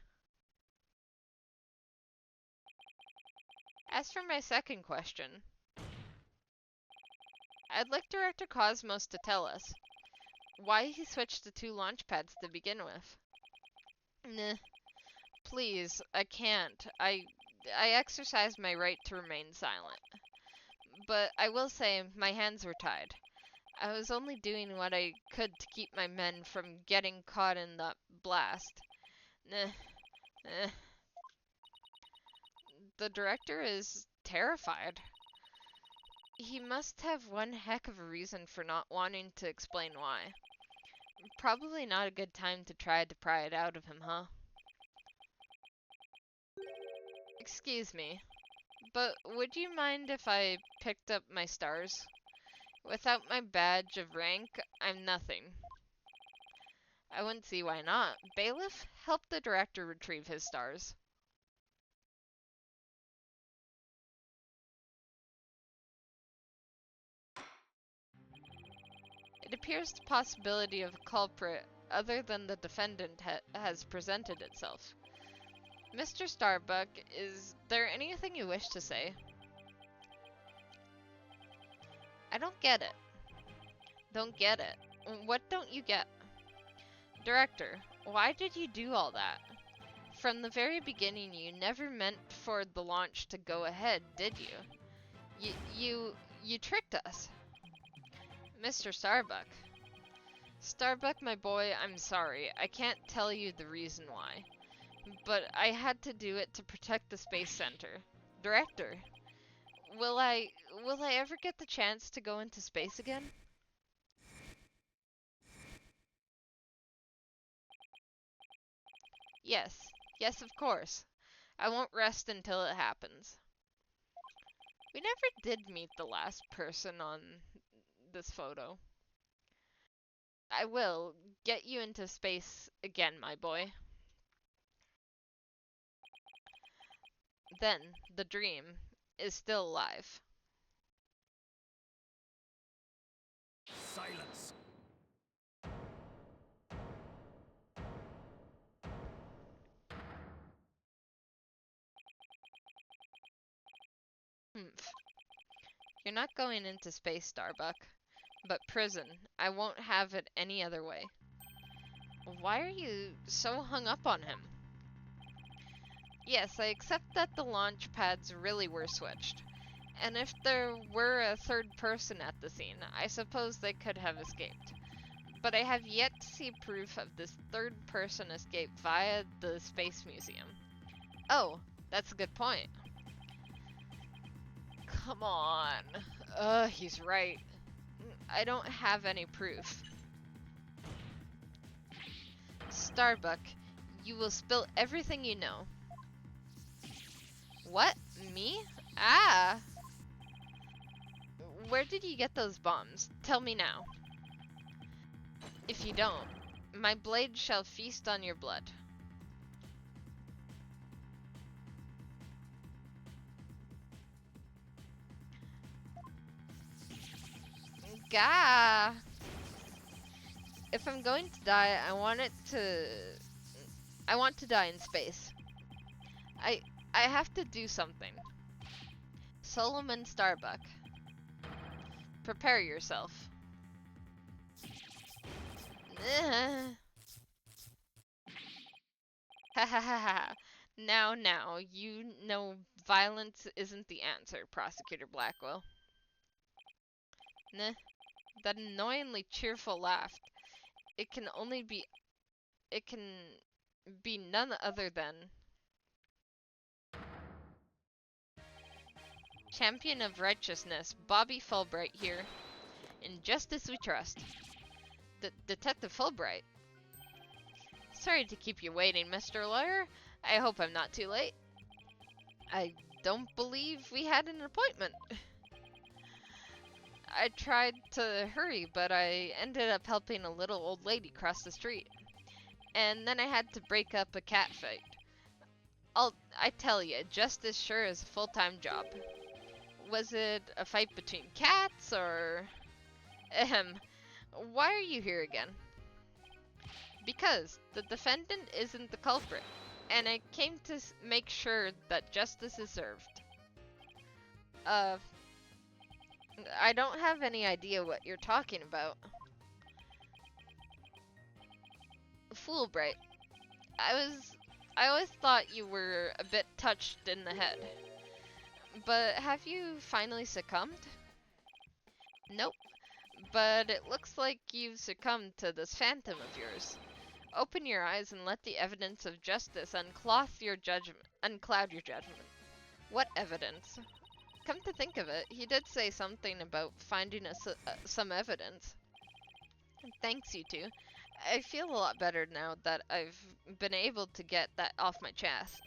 S1: As for my second question, I'd like Director Cosmos to tell us why he switched the two launch pads to begin with. Nah, please, I can't. I exercise my right to remain silent. But I will say my hands were tied. I was only doing what I could to keep my men from getting caught in that blast. Nah, eh. The director is terrified. He must have one heck of a reason for not wanting to explain why. Probably not a good time to try to pry it out of him, huh? Excuse me, but would you mind if I picked up my stars? Without my badge of rank, I'm nothing. I wouldn't see why not. Bailiff, help the director retrieve his stars. It appears the possibility of a culprit other than the defendant has presented itself. Mr. Starbuck, is there anything you wish to say? I don't get it. Don't get it. What don't you get? Director, why did you do all that? From the very beginning, you never meant for the launch to go ahead, did you? You tricked us. Mr. Starbuck. Starbuck, my boy, I'm sorry. I can't tell you the reason why. But I had to do it to protect the Space Center. Director, will I ever get the chance to go into space again? Yes. Yes, of course. I won't rest until it happens. We never did meet the last person on this photo. I will get you into space again, my boy. Then, the dream is still alive.
S3: Silence.
S1: Humph. You're not going into space, Starbuck. But prison, I won't have it any other way. Why are you so hung up on him? Yes, I accept that the launch pads really were switched. And if there were a third person at the scene, I suppose they could have escaped. But I have yet to see proof of this third person escape via the Space Museum. Oh, that's a good point. Come on. He's right. I don't have any proof. Starbuck, you will spill everything you know. What? Me? Ah! Where did you get those bombs? Tell me now. If you don't, my blade shall feast on your blood. Gah! If I'm going to die, I want to die in space. I I have to do something. Solomon Starbuck. Prepare yourself. Ha ha ha ha. Now, you know violence isn't the answer, Prosecutor Blackwell. Nah, that annoyingly cheerful laugh. It can only be. It can be none other than. Champion of Righteousness, Bobby Fulbright here. In justice we trust. Detective Fulbright. Sorry to keep you waiting, Mr. Lawyer. I hope I'm not too late. I don't believe we had an appointment. I tried to hurry, but I ended up helping a little old lady cross the street. And then I had to break up a cat fight. I tell you, justice sure is a full-time job. Was it a fight between cats, or... Ahem. Why are you here again? Because the defendant isn't the culprit, and I came to make sure that justice is served. I don't have any idea what you're talking about. Fulbright. I always thought you were a bit touched in the head. But have you finally succumbed? Nope. But it looks like you've succumbed to this phantom of yours. Open your eyes and let the evidence of justice uncloud your judgment. What evidence? Come to think of it, he did say something about finding some evidence. Thanks, you two. I feel a lot better now that I've been able to get that off my chest.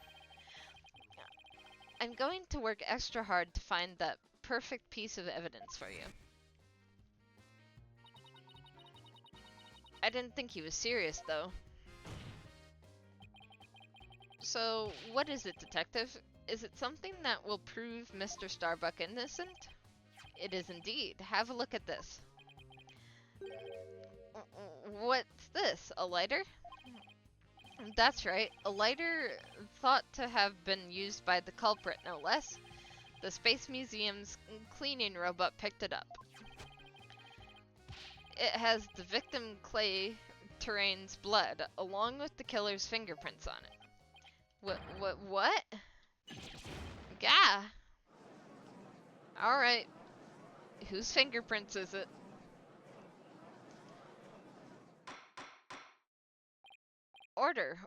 S1: I'm going to work extra hard to find that perfect piece of evidence for you. I didn't think he was serious, though. So, what is it, Detective? Is it something that will prove Mr. Starbuck innocent? It is indeed. Have a look at this. What's this? A lighter? That's right. A lighter thought to have been used by the culprit, no less. The Space Museum's cleaning robot picked it up. It has the victim Clay Terrain's blood, along with the killer's fingerprints on it. What? Gah! Alright. Whose fingerprints is it? Order.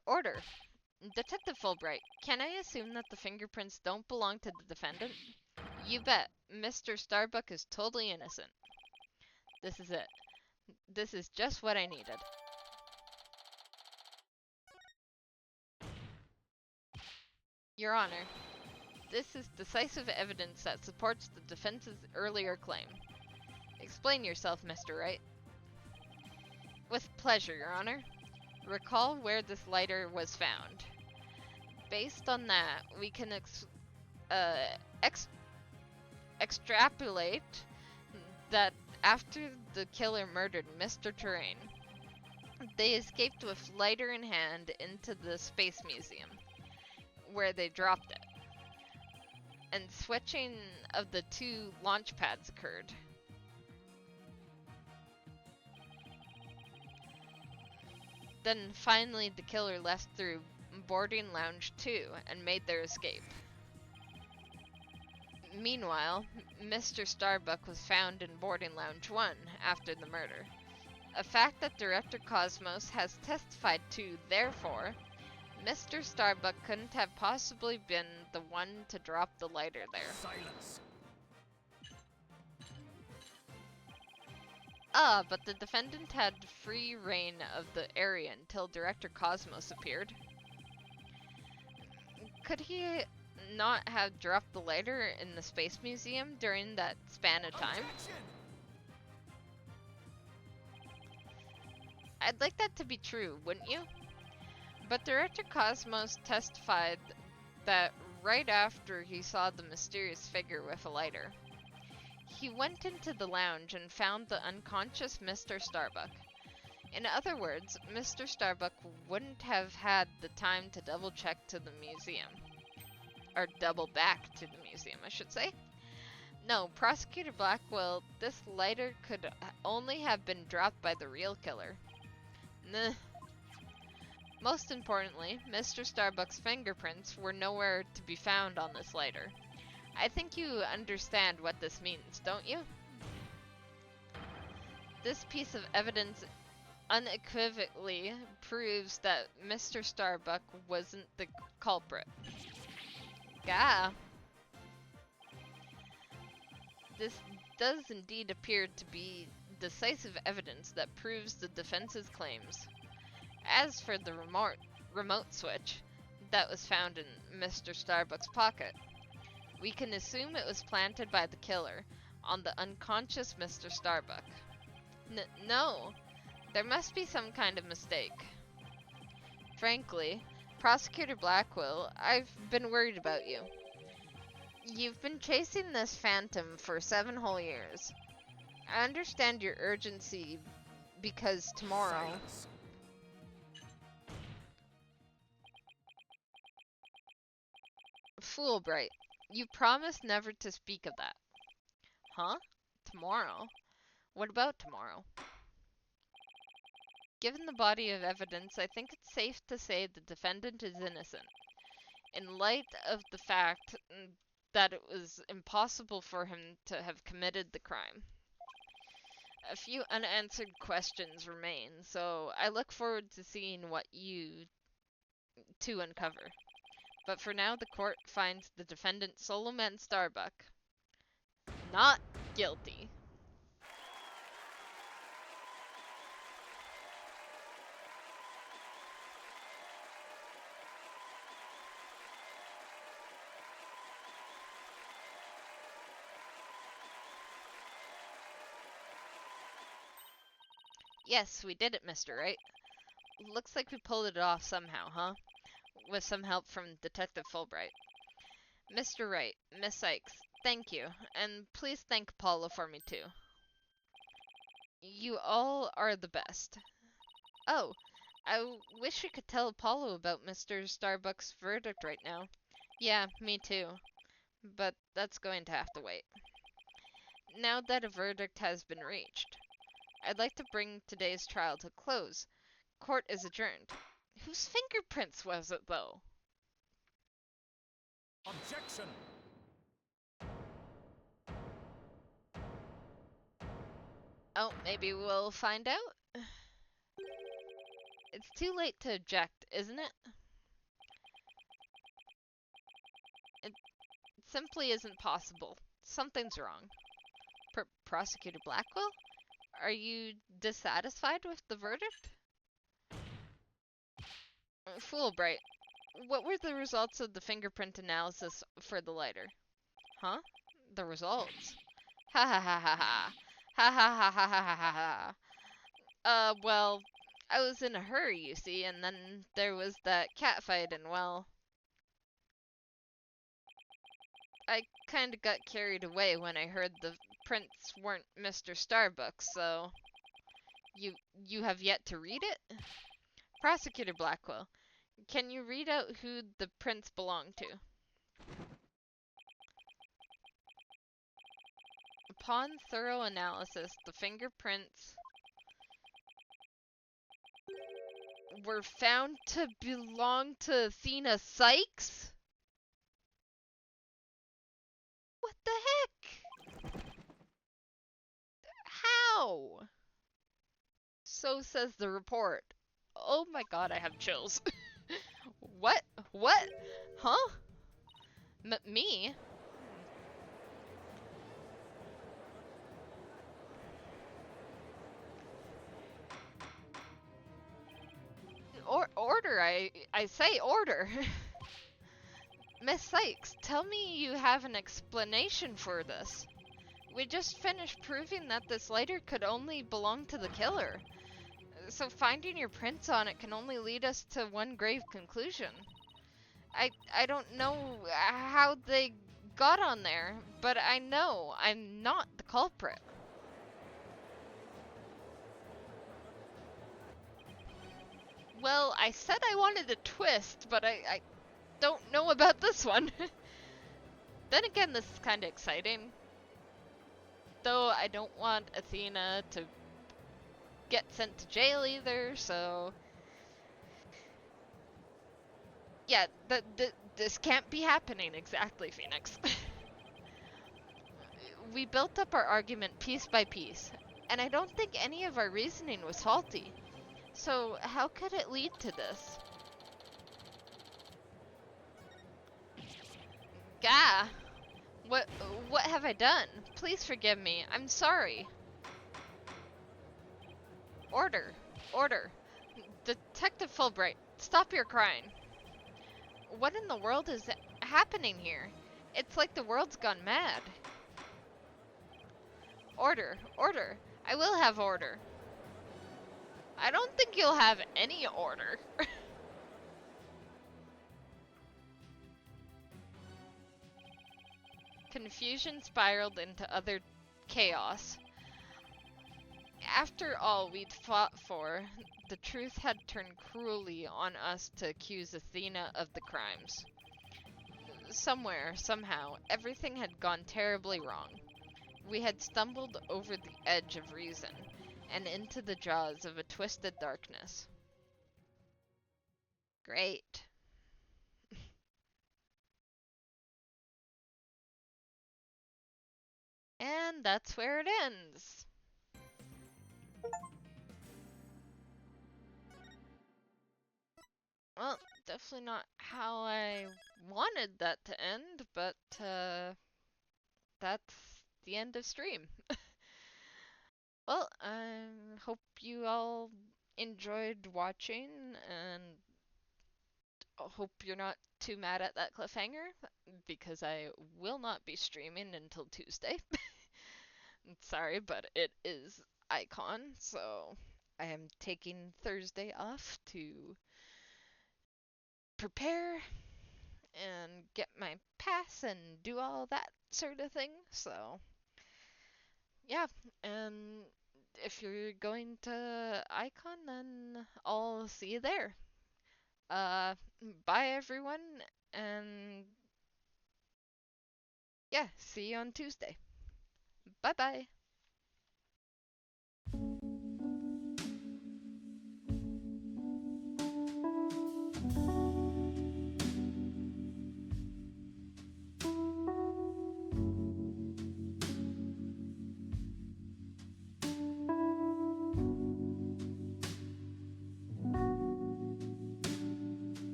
S1: Detective Fulbright, can I assume that the fingerprints don't belong to the defendant? You bet. Mr. Starbuck is totally innocent. This is it. This is just what I needed. Your Honor, this is decisive evidence that supports the defense's earlier claim. Explain yourself, Mr. Wright. With pleasure, Your Honor. Recall where this lighter was found. Based on that, we can extrapolate that after the killer murdered Mr. Terrain, they escaped with lighter in hand into the Space Museum, where they dropped it. And switching of the two launch pads occurred. Then finally the killer left through boarding lounge 2 and made their escape. Meanwhile, Mr. Starbuck was found in boarding lounge 1 after the murder. A fact that Director Cosmos has testified to, therefore, Mr. Starbuck couldn't have possibly been the one to drop the lighter there.
S3: Silence.
S1: But the defendant had free reign of the area until Director Cosmos appeared. Could he not have dropped the lighter in the Space Museum during that span of time?
S3: Objection!
S1: I'd like that to be true, wouldn't you? But Director Cosmos testified that right after he saw the mysterious figure with a lighter, he went into the lounge and found the unconscious Mr. Starbuck. In other words, Mr. Starbuck wouldn't have had the time to double check to the museum. Or double back to the museum, I should say. No, Prosecutor Blackwell, this lighter could only have been dropped by the real killer. Nah. Most importantly, Mr. Starbuck's fingerprints were nowhere to be found on this lighter. I think you understand what this means, don't you? This piece of evidence unequivocally proves that Mr. Starbuck wasn't the culprit. Gah. This does indeed appear to be decisive evidence that proves the defense's claims. As for the remote switch that was found in Mr. Starbuck's pocket, we can assume it was planted by the killer on the unconscious Mr. Starbuck. No, there must be some kind of mistake. Frankly, Prosecutor Blackwell, I've been worried about you. You've been chasing this phantom for 7 whole years. I understand your urgency because tomorrow...
S3: Silence.
S1: Fool, Wright. You promised never to speak of that. Huh? Tomorrow? What about tomorrow? Given the body of evidence, I think it's safe to say the defendant is innocent. In light of the fact that it was impossible for him to have committed the crime. A few unanswered questions remain, so I look forward to seeing what you two uncover. But for now, the court finds the defendant Solomon Starbuck not guilty. Yes, we did it, Mr. Wright. Looks like we pulled it off somehow, huh? With some help from Detective Fulbright. Mr. Wright, Miss Sykes, thank you, and please thank Apollo for me too. You all are the best. Oh, I wish we could tell Apollo about Mr. Starbuck's verdict right now. Yeah, me too. But that's going to have to wait. Now that a verdict has been reached, I'd like to bring today's trial to a close. Court is adjourned. Whose fingerprints was it, though?
S3: Objection!
S1: Oh, maybe we'll find out? It's too late to object, isn't it? It simply isn't possible. Something's wrong. Prosecutor Blackwell? Are you dissatisfied with the verdict? Fulbright, what were the results of the fingerprint analysis for the lighter? Huh? The results? Ha ha ha ha ha. Ha ha ha ha ha ha ha. Well, I was in a hurry, you see, and then there was that cat fight, and well... I kinda got carried away when I heard the prints weren't Mr. Starbuck, so... You have yet to read it? Prosecutor Blackwell, can you read out who the prints belong to? Upon thorough analysis, the fingerprints were found to belong to Athena Sykes? What the heck? How? So says the report. Oh my god, I have chills. What? What? Huh? Me? Order, I say order. Miss Sykes, tell me you have an explanation for this. We just finished proving that this lighter could only belong to the killer. So finding your prints on it can only lead us to one grave conclusion. I don't know how they got on there, but I know I'm not the culprit. Well, I said I wanted a twist, but I don't know about this one. Then again, this is kind of exciting. Though I don't want Athena to get sent to jail either, so... Yeah, this can't be happening exactly, Phoenix. We built up our argument piece by piece, and I don't think any of our reasoning was faulty. So how could it lead to this? Gah! What what have I done? Please forgive me. I'm sorry. Order. Order. Detective Fulbright, stop your crying. What in the world is happening here? It's like the world's gone mad. Order. Order. I will have order. I don't think you'll have any order. Confusion spiraled into utter chaos. After all we'd fought for, the truth had turned cruelly on us to accuse Athena of the crimes. Somewhere, somehow, everything had gone terribly wrong. We had stumbled over the edge of reason, and into the jaws of a twisted darkness. Great. And that's where it ends. Well, definitely not how I wanted that to end, but that's the end of stream. Well, I hope you all enjoyed watching, and hope you're not too mad at that cliffhanger, because I will not be streaming until Tuesday. Sorry, but it is Icon, so I am taking Thursday off to prepare and get my pass and do all that sort of thing. So, yeah, and if you're going to Icon, then I'll see you there. Uh, Bye everyone, and yeah, see you on Tuesday. Bye bye.